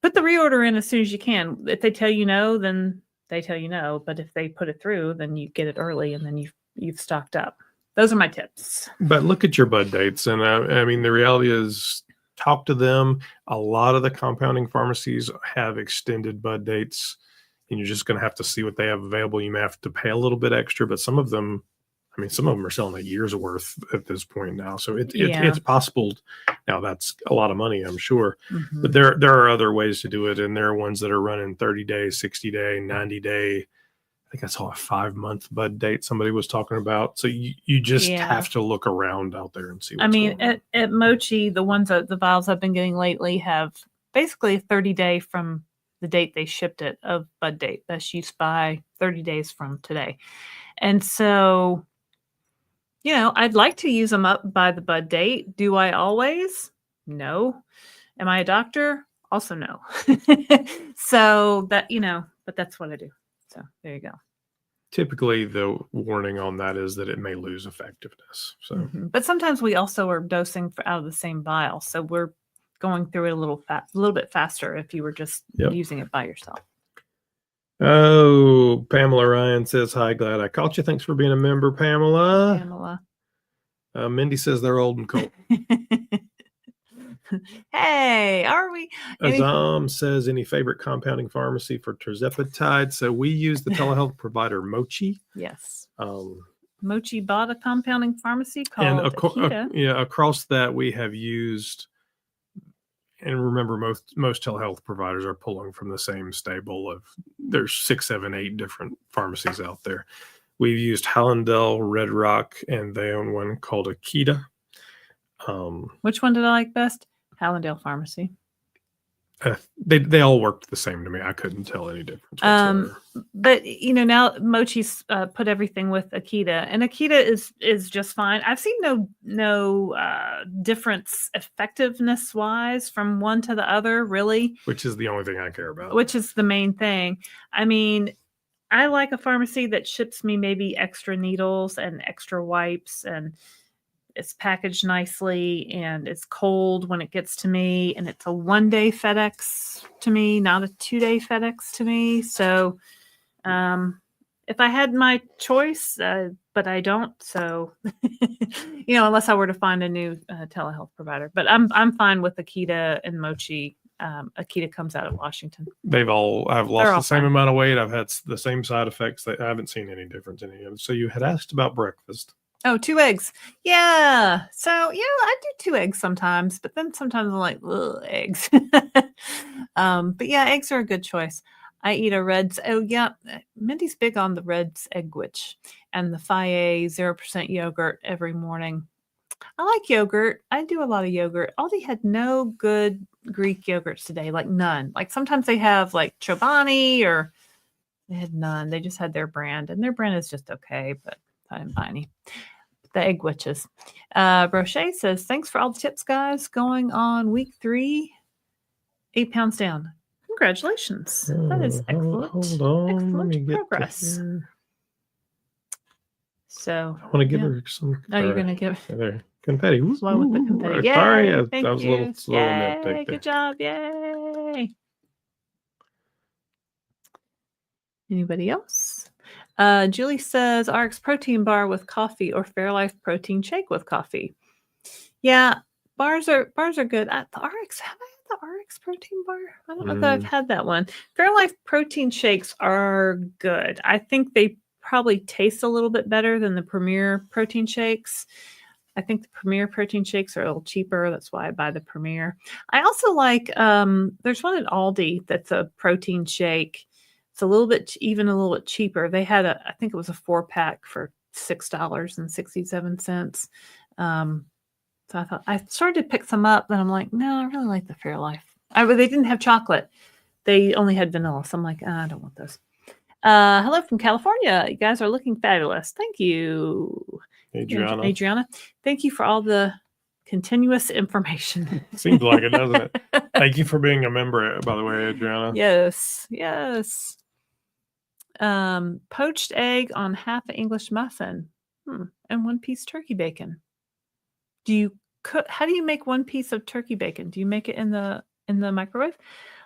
Speaker 1: put the reorder in as soon as you can. If they tell you no, then they tell you no. But if they put it through, then you get it early, and then you've stocked up. Those are my tips.
Speaker 2: But look at your bud dates. And I mean, the reality is, talk to them. A lot of the compounding pharmacies have extended bud dates, and you're just going to have to see what they have available. You may have to pay a little bit extra, but some of them, I mean, some of them are selling a year's worth at this point now. So
Speaker 1: Yeah.
Speaker 2: it's possible. Now that's a lot of money, I'm sure, but
Speaker 1: Mhm.
Speaker 2: there are other ways to do it. And there are ones that are running 30 days, 60 day, 90 day. I think I saw a 5-month bud date somebody was talking about. So you just
Speaker 1: Yeah.
Speaker 2: have to look around out there and see what's
Speaker 1: I mean,
Speaker 2: going on.
Speaker 1: at Mochi, the ones that the vials I've been getting lately have basically a 30-day from the date they shipped it of bud date. Best use by 30 days from today. And so, I'd like to use them up by the bud date. Do I always? No. Am I a doctor? Also no. So that, but that's what I do. So there you go.
Speaker 2: Typically, the warning on that is that it may lose effectiveness. So,
Speaker 1: But sometimes we also are dosing out of the same vial, so we're going through it a little bit faster if you were just using it by yourself.
Speaker 2: Oh, Pamela Ryan says, hi, glad I caught you. Thanks for being a member, Pamela. Mindy says they're old and cold.
Speaker 1: Hey, are we?
Speaker 2: Azam says, any favorite compounding pharmacy for Tirzepatide? So we use the telehealth provider Mochi.
Speaker 1: Yes. Mochi bought a compounding pharmacy called
Speaker 2: and
Speaker 1: Akita.
Speaker 2: Across that we have used, and remember most telehealth providers are pulling from the same stable of, there's 6, 7, 8 different pharmacies out there. We've used Hallandale, Red Rock, and they own one called Akita.
Speaker 1: Which one did I like best? Hallandale Pharmacy.
Speaker 2: They all worked the same to me. I couldn't tell any difference whatsoever.
Speaker 1: But now Mochi's put everything with Akita, and Akita is just fine. I've seen no difference effectiveness wise from one to the other, really.
Speaker 2: Which is the only thing I care about.
Speaker 1: Which is the main thing. I mean, I like a pharmacy that ships me maybe extra needles and extra wipes, and it's packaged nicely, and it's cold when it gets to me, and it's a 1-day FedEx to me, not a 2-day FedEx to me. So if I had my choice, but I don't, so unless I were to find a new telehealth provider. But I'm fine with Akita and Mochi. Akita comes out of Washington.
Speaker 2: I've lost the same amount of weight. I've had the same side effects. I haven't seen any difference in any of them. So you had asked about breakfast.
Speaker 1: Oh, 2 eggs. Yeah. So, I do 2 eggs sometimes, but then sometimes I'm like, ugh, eggs. But yeah, eggs are a good choice. I eat a Red's. Oh, yeah. Mindy's big on the Red's Eggwich and the Faye 0% yogurt every morning. I like yogurt. I do a lot of yogurt. Aldi had no good Greek yogurts today, like none. Like sometimes they have like Chobani, or they had none. They just had their brand, and their brand is just okay, but I didn't buy any. The egg witches. Brochet says, thanks for all the tips, guys. Going on week 3, 8 pounds down. Congratulations. That is excellent.
Speaker 2: Hold on.
Speaker 1: Excellent progress. So
Speaker 2: I want to give her some.
Speaker 1: Oh, you're going to give
Speaker 2: her confetti.
Speaker 1: With the confetti. Yay,
Speaker 2: sorry, I was
Speaker 1: you.
Speaker 2: a little slow on that
Speaker 1: Yay, good job. Yay. Anybody else? Julie says RX protein bar with coffee or Fairlife protein shake with coffee. Yeah, bars are good. Have I had the RX protein bar? I don't know that I've had that one. Fairlife protein shakes are good. I think they probably taste a little bit better than the Premier protein shakes. I think the Premier protein shakes are a little cheaper. That's why I buy the Premier. I also like, there's one at Aldi that's a protein shake. It's a little bit cheaper. They had I think it was a 4-pack for $6.67. So I started to pick some up, but I'm like, no, I really like the Fairlife. They didn't have chocolate. They only had vanilla. So I'm like, I don't want those. Hello from California. You guys are looking fabulous. Thank you. Adriana. Thank you for all the continuous information.
Speaker 2: Seems like it, doesn't it? Thank you for being a member, by the way, Adriana.
Speaker 1: Yes. Poached egg on half an English muffin and 1 piece turkey bacon. How do you make 1 piece of turkey bacon? Do you make it in the microwave?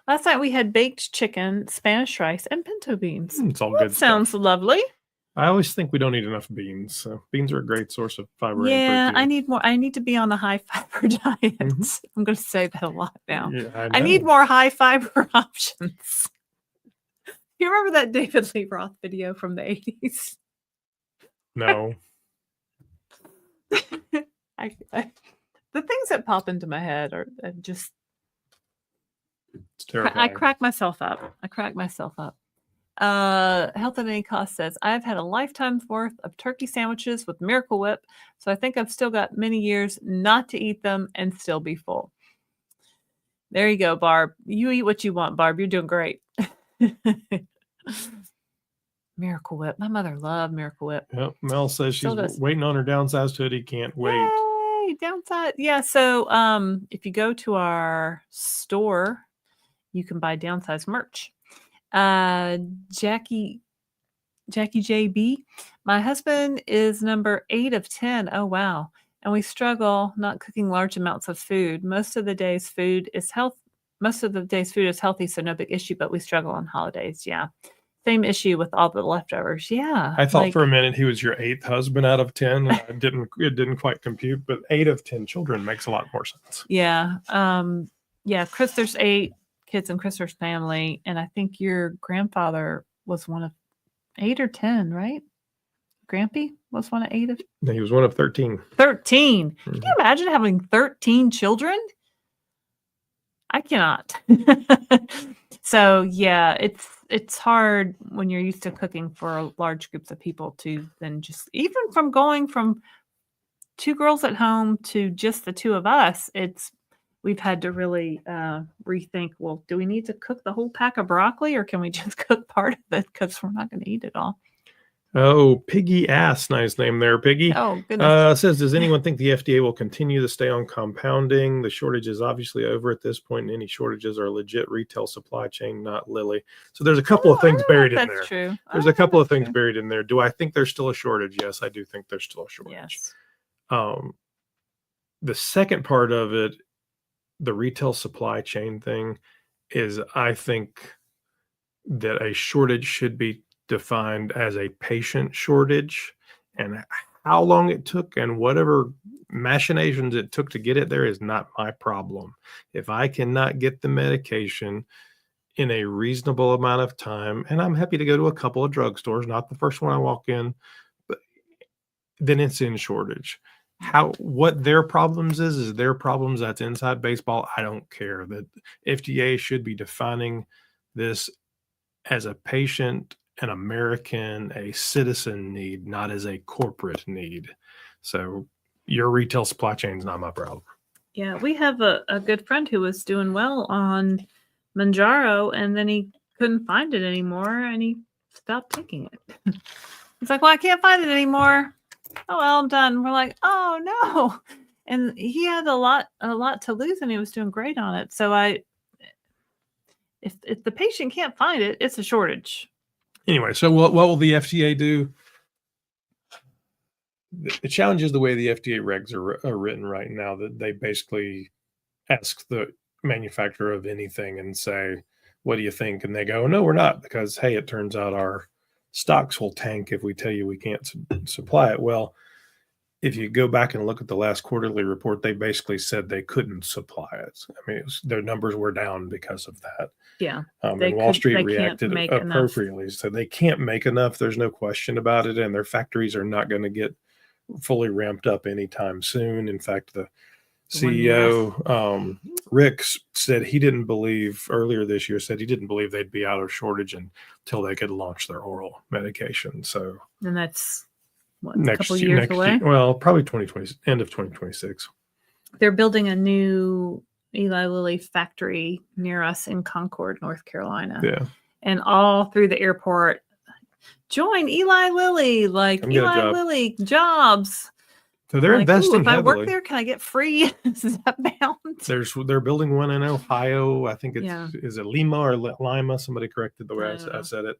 Speaker 1: Last night we had baked chicken, Spanish rice, and pinto beans.
Speaker 2: It's all good.
Speaker 1: Sounds lovely.
Speaker 2: I always think we don't eat enough beans. So beans are a great source of fiber.
Speaker 1: Yeah,
Speaker 2: and protein.
Speaker 1: I need more. I need to be on a high fiber diet. I'm going to say that a lot now.
Speaker 2: Yeah,
Speaker 1: I need more high fiber options. You remember that David Lee Roth video from the 80s?
Speaker 2: No.
Speaker 1: The things that pop into my head are just.
Speaker 2: It's terrifying.
Speaker 1: I crack myself up. Health at Any Cost says, I've had a lifetime's worth of turkey sandwiches with Miracle Whip, so I think I've still got many years not to eat them and still be full. There you go, Barb. You eat what you want, Barb. You're doing great. Miracle Whip. My mother loved Miracle Whip.
Speaker 2: Yep. Mel says she's waiting on her Downsized hoodie. Can't wait.
Speaker 1: Yay, Downsized. Yeah, so if you go to our store, you can buy Downsized merch. Jackie JB, my husband is number 8 of 10. Oh, wow. And we struggle not cooking large amounts of food. Most of the day's food is healthy, so no big issue, but we struggle on holidays. Yeah. Same issue with all the leftovers. Yeah.
Speaker 2: I thought for a minute he was your 8th husband out of 10. It didn't quite compute, but 8 of 10 children makes a lot more sense.
Speaker 1: Yeah. Yeah. Chris, there's 8 kids in Christopher's family, and I think your grandfather was one of 8 or 10, right? Grampy was one of 8 of.
Speaker 2: No, he was one of 13.
Speaker 1: 13. Can you imagine having 13 children? I cannot. So yeah, it's hard when you're used to cooking for large groups of people to then just, even from going from 2 girls at home to just the 2 of us, we've had to really rethink, well, do we need to cook the whole pack of broccoli, or can we just cook part of it because we're not going to eat it all?
Speaker 2: Oh, Piggy Ass. Nice name there, Piggy.
Speaker 1: Oh, goodness.
Speaker 2: Says, does anyone think the FDA will continue to stay on compounding? The shortage is obviously over at this point, and any shortages are legit retail supply chain, not Lilly. So there's a couple of things buried in there.
Speaker 1: That's true.
Speaker 2: There's a couple of things buried in there. Do I think there's still a shortage? Yes, I do think there's still a shortage.
Speaker 1: Yes.
Speaker 2: The second part of it, the retail supply chain thing, is I think that a shortage should be defined as a patient shortage, and how long it took and whatever machinations it took to get it there is not my problem. If I cannot get the medication in a reasonable amount of time, and I'm happy to go to a couple of drugstores, not the first one I walk in, but then it's in shortage. What their problems is their problems. That's inside baseball. I don't care. The FDA should be defining this as a patient, an American, a citizen need, not as a corporate need. So your retail supply chain is not my problem.
Speaker 1: Yeah, we have a good friend who was doing well on Mounjaro, and then he couldn't find it anymore, and he stopped taking it. He's like, well, I can't find it anymore. Oh, well, I'm done. We're like, oh, no. And he had a lot to lose, and he was doing great on it. So if the patient can't find it, it's a shortage.
Speaker 2: Anyway, so what will the FDA do? The challenge is the way the FDA regs are written right now, that they basically ask the manufacturer of anything and say, what do you think? And they go, no, we're not, because, hey, it turns out our stocks will tank if we tell you we can't supply it. Well, if you go back and look at the last quarterly report, they basically said they couldn't supply it. I mean, their numbers were down because of that.
Speaker 1: Yeah.
Speaker 2: And Wall Street reacted appropriately. So they can't make enough. There's no question about it. And their factories are not going to get fully ramped up anytime soon. In fact, the CEO, Rick, said earlier this year he didn't believe they'd be out of shortage until they could launch their oral medication. So,
Speaker 1: and that's a couple years away?
Speaker 2: Well, probably end of 2026.
Speaker 1: They're building a new Eli Lilly factory near us in Concord, North Carolina.
Speaker 2: Yeah.
Speaker 1: And all through the airport, join Eli Lilly, Lilly jobs.
Speaker 2: So they're investing
Speaker 1: if
Speaker 2: heavily.
Speaker 1: I work there, can I get free Zepbound?
Speaker 2: They're building one in Ohio. I think is it Lima or Lima? Somebody corrected the way I said it.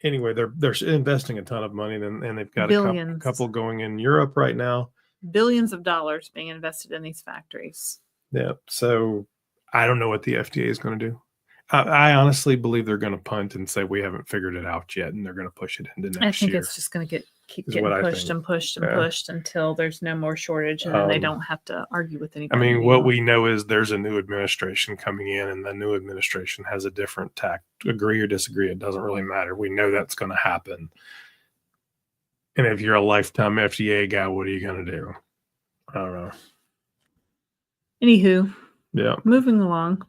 Speaker 2: Anyway, they're investing a ton of money, and they've got a couple going in Europe right now.
Speaker 1: Billions of dollars being invested in these factories.
Speaker 2: Yeah. So I don't know what the FDA is going to do. I honestly believe they're going to punt and say we haven't figured it out yet, and they're going to push it into next year.
Speaker 1: I think it's just going to keep getting pushed and pushed until there's no more shortage, and then they don't have to argue with anybody.
Speaker 2: I mean, what we know is there's a new administration coming in, and the new administration has a different tack. Agree or disagree, it doesn't really matter. We know that's going to happen. And if you're a lifetime FDA guy, what are you going to do? I don't know.
Speaker 1: Anywho,
Speaker 2: yeah.
Speaker 1: Moving along.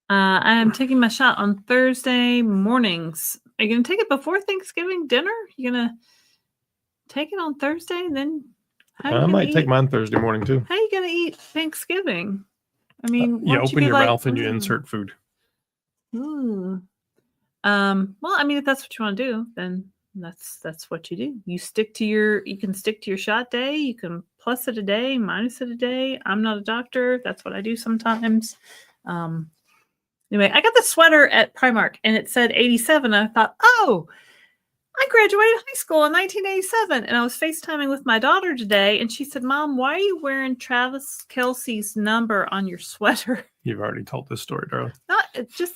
Speaker 1: I am taking my shot on Thursday mornings. Are you going to take it before Thanksgiving dinner? You're going to take it on Thursday and then
Speaker 2: I might take mine Thursday morning too.
Speaker 1: How are you going to eat Thanksgiving? I mean,
Speaker 2: you open your mouth and you insert food.
Speaker 1: Ooh. Well, I mean, if that's what you want to do, then that's what you do. You can stick to your shot day. You can plus it a day, minus it a day. I'm not a doctor. That's what I do sometimes. Anyway, I got the sweater at Primark and it said 87. I thought, oh, I graduated high school in 1987. And I was FaceTiming with my daughter today. And she said, Mom, why are you wearing Travis Kelce's number on your sweater?
Speaker 2: You've already told this story, darling.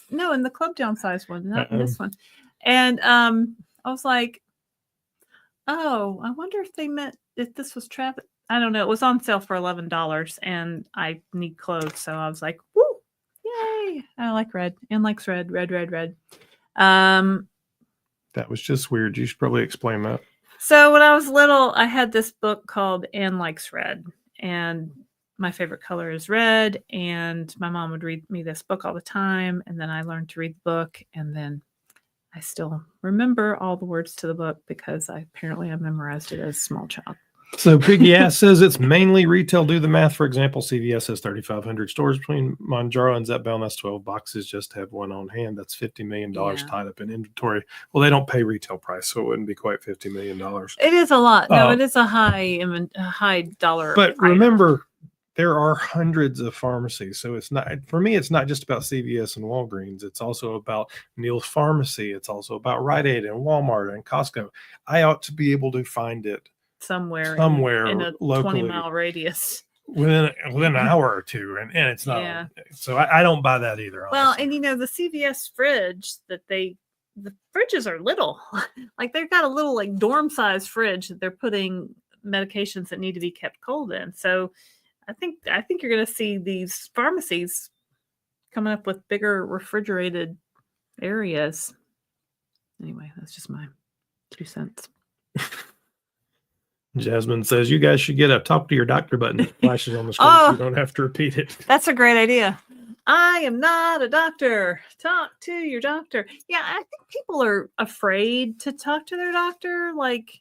Speaker 1: No, in the Club Downsized one, not in this one. And I was like, oh, I wonder if they meant if this was Travis. I don't know. It was on sale for $11 and I need clothes. So I was like, woo, yay. I like red. Anne likes red.
Speaker 2: That was just weird. You should probably explain that.
Speaker 1: So when I was little, I had this book called Anne Likes Red. And my favorite color is red. And my mom would read me this book all the time. And then I learned to read the book. And then I still remember all the words to the book because I memorized it as a small child.
Speaker 2: So Piggy Ass says it's mainly retail. Do the math. For example, CVS has 3,500 stores between Mounjaro and Zepbound. That's 12 boxes just to have one on hand. That's $50 million tied up in inventory. Well, they don't pay retail price, so it wouldn't be quite $50 million.
Speaker 1: It is a lot. No, it is a high dollar.
Speaker 2: But remember, there are hundreds of pharmacies. So it's not, for me, it's not just about CVS and Walgreens. It's also about Neil's Pharmacy. It's also about Rite Aid and Walmart and Costco. I ought to be able to find it somewhere
Speaker 1: in a
Speaker 2: locally,
Speaker 1: 20-mile radius
Speaker 2: within an hour or two, and it's not. Yeah. So I don't buy that either. Honestly.
Speaker 1: Well, and the CVS fridge the fridges are little, like they've got a little like dorm size fridge that they're putting medications that need to be kept cold in. So I think you're going to see these pharmacies coming up with bigger refrigerated areas. Anyway, that's just my 2 cents.
Speaker 2: Jasmine says you guys should get a talk to your doctor button that flashes on the screen so you don't have to repeat it.
Speaker 1: That's a great idea. I am not a doctor. Talk to your doctor. Yeah, I think people are afraid to talk to their doctor. Like,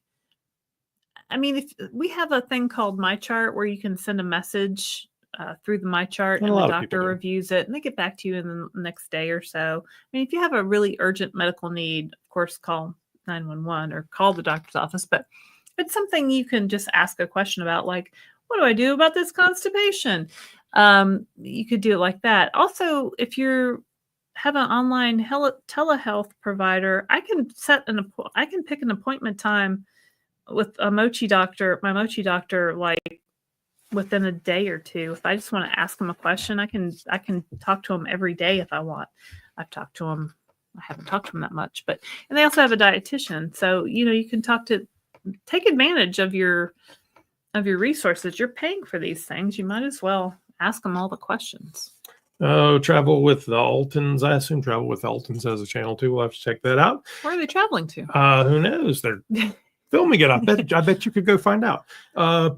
Speaker 1: I mean, if we have a thing called My Chart where you can send a message through the My Chart and the doctor reviews it and they get back to you in the next day or so. I mean, if you have a really urgent medical need, of course, call 911 or call the doctor's office. But it's something you can just ask a question about, like, what do I do about this constipation? You could do it like that. Also, if you have an online telehealth provider, I can pick an appointment time with a Mochi doctor, like within a day or two. If I just want to ask him a question, I can talk to him every day if I want. I've talked to him. I haven't talked to him that much, and they also have a dietitian. So, you can take advantage of your resources. You're paying for these things. You might as well ask them all the questions.
Speaker 2: Oh, Travel with the Altons. I assume Travel with the Altons has a channel too. We'll have to check that out.
Speaker 1: Where are they traveling to?
Speaker 2: Who knows? They're filming it. I bet you could go find out.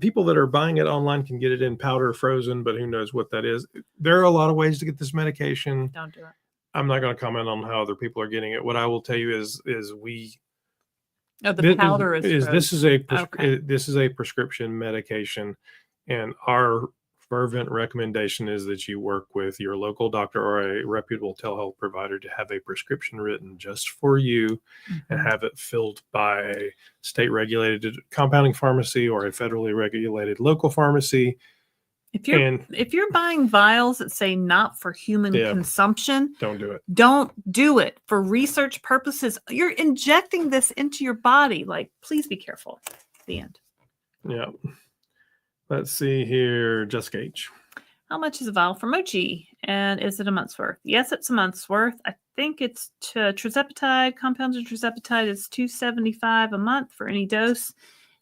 Speaker 2: People that are buying it online can get it in powder, frozen, but who knows what that is. There are a lot of ways to get this medication.
Speaker 1: Don't do it.
Speaker 2: I'm not going to comment on how other people are getting it. What I will tell you is
Speaker 1: the powder
Speaker 2: this is a prescription medication, and our fervent recommendation is that you work with your local doctor or a reputable telehealth provider to have a prescription written just for you and have it filled by a state regulated compounding pharmacy or a federally regulated local pharmacy.
Speaker 1: If you're buying vials that say not for human consumption,
Speaker 2: don't do it.
Speaker 1: Don't do it for research purposes. You're injecting this into your body. Like, please be careful. The end.
Speaker 2: Yeah. Let's see here. Jessica H.
Speaker 1: How much is a vial for Mochi? And is it a month's worth? Yes, it's a month's worth. I think it's Tirzepatide. Compounded Tirzepatide is $275 a month for any dose.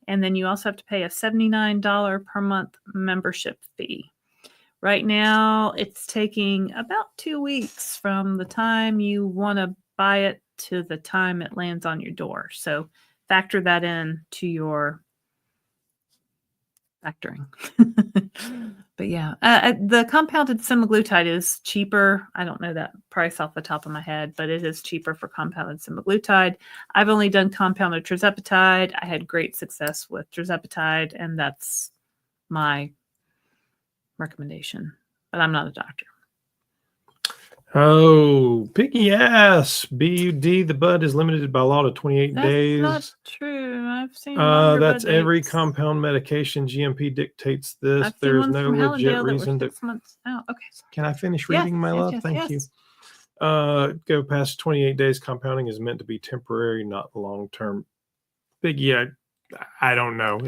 Speaker 1: And then you also have to pay a $79 per month membership fee. Right now, it's taking about 2 weeks from the time you want to buy it to the time it lands on your door. So factor that in to your factoring. But yeah, the compounded semaglutide is cheaper. I don't know that price off the top of my head, but it is cheaper for compounded semaglutide. I've only done compounded tirzepatide. I had great success with tirzepatide, and that's my recommendation. But I'm not a doctor.
Speaker 2: Oh, Piggy ass. BUD, the bud is limited by law to 28 days.
Speaker 1: That's not true. I've seen longer
Speaker 2: that's
Speaker 1: bud
Speaker 2: every
Speaker 1: dates.
Speaker 2: compound medication. GMP dictates this.
Speaker 1: I've
Speaker 2: There's
Speaker 1: seen ones
Speaker 2: no
Speaker 1: from
Speaker 2: legit
Speaker 1: Hallandale
Speaker 2: reason
Speaker 1: that were
Speaker 2: to.
Speaker 1: 6 months out. Okay.
Speaker 2: Can I finish reading, my love? Thank you. Go past 28 days. Compounding is meant to be temporary, not long term. Piggy, I don't know.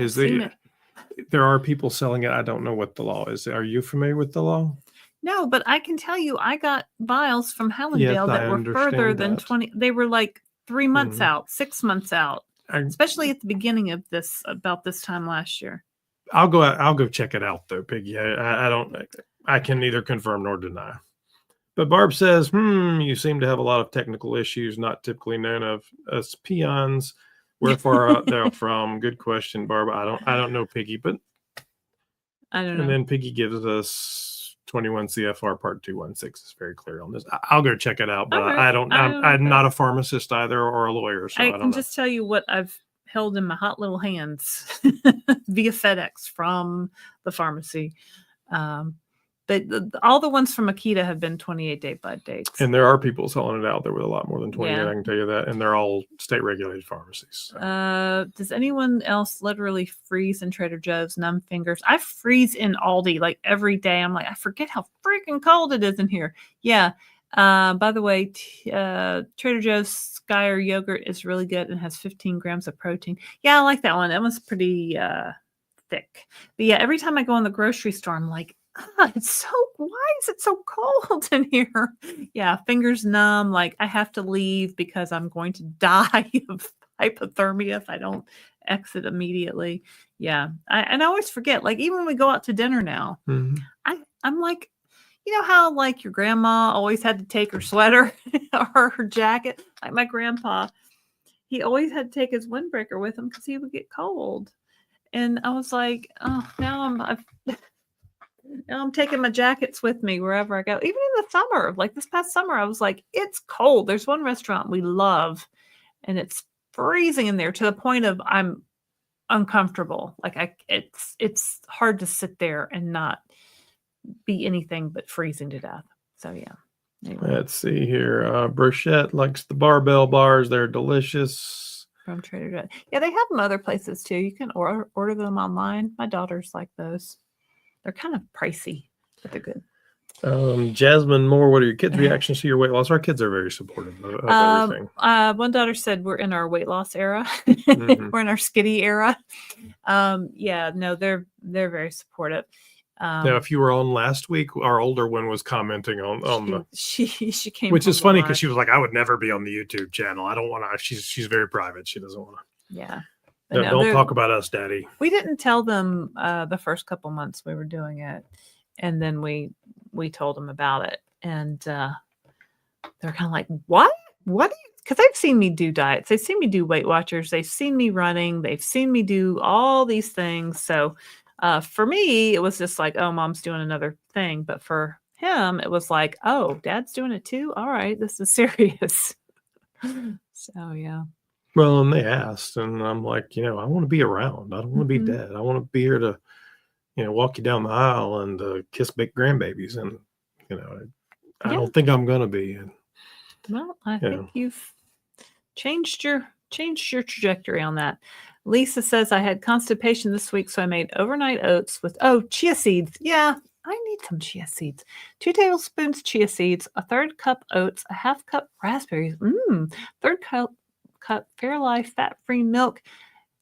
Speaker 2: There are people selling it. I don't know what the law is. Are you familiar with the law?
Speaker 1: No, but I can tell you, I got vials from Hallandale that were further than 20. They were like 3 months out, 6 months out, especially at the beginning of this, about this time last year.
Speaker 2: I'll go check it out though, Piggy. I can neither confirm nor deny. But Barb says, you seem to have a lot of technical issues not typically known of us peons. Where far out there from? Good question, Barb. I don't know, Piggy, but
Speaker 1: I don't know.
Speaker 2: And then Piggy gives us 21 CFR Part 216 is very clear on this. I'll go check it out, but
Speaker 1: right.
Speaker 2: I'm not a pharmacist either or a lawyer, so I don't know.
Speaker 1: Just tell you what I've held in my hot little hands via FedEx from the pharmacy. But all the ones from Akita have been 28-day bud dates.
Speaker 2: And there are people selling it out there with a lot more than 28, I can tell you that. And they're all state-regulated pharmacies. So.
Speaker 1: Does anyone else literally freeze in Trader Joe's? Numb fingers. I freeze in Aldi like every day. I'm like, I forget how freaking cold it is in here. Yeah. By the way, Trader Joe's Skyr yogurt is really good and has 15 grams of protein. Yeah, I like that one. That one's pretty thick. But yeah, every time I go in the grocery store, I'm like, it's so, why is it so cold in here? Yeah, fingers numb. Like I have to leave because I'm going to die of hypothermia if I don't exit immediately. Yeah. I always forget, like even when we go out to dinner now, I'm like, you know how like your grandma always had to take her sweater or her jacket? Like my grandpa, he always had to take his windbreaker with him because he would get cold. And I was like, oh, now I'm taking my jackets with me wherever I go. Even in the summer, like this past summer, I was like, it's cold. There's one restaurant we love and it's freezing in there to the point of I'm uncomfortable. Like it's hard to sit there and not be anything but freezing to death. So yeah. Anyway.
Speaker 2: Let's see here. Brochette likes the barbell bars. They're delicious.
Speaker 1: From Trader Joe's. Yeah, they have them other places too. You can order them online. My daughters like those. They're kind of pricey, but they're good.
Speaker 2: Jasmine Moore, what are your kids' reactions to your weight loss? Our kids are very supportive of everything.
Speaker 1: One daughter said we're in our weight loss era. We're in our skinny era. Yeah, no, they're very supportive.
Speaker 2: Now, if you were on last week, our older one was commenting on
Speaker 1: she came,
Speaker 2: which is funny because she was like, "I would never be on the YouTube channel. I don't want to." She's very private. She doesn't want to.
Speaker 1: Yeah.
Speaker 2: Don't talk about us, Daddy.
Speaker 1: We didn't tell them the first couple months we were doing it, and then we told them about it, and they're kind of like, "What? What?" Because they've seen me do diets, they've seen me do Weight Watchers, they've seen me running, they've seen me do all these things. So for me, it was just like, "Oh, Mom's doing another thing," but for him, it was like, "Oh, Dad's doing it too. All right, this is serious." So yeah.
Speaker 2: Well, and they asked, and I'm like, I want to be around. I don't want to be dead. I want to be here to, walk you down the aisle and kiss big grandbabies. And, I don't think I'm going to be.
Speaker 1: Well, I think you've changed your trajectory on that. Lisa says, I had constipation this week, so I made overnight oats with, chia seeds. Yeah, I need some chia seeds. 2 tablespoons chia seeds, a 1/3 cup oats, a 1/2 cup raspberries, 1/3 cup Fairlife fat-free milk.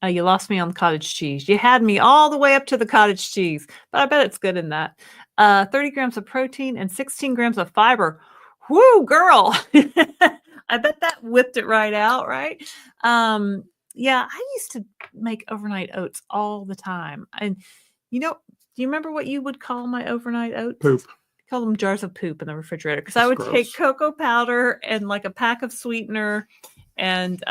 Speaker 1: You lost me on the cottage cheese. You had me all the way up to the cottage cheese, but I bet it's good in that. 30 grams of protein and 16 grams of fiber. Whoo, girl. I bet that whipped it right out, right? Yeah, I used to make overnight oats all the time. And, do you remember what you would call my overnight oats?
Speaker 2: Poop.
Speaker 1: Call them jars of poop in the refrigerator. Because I would take cocoa powder and like a pack of sweetener and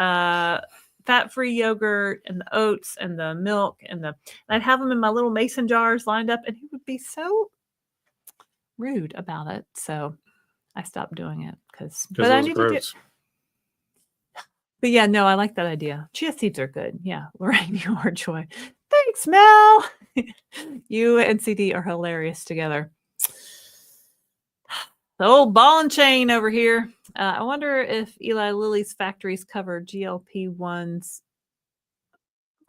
Speaker 1: fat-free yogurt and the oats and the milk and I'd have them in my little mason jars lined up, and he would be so rude about it. So I stopped doing it but I need to do. But yeah, no, I like that idea. Chia seeds are good. Yeah, Laraine, you are joy. Thanks, Mel. You and CD are hilarious together. The old ball and chain over here. I wonder if Eli Lilly's factories cover GLP-1s.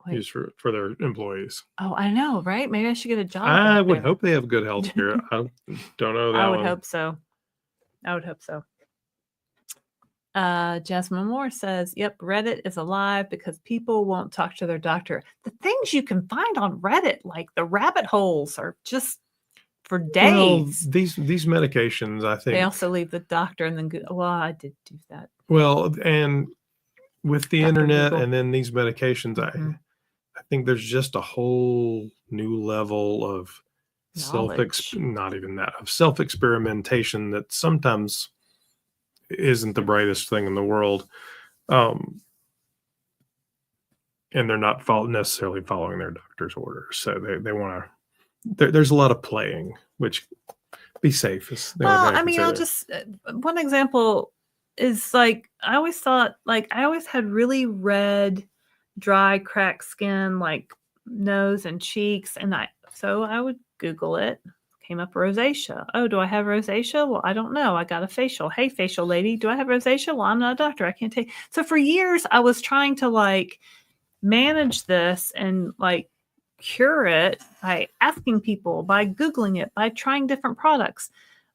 Speaker 2: Used for their employees.
Speaker 1: Oh, I know, right? Maybe I should get a job.
Speaker 2: I would hope they have good health care. I don't know that
Speaker 1: I would hope so. Jasmine Moore says, yep, Reddit is alive because people won't talk to their doctor. The things you can find on Reddit, like the rabbit holes, are just for days.
Speaker 2: Well, these medications, I think.
Speaker 1: They also leave the doctor and then go, well, I did do that.
Speaker 2: Well, and with the internet Google. And then these medications, I think there's just a whole new level of self-experimentation that sometimes isn't the brightest thing in the world. And they're not necessarily following their doctor's orders. So they want to, there's a lot of playing, which be safe.
Speaker 1: Well, I mean, I'll just, one example is like, I always thought, like, I always had really red, dry, cracked skin, like nose and cheeks. And so I would Google it. Came up rosacea. Oh, do I have rosacea? Well, I don't know. I got a facial. Hey, facial lady, do I have rosacea? Well, I'm not a doctor. I can't take. So for years, I was trying to like manage this and like cure it by asking people, by Googling it, by trying different products.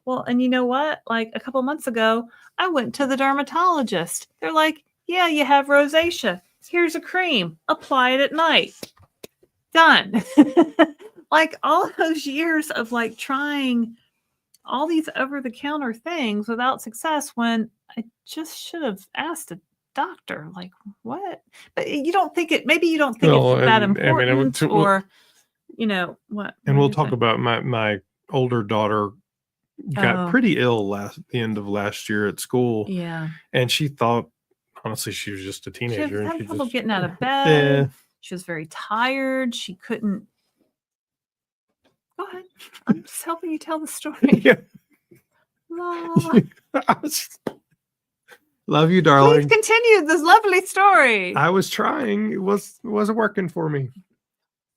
Speaker 1: Well, and you know what? Like a couple months ago, I went to the dermatologist. They're like, yeah, you have rosacea. Here's a cream. Apply it at night. Done. Like all those years of like trying all these over-the-counter things without success when I just should have asked a doctor, like what? But you don't think it, maybe you don't think it's that important or, you know, what?
Speaker 2: And we'll talk about my older daughter got pretty ill the end of last year at school.
Speaker 1: Yeah.
Speaker 2: And she thought, honestly, she was just a teenager.
Speaker 1: She had trouble getting out of bed. Yeah. She was very tired. She couldn't. Go ahead. I'm just helping you tell the story.
Speaker 2: Yeah. Love you, darling.
Speaker 1: Please continue this lovely story.
Speaker 2: I was trying. It wasn't working for me.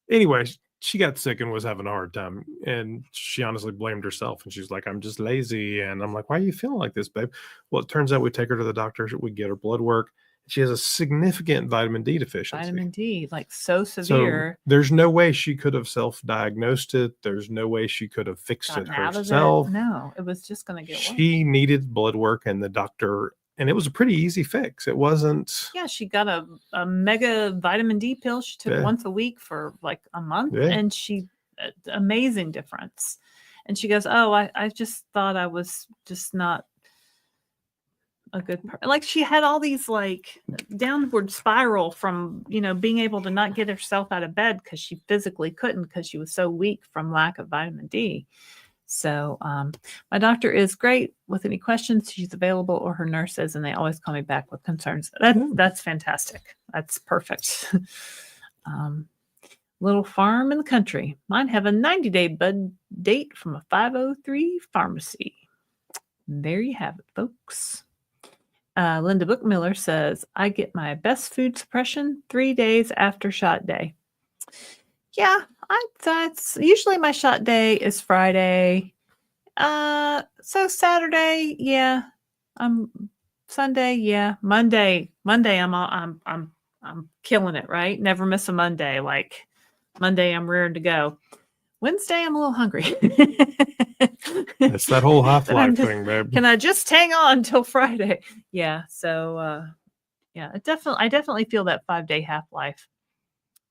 Speaker 2: Anyway, she got sick and was having a hard time. And she honestly blamed herself. And she's like, I'm just lazy. And I'm like, why are you feeling like this, babe? Well, it turns out we take her to the doctor. We get her blood work. She has a significant vitamin D deficiency.
Speaker 1: Vitamin D, like so severe.
Speaker 2: So there's no way she could have self-diagnosed it. There's no way she could have fixed it herself.
Speaker 1: No, it was just going to get worse.
Speaker 2: She needed blood work and the doctor, and it was a pretty easy fix. It wasn't.
Speaker 1: Yeah, she got a mega vitamin D pill she took once a week for like a month, and amazing difference. And she goes, oh, I just thought I was just not a good part. Like she had all these like downward spiral from, you know, being able to not get herself out of bed because she physically couldn't because she was so weak from lack of vitamin D. So my doctor is great with any questions. She's available, or her nurses, and they always call me back with concerns. That's fantastic. That's perfect. Little farm in the country. Mine have a 90-day bud date from a 503 pharmacy. There you have it, folks. Linda Bookmiller says, I get my best food suppression 3 days after shot day. Yeah, that's usually my shot day is Friday. So Saturday, yeah. Sunday, yeah. Monday, I'm killing it, right? Never miss a Monday. Like Monday, I'm rearing to go. Wednesday, I'm a little hungry.
Speaker 2: It's that whole half-life thing, babe.
Speaker 1: Can I just hang on until Friday? Yeah. So, yeah, I definitely feel that 5-day half-life.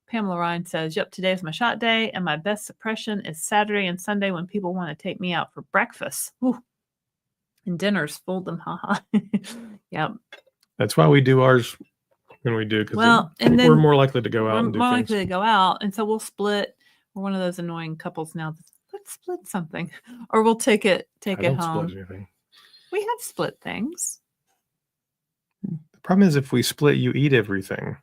Speaker 1: Pamela Ryan says, yep, today is my shot day, and my best suppression is Saturday and Sunday when people want to take me out for breakfast. Ooh. And dinners, fold them, haha. Yep.
Speaker 2: That's why we do ours when we do, because we're more likely to go out and do things.
Speaker 1: More likely to go out, and so we'll split. We're one of those annoying couples now. Let's split something, or we'll take it home.
Speaker 2: Split anything.
Speaker 1: We have split things.
Speaker 2: The problem is if we split, you eat everything.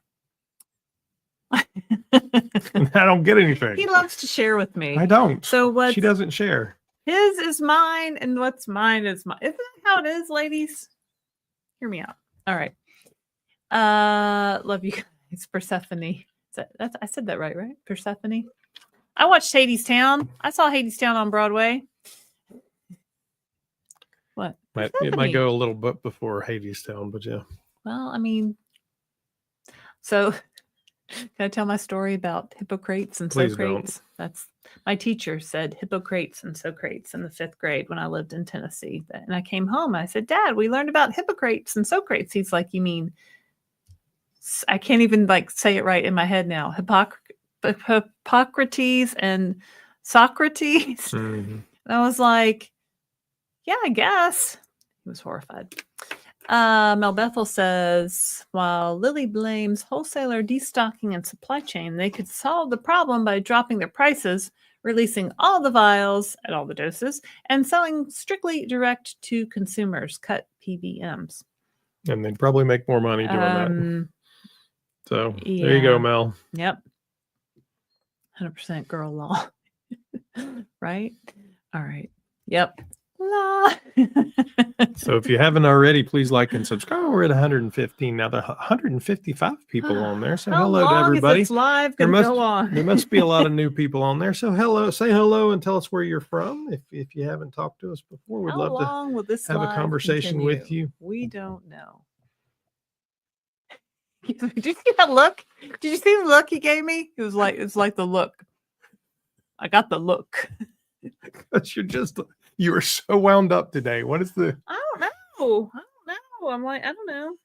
Speaker 2: And I don't get anything.
Speaker 1: He loves to share with me.
Speaker 2: I don't.
Speaker 1: So what?
Speaker 2: She doesn't share.
Speaker 1: His is mine, and what's mine is mine. Isn't that how it is, ladies? Hear me out. All right. Love you guys. Persephone. I said that right? Persephone. I watched Hadestown. I saw Hadestown on Broadway. What?
Speaker 2: It might go a little bit before Hadestown, but yeah.
Speaker 1: Well, I mean, so can I tell my story about Hippocrates and
Speaker 2: Please
Speaker 1: Socrates? That's my teacher said Hippocrates and Socrates in the 5th grade when I lived in Tennessee. And I came home and I said, Dad, we learned about Hippocrates and Socrates. He's like, you mean, I can't even like say it right in my head now. Hippocrates and Socrates.
Speaker 2: Mm-hmm.
Speaker 1: And I was like, yeah, I guess. He was horrified. Mel Bethel says, while Lily blames wholesaler destocking and supply chain, they could solve the problem by dropping their prices, releasing all the vials at all the doses, and selling strictly direct to consumers, cut PBMs.
Speaker 2: And they'd probably make more money doing that. So there you go, Mel.
Speaker 1: Yep. 100% girl law. Right? All right. Yep.
Speaker 2: So if you haven't already, please like and subscribe. We're at 115 now. There are 155 people on there. So hello to everybody.
Speaker 1: It's live. There
Speaker 2: must be a lot of new people on there. So hello, say hello and tell us where you're from. If you haven't talked to us before, we'd love to have a conversation with you.
Speaker 1: We don't know. Did you see that look? Did you see the look he gave me? It was like the look. I got the look.
Speaker 2: Because you were so wound up today. What is the?
Speaker 1: I don't know. I'm like, I don't know.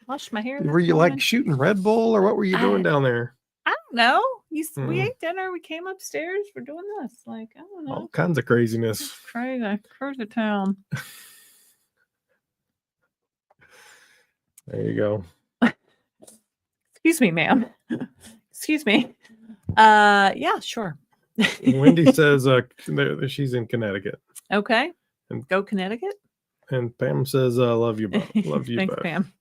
Speaker 1: Washed my hair.
Speaker 2: Were you
Speaker 1: morning.
Speaker 2: like shooting Red Bull or what were you doing down there?
Speaker 1: I don't know. We ate dinner. We came upstairs. We're doing this. Like, I don't know.
Speaker 2: All kinds of craziness.
Speaker 1: It's crazy. Crazy town.
Speaker 2: There you go.
Speaker 1: Excuse me, ma'am. Excuse me. Yeah, sure.
Speaker 2: Wendy says she's in Connecticut.
Speaker 1: Okay. And go Connecticut.
Speaker 2: And Pam says, love you both. Love you
Speaker 1: Thanks,
Speaker 2: both.
Speaker 1: Pam.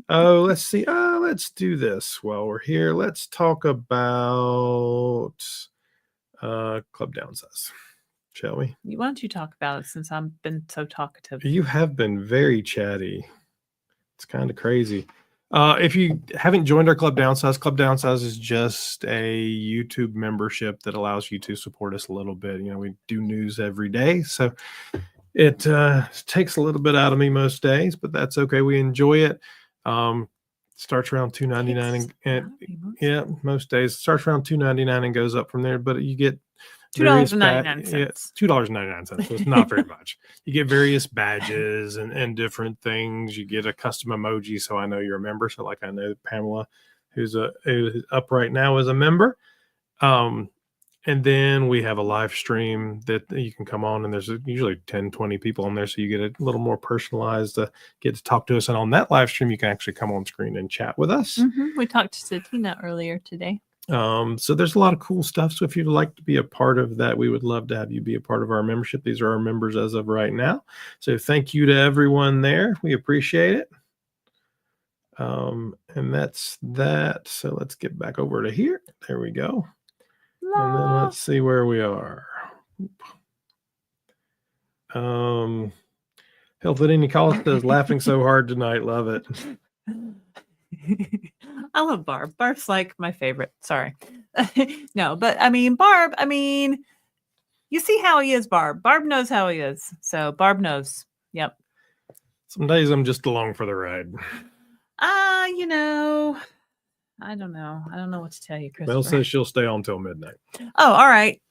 Speaker 2: Oh, let's see. Let's do this while we're here. Let's talk about Club Downsized, shall we?
Speaker 1: Why don't you talk about it since I've been so talkative?
Speaker 2: You have been very chatty. It's kind of crazy. If you haven't joined our Club Downsized is just a YouTube membership that allows you to support us a little bit. You know, we do news every day, so it takes a little bit out of me most days, but that's okay. We enjoy it. Starts around $2.99 and yeah, most days starts around $2.99 and goes up from there. But you get
Speaker 1: $2.99.
Speaker 2: Yeah, $2.99. So it's not very much. You get various badges and different things. You get a custom emoji, so I know you're a member. So like I know Pamela, who's up right now, is a member. And then we have a live stream that you can come on, and there's usually 10, 20 people on there. So you get a little more personalized, get to talk to us. And on that live stream, you can actually come on screen and chat with us.
Speaker 1: Mm-hmm. We talked to Satina earlier today.
Speaker 2: So there's a lot of cool stuff. So if you'd like to be a part of that, we would love to have you be a part of our membership. These are our members as of right now. So thank you to everyone there. We appreciate it. And that's that. So let's get back over to here. There we go. And then let's see where we are. Health at Any Cost says laughing so hard tonight. Love it.
Speaker 1: I love Barb. Barb's like my favorite. Sorry. No, but I mean, Barb, you see how he is, Barb. Barb knows how he is. So Barb knows. Yep.
Speaker 2: Some days I'm just along for the ride.
Speaker 1: I don't know. I don't know what to tell you, Chris.
Speaker 2: Mel says she'll stay on till midnight.
Speaker 1: Oh, all right.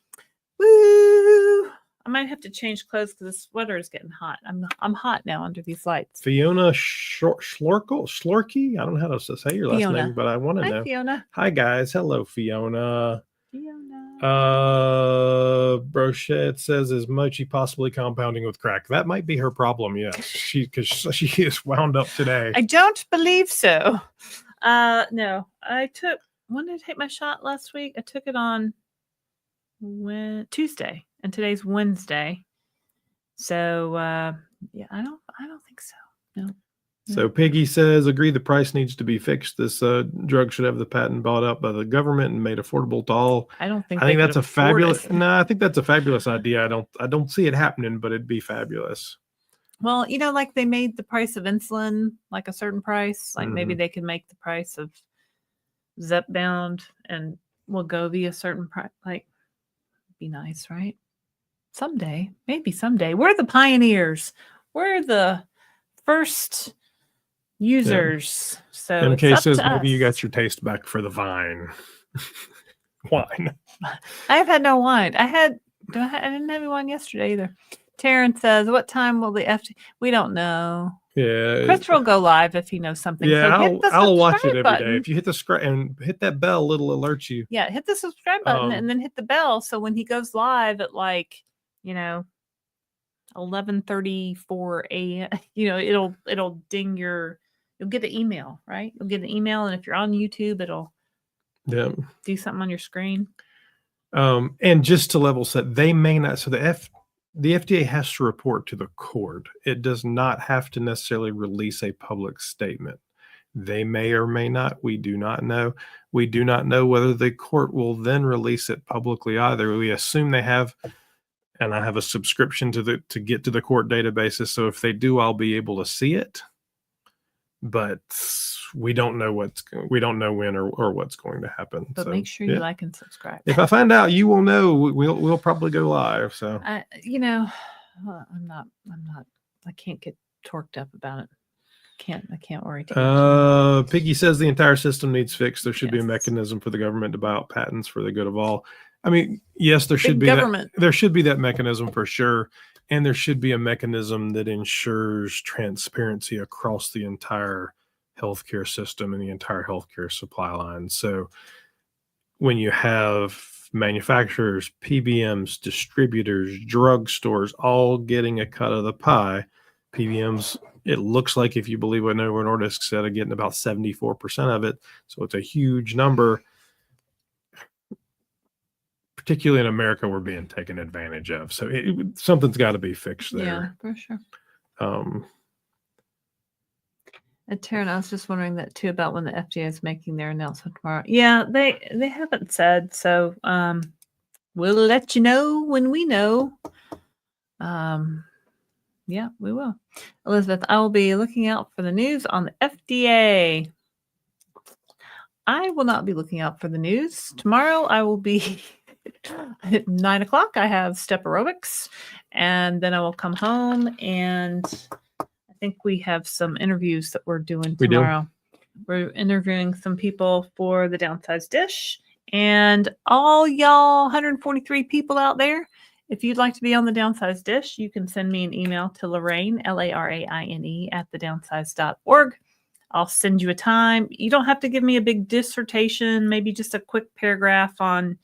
Speaker 1: Woo! I might have to change clothes because the sweater is getting hot. I'm hot now under these lights.
Speaker 2: Fiona Schlorky. I don't know how to say your last name, but I want to know.
Speaker 1: Hi, Fiona.
Speaker 2: Hi, guys. Hello, Fiona. Brochette says, is Mochi possibly compounding with crack? That might be her problem. Yes, because she is wound up today.
Speaker 1: I don't believe so. No, when did I take my shot last week? I took it on Tuesday, and today's Wednesday. So, yeah, I don't think so. No.
Speaker 2: So Piggy says, agree the price needs to be fixed. This drug should have the patent bought up by the government and made affordable to all.
Speaker 1: I don't think
Speaker 2: I think that's a fabulous.
Speaker 1: it.
Speaker 2: No, I think that's a fabulous idea. I don't see it happening, but it'd be fabulous.
Speaker 1: Well, like they made the price of insulin like a certain price. Like maybe they could make the price of Zepbound and Wegovy a certain price. Like, be nice, right? Someday, maybe someday. We're the pioneers. We're the first users. So
Speaker 2: MK says maybe you got your taste back for the vine. Wine.
Speaker 1: I've had no wine. I didn't have any wine yesterday either. Terrence says, what time will the FDA? We don't know.
Speaker 2: Yeah.
Speaker 1: Christopher will go live if he knows something.
Speaker 2: Yeah,
Speaker 1: so
Speaker 2: I'll watch it every day. If you hit the subscribe and hit that bell, it'll alert you.
Speaker 1: Yeah, hit the subscribe button and then hit the bell. So when he goes live at 11:34 a.m., it'll ding you'll get the email, right? You'll get an email, and if you're on YouTube, it'll do something on your screen.
Speaker 2: And just to level set, they may not. So the FDA has to report to the court. It does not have to necessarily release a public statement. They may or may not. We do not know. We do not know whether the court will then release it publicly either. We assume they have, and I have a subscription to get to the court databases. So if they do, I'll be able to see it. But we don't know when or what's going to happen.
Speaker 1: But make sure you like and subscribe.
Speaker 2: If I find out, you will know. We'll probably go live. So
Speaker 1: I'm not. I can't get torqued up about it. I can't worry too much.
Speaker 2: Piggy says the entire system needs fixed. There should be a mechanism for the government to buy out patents for the good of all. I mean, yes, there should be government. There should be that mechanism for sure. And there should be a mechanism that ensures transparency across the entire healthcare system and the entire healthcare supply line. So when you have manufacturers, PBMs, distributors, drugstores, all getting a cut of the pie, PBMs, it looks like, if you believe what Novo Nordisk said, are getting about 74% of it. So it's a huge number. Particularly in America, we're being taken advantage of. So something's got to be fixed there.
Speaker 1: Yeah, for sure. And Taryn, I was just wondering that too about when the FDA is making their announcement tomorrow. Yeah, they haven't said. So we'll let you know when we know. Yeah, we will. Elizabeth, I will be looking out for the news on the FDA. I will not be looking out for the news. Tomorrow I will be... At 9 o'clock, I have step aerobics, and then I will come home, and I think we have some interviews that we're doing tomorrow. We're interviewing some people for the Downsized Dish, and all y'all 143 people out there, if you'd like to be on the Downsized Dish, you can send me an email to Laraine, Laraine, @thedownsized.org. I'll send you a time. You don't have to give me a big dissertation, maybe just a quick paragraph on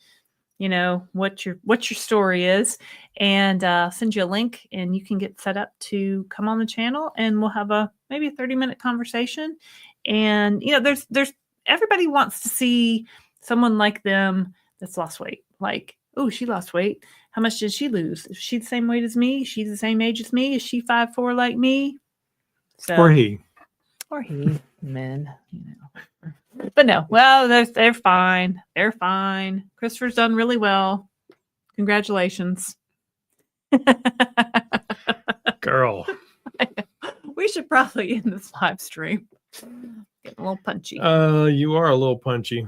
Speaker 1: what your story is, and send you a link, and you can get set up to come on the channel, and we'll have maybe a 30-minute conversation. And there's everybody wants to see someone like them that's lost weight. Like, oh, she lost weight. How much did she lose? Is she the same weight as me? She's the same age as me? Is she 5'4" like me? So, or he, men, But no, well, they're fine. They're fine. Christopher's done really well. Congratulations.
Speaker 2: Girl.
Speaker 1: We should probably end this live stream. Getting a little punchy.
Speaker 2: You are a little punchy.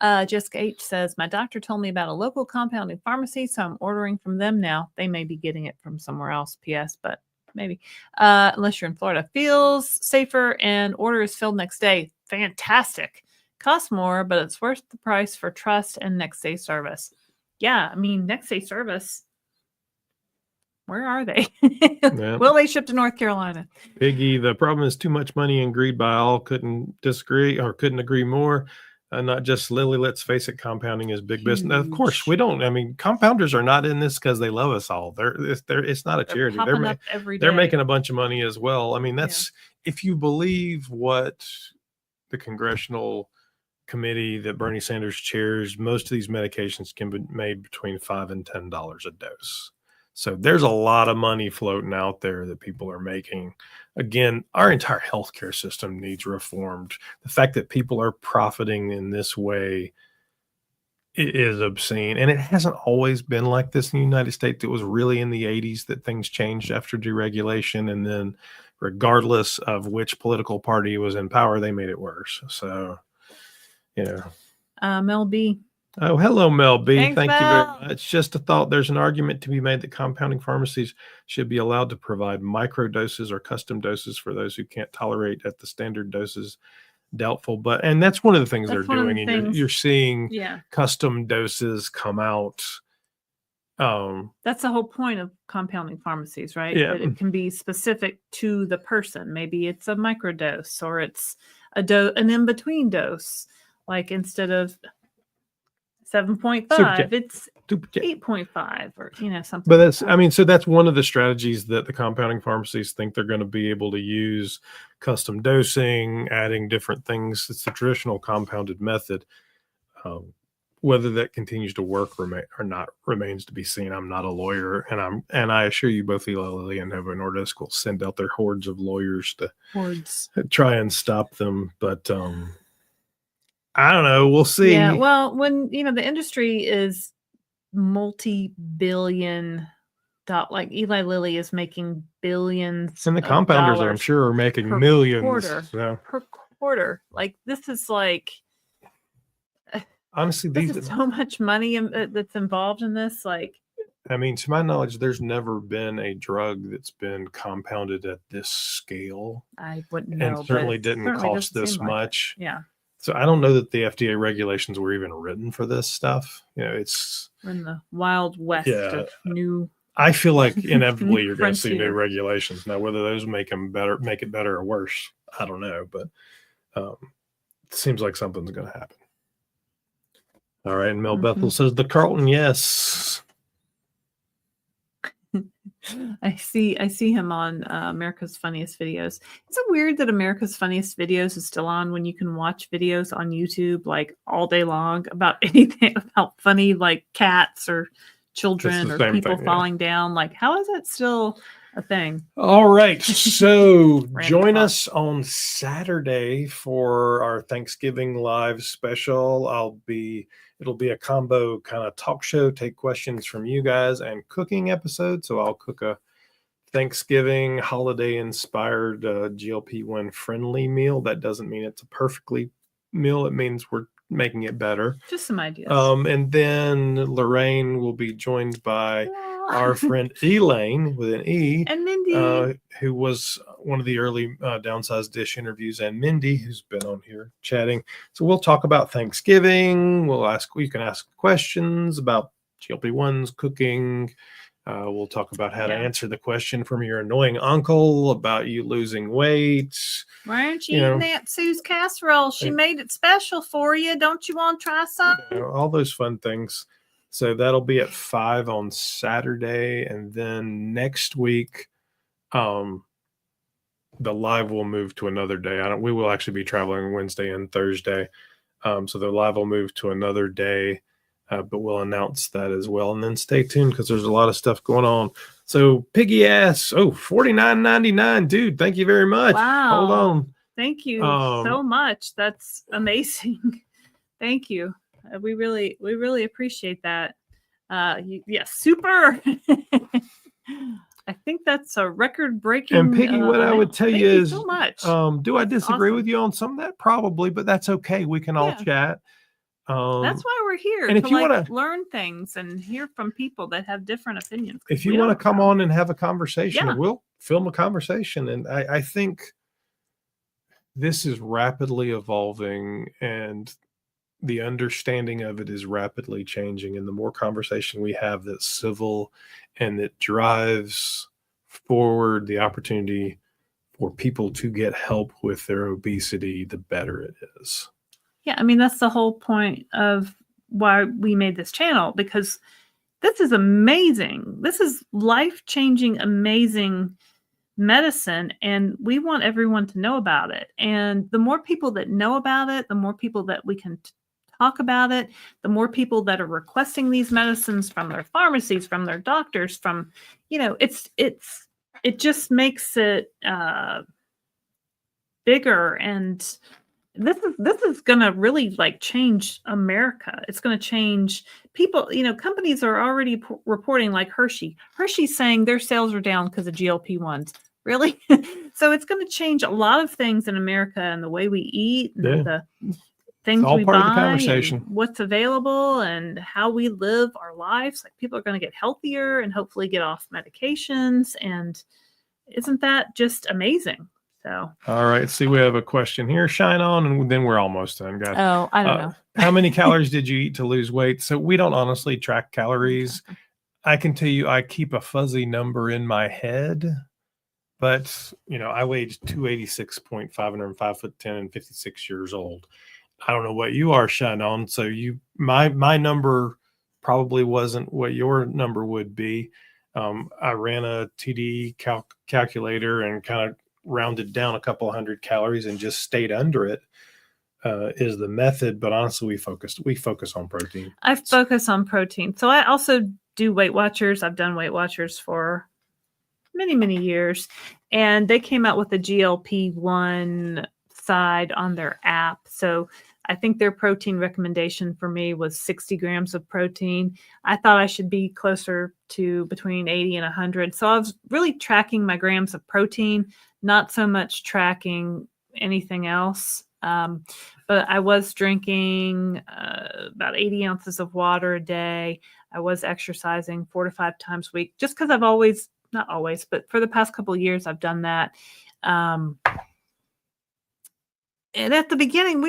Speaker 1: Jessica H says, my doctor told me about a local compounding pharmacy, so I'm ordering from them now. They may be getting it from somewhere else, PS, but maybe. Unless you're in Florida. Feels safer and order is filled next day. Fantastic. Costs more, but it's worth the price for trust and next day service. Yeah, I mean, next day service. Where are they? Yeah. Will they ship to North Carolina?
Speaker 2: Piggy, the problem is too much money and greed by all. Couldn't agree more. Not just Lily, let's face it, compounding is big business. Of course, we don't. I mean, compounders are not in this because they love us all. It's not a charity. They're making a bunch of money as well. I mean, that's if you believe what the congressional committee that Bernie Sanders chairs, most of these medications can be made between $5 and $10 a dose. So there's a lot of money floating out there that people are making. Again, our entire healthcare system needs reformed. The fact that people are profiting in this way is obscene. And it hasn't always been like this in the United States. It was really in the 80s that things changed after deregulation. And then regardless of which political party was in power, they made it worse. So,
Speaker 1: Mel B.
Speaker 2: Oh, hello, Mel B.
Speaker 1: Thanks,
Speaker 2: Thank you
Speaker 1: Mel.
Speaker 2: very much. Just a thought. There's an argument to be made that compounding pharmacies should be allowed to provide micro doses or custom doses for those who can't tolerate at the standard doses. Doubtful, and that's one of the things they're doing. And you're seeing custom doses come out.
Speaker 1: That's the whole point of compounding pharmacies, right?
Speaker 2: Yeah.
Speaker 1: That it can be specific to the person. Maybe it's a microdose or it's an in-between dose. Like instead of 7.5, it's 8.5 or something.
Speaker 2: But that's one of the strategies that the compounding pharmacies think they're going to be able to use: custom dosing, adding different things. It's the traditional compounded method. Whether that continues to work or not remains to be seen. I'm not a lawyer, and I assure you, both Eli Lilly and Novo Nordisk will send out their hordes of lawyers to try and stop them. But I don't know. We'll see.
Speaker 1: Yeah. Well, when the industry is multi-billion, like Eli Lilly is making billions,
Speaker 2: and the compounders, I'm sure, are making millions
Speaker 1: per quarter. Like this is like,
Speaker 2: honestly,
Speaker 1: this is so much money that's involved in this. Like,
Speaker 2: to my knowledge, there's never been a drug that's been compounded at this scale.
Speaker 1: I wouldn't know,
Speaker 2: and certainly didn't cost this much.
Speaker 1: Yeah.
Speaker 2: So I don't know that the FDA regulations were even written for this stuff. We're
Speaker 1: in the wild west of new.
Speaker 2: I feel like inevitably you're going to see new regulations. Now, whether those make it better or worse, I don't know. But it seems like something's going to happen. All right. And Mel Bethel says the Carlton, yes.
Speaker 1: I see him on America's Funniest Videos. Is it weird that America's Funniest Videos is still on when you can watch videos on YouTube like all day long about anything about funny, like cats or children or people falling down? Like, how is it still a thing?
Speaker 2: All right. So join us on Saturday for our Thanksgiving live special. It'll be a combo kind of talk show, take questions from you guys, and cooking episode. So I'll cook a Thanksgiving holiday inspired GLP-1 friendly meal. That doesn't mean it's a perfectly meal. It means we're making it better.
Speaker 1: Just some ideas.
Speaker 2: And then Laraine will be joined by our friend Elaine with an E,
Speaker 1: and Mindy,
Speaker 2: who was one of the early Downsized Dish interviews, and Mindy, who's been on here chatting. So we'll talk about Thanksgiving. You can ask questions about GLP-1s, cooking. We'll talk about how to answer the question from your annoying uncle about you losing weight.
Speaker 1: Why aren't you eating Aunt Sue's casserole? She made it special for you. Don't you want to try some?
Speaker 2: All those fun things. So that'll be at 5 on Saturday. And then next week, the live will move to another day. We will actually be traveling Wednesday and Thursday. So the live will move to another day. But we'll announce that as well. And then stay tuned because there's a lot of stuff going on. So Piggy ass, $49.99, dude. Thank you very much.
Speaker 1: Wow.
Speaker 2: Hold on.
Speaker 1: Thank you so much. That's amazing. Thank you. We really appreciate that. Super. I think that's a record-breaking.
Speaker 2: And Piggy, what I would tell you is,
Speaker 1: so much.
Speaker 2: Do I disagree with you on some of that? Probably, but that's okay. We can all chat.
Speaker 1: That's why we're here,
Speaker 2: and if you want to
Speaker 1: learn things and hear from people that have different opinions.
Speaker 2: If you want to come on and have a conversation, we'll film a conversation. And I think this is rapidly evolving and the understanding of it is rapidly changing. And the more conversation we have that's civil and that drives forward the opportunity for people to get help with their obesity, the better it is.
Speaker 1: Yeah, that's the whole point of why we made this channel, because this is amazing. This is life-changing, amazing medicine, and we want everyone to know about it. And the more people that know about it, the more people that we can talk about it, the more people that are requesting these medicines from their pharmacies, from their doctors, from, it just makes it bigger. And this is going to really like change America. It's going to change people. Companies are already reporting, like Hershey's saying their sales are down because of GLP-1s. Really? So it's going to change a lot of things in America, and the way we eat, and the things we buy, and what's available, and how we live our lives. Like, people are going to get healthier and hopefully get off medications. And isn't that just amazing? So,
Speaker 2: all right. See, we have a question here. Shine on, and then we're almost done, guys.
Speaker 1: Oh, I don't know.
Speaker 2: How many calories did you eat to lose weight? So we don't honestly track calories. I can tell you, I keep a fuzzy number in my head, but I weighed 286.5, and I'm 5'10" and 56 years old. I don't know what you are, Shine on. So my number probably wasn't what your number would be. I ran a TD calculator and kind of rounded down a couple 100 calories and just stayed under it. Is the method, but honestly, we focus on protein.
Speaker 1: I focus on protein. So I also do Weight Watchers. I've done Weight Watchers for many, many years, and they came out with a GLP-1 side on their app. So I think their protein recommendation for me was 60 grams of protein. I thought I should be closer to between 80 and 100. So I was really tracking my grams of protein, not so much tracking anything else. But I was drinking about 80 ounces of water a day. I was exercising 4 to 5 times a week, just because I've always, not always, but for the past couple of years, I've done that. And at the beginning,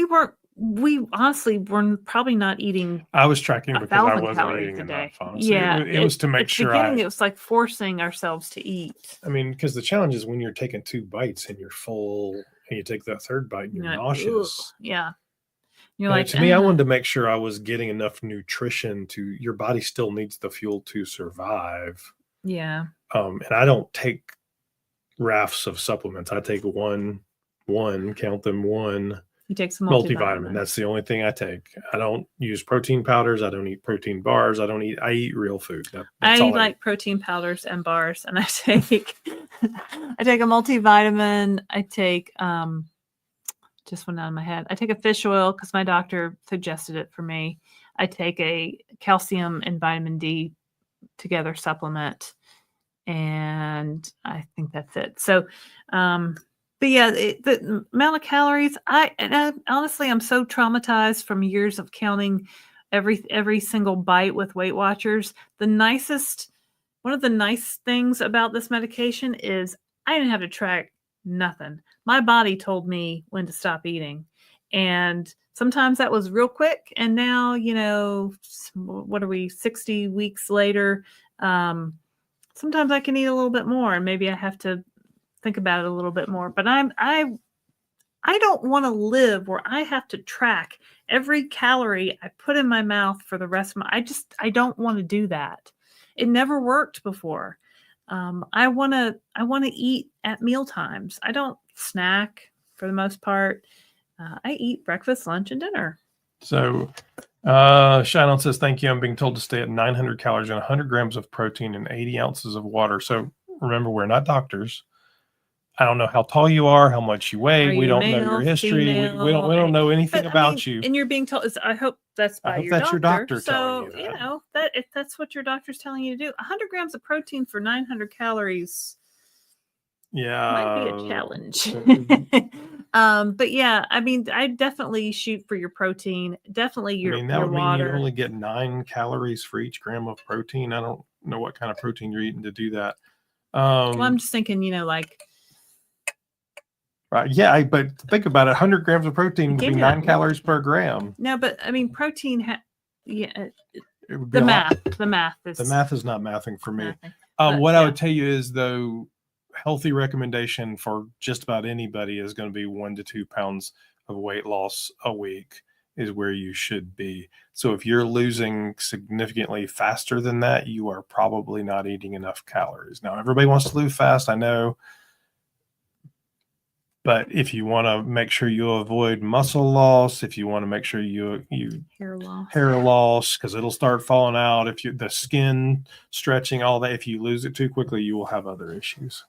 Speaker 1: we honestly were probably not eating.
Speaker 2: I was tracking because I wasn't eating enough. Honestly.
Speaker 1: Yeah,
Speaker 2: it was to make sure.
Speaker 1: At the beginning, it was like forcing ourselves to eat.
Speaker 2: I mean, because the challenge is when you're taking 2 bites and you're full, and you take that 3rd bite and you're nauseous.
Speaker 1: Yeah, you're like,
Speaker 2: to me, I wanted to make sure I was getting enough nutrition your body still needs the fuel to survive.
Speaker 1: Yeah.
Speaker 2: And I don't take rafts of supplements. I take one, count them, one.
Speaker 1: He takes a
Speaker 2: multivitamin. That's the only thing I take. I don't use protein powders. I don't eat protein bars. I eat real food.
Speaker 1: I like protein powders and bars, and I take a multivitamin. I take just went out of my head. I take a fish oil because my doctor suggested it for me. I take a calcium and vitamin D together supplement, and I think that's it. So, but yeah, the amount of calories, honestly, I'm so traumatized from years of counting every single bite with Weight Watchers. One of the nice things about this medication is I didn't have to track nothing. My body told me when to stop eating. And sometimes that was real quick. And now, what are we, 60 weeks later? Sometimes I can eat a little bit more, and maybe I have to think about it a little bit more. But I don't want to live where I have to track every calorie I put in my mouth for the rest of I don't want to do that. It never worked before. I want to eat at meal times. I don't snack for the most part. I eat breakfast, lunch, and dinner.
Speaker 2: So Shannon says, thank you. I'm being told to stay at 900 calories and 100 grams of protein and 80 ounces of water. So remember, we're not doctors. I don't know how tall you are, how much you weigh. We don't know your history. We don't know anything about you.
Speaker 1: And you're being told. I hope that's by your doctor. Your doctor telling you that. That if that's what your doctor's telling you to do, 100 grams of protein for 900 calories.
Speaker 2: Yeah,
Speaker 1: might be a challenge. But yeah, I mean, I definitely shoot for your protein. Definitely your water. That would mean
Speaker 2: you only get 9 calories for each gram of protein. I don't know what kind of protein you're eating to do that.
Speaker 1: Well, I'm just thinking, like.
Speaker 2: Right. Yeah, but think about it. 100 grams of protein would be 9 calories per gram.
Speaker 1: No, but I mean, protein. The math is not mathing for me.
Speaker 2: What I would tell you is, though, healthy recommendation for just about anybody is going to be 1 to 2 pounds of weight loss a week is where you should be. So if you're losing significantly faster than that, you are probably not eating enough calories. Now, everybody wants to lose fast. I know. But if you want to make sure you avoid muscle loss, if you want to make sure you hair loss, because it'll start falling out, if you the skin stretching, all that, if you lose it too quickly, you will have other issues.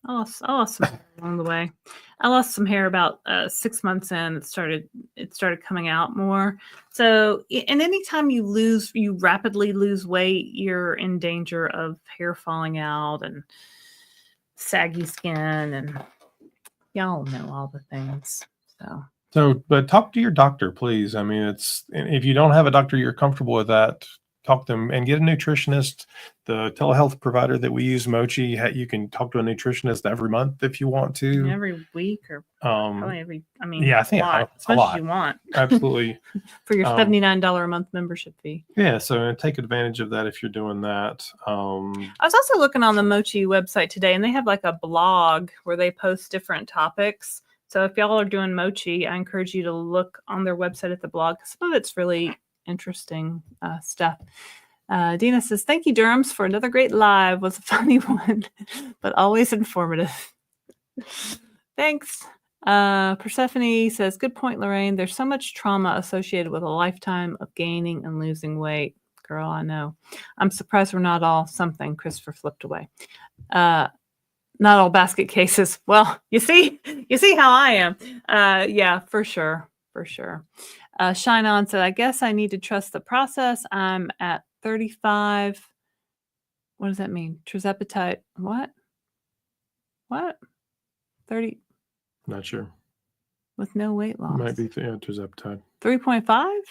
Speaker 1: I lost some hair along the way. I lost some hair about 6 months in. It started coming out more. So, and anytime you rapidly lose weight, you're in danger of hair falling out and saggy skin, and y'all know all the things.
Speaker 2: But talk to your doctor, please. I mean, if you don't have a doctor, you're comfortable with that, talk to them and get a nutritionist. The telehealth provider that we use, Mochi, you can talk to a nutritionist every month if you want to.
Speaker 1: Every week or probably every,
Speaker 2: I think
Speaker 1: as much as you want.
Speaker 2: Absolutely.
Speaker 1: For your $79 a month membership fee.
Speaker 2: Yeah, so take advantage of that if you're doing that.
Speaker 1: I was also looking on the Mochi website today, and they have like a blog where they post different topics. So if y'all are doing Mochi, I encourage you to look on their website at the blog. Some of it's really interesting stuff. Dina says, thank you, Durhams, for another great live. Was a funny one, but always informative. Thanks. Persephone says, good point, Laraine. There's so much trauma associated with a lifetime of gaining and losing weight. Girl, I know. I'm surprised we're not all something. Christopher flipped away. Not all basket cases. Well, you see how I am. Yeah, for sure. Shine On said, I guess I need to trust the process. I'm at 35. What does that mean? Tirzepatide. What? 30.
Speaker 2: Not sure.
Speaker 1: With no weight loss.
Speaker 2: Might be Tirzepatide.
Speaker 1: 3.5?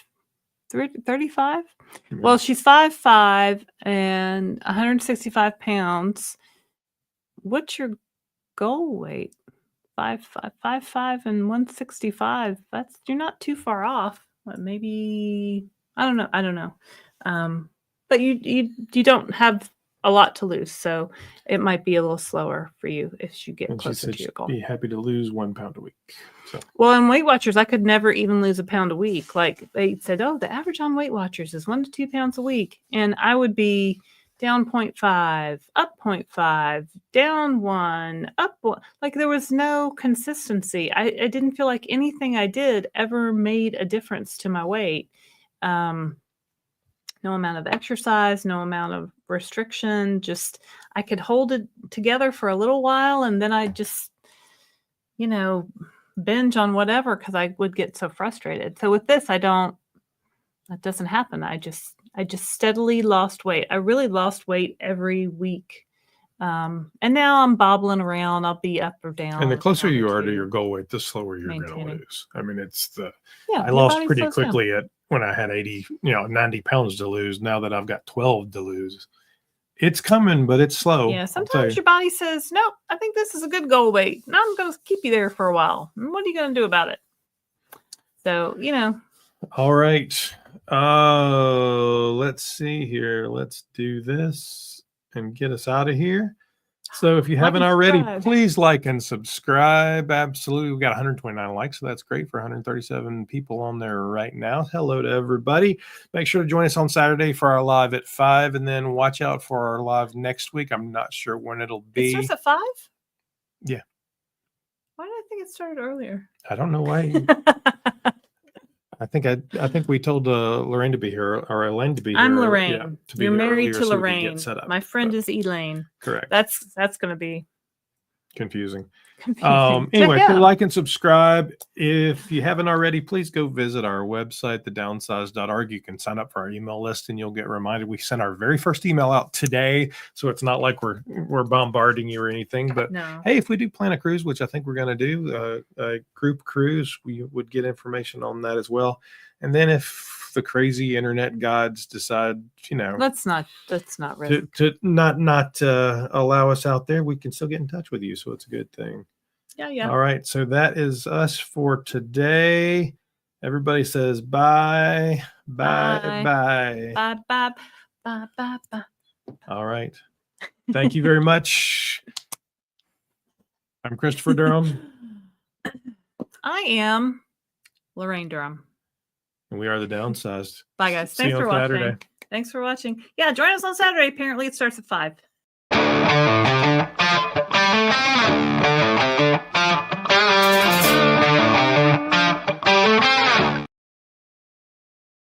Speaker 1: 35? Yeah. Well, she's 5'5" and 165 pounds. What's your goal weight? 5'5" and 165. You're not too far off. What, maybe I don't know. But you don't have a lot to lose, so it might be a little slower for you if you get closer to your goal.
Speaker 2: Be happy to lose 1 pound a week. So.
Speaker 1: Well, in Weight Watchers, I could never even lose a pound a week. Like they said, the average on Weight Watchers is 1 to 2 pounds a week, and I would be down 0.5, up 0.5, down 1, up 1. Like there was no consistency. I didn't feel like anything I did ever made a difference to my weight. No amount of exercise, no amount of restriction. Just I could hold it together for a little while, and then I just, binge on whatever because I would get so frustrated. So with this, that doesn't happen. I just steadily lost weight. I really lost weight every week. And now I'm bobbling around. I'll be up or down.
Speaker 2: And the closer you are to your goal weight, the slower you're going to lose. I mean, I lost pretty quickly when I had 90 pounds to lose. Now that I've got 12 to lose, it's coming, but it's slow.
Speaker 1: Yeah. Sometimes your body says, no, I think this is a good goal weight. Now I'm going to keep you there for a while. And what are you going to do about it? So,
Speaker 2: All right. Let's see here. Let's do this and get us out of here. So if you haven't already, please like and subscribe. Absolutely. We've got 129 likes, so that's great for 137 people on there right now. Hello to everybody. Make sure to join us on Saturday for our live at 5, and then watch out for our live next week. I'm not sure when it'll be.
Speaker 1: It starts at 5?
Speaker 2: Yeah.
Speaker 1: Why did I think it started earlier?
Speaker 2: I don't know why. I think we told Laraine to be here, or Elaine to be here.
Speaker 1: I'm Laraine.
Speaker 2: Yeah,
Speaker 1: You're married to Laraine. My friend is Elaine.
Speaker 2: Correct.
Speaker 1: That's going to be
Speaker 2: confusing. Anyway, like and subscribe. If you haven't already, please go visit our website, thedownsized.org. You can sign up for our email list and you'll get reminded. We sent our very first email out today, so it's not like we're bombarding you or anything. But hey, if we do plan a cruise, which I think we're going to do, a group cruise, we would get information on that as well. And then if the crazy internet gods decide,
Speaker 1: let's not risk
Speaker 2: to not allow us out there, we can still get in touch with you. So it's a good thing.
Speaker 1: Yeah.
Speaker 2: All right. So that is us for today. Everybody says bye. Bye. All right. Thank you very much. I'm Christopher Durham.
Speaker 1: I am Laraine Durham.
Speaker 2: And we are the Downsized.
Speaker 1: Bye, guys. Thanks for watching. Saturday. Thanks for watching. Yeah, join us on Saturday. Apparently, it starts at 5.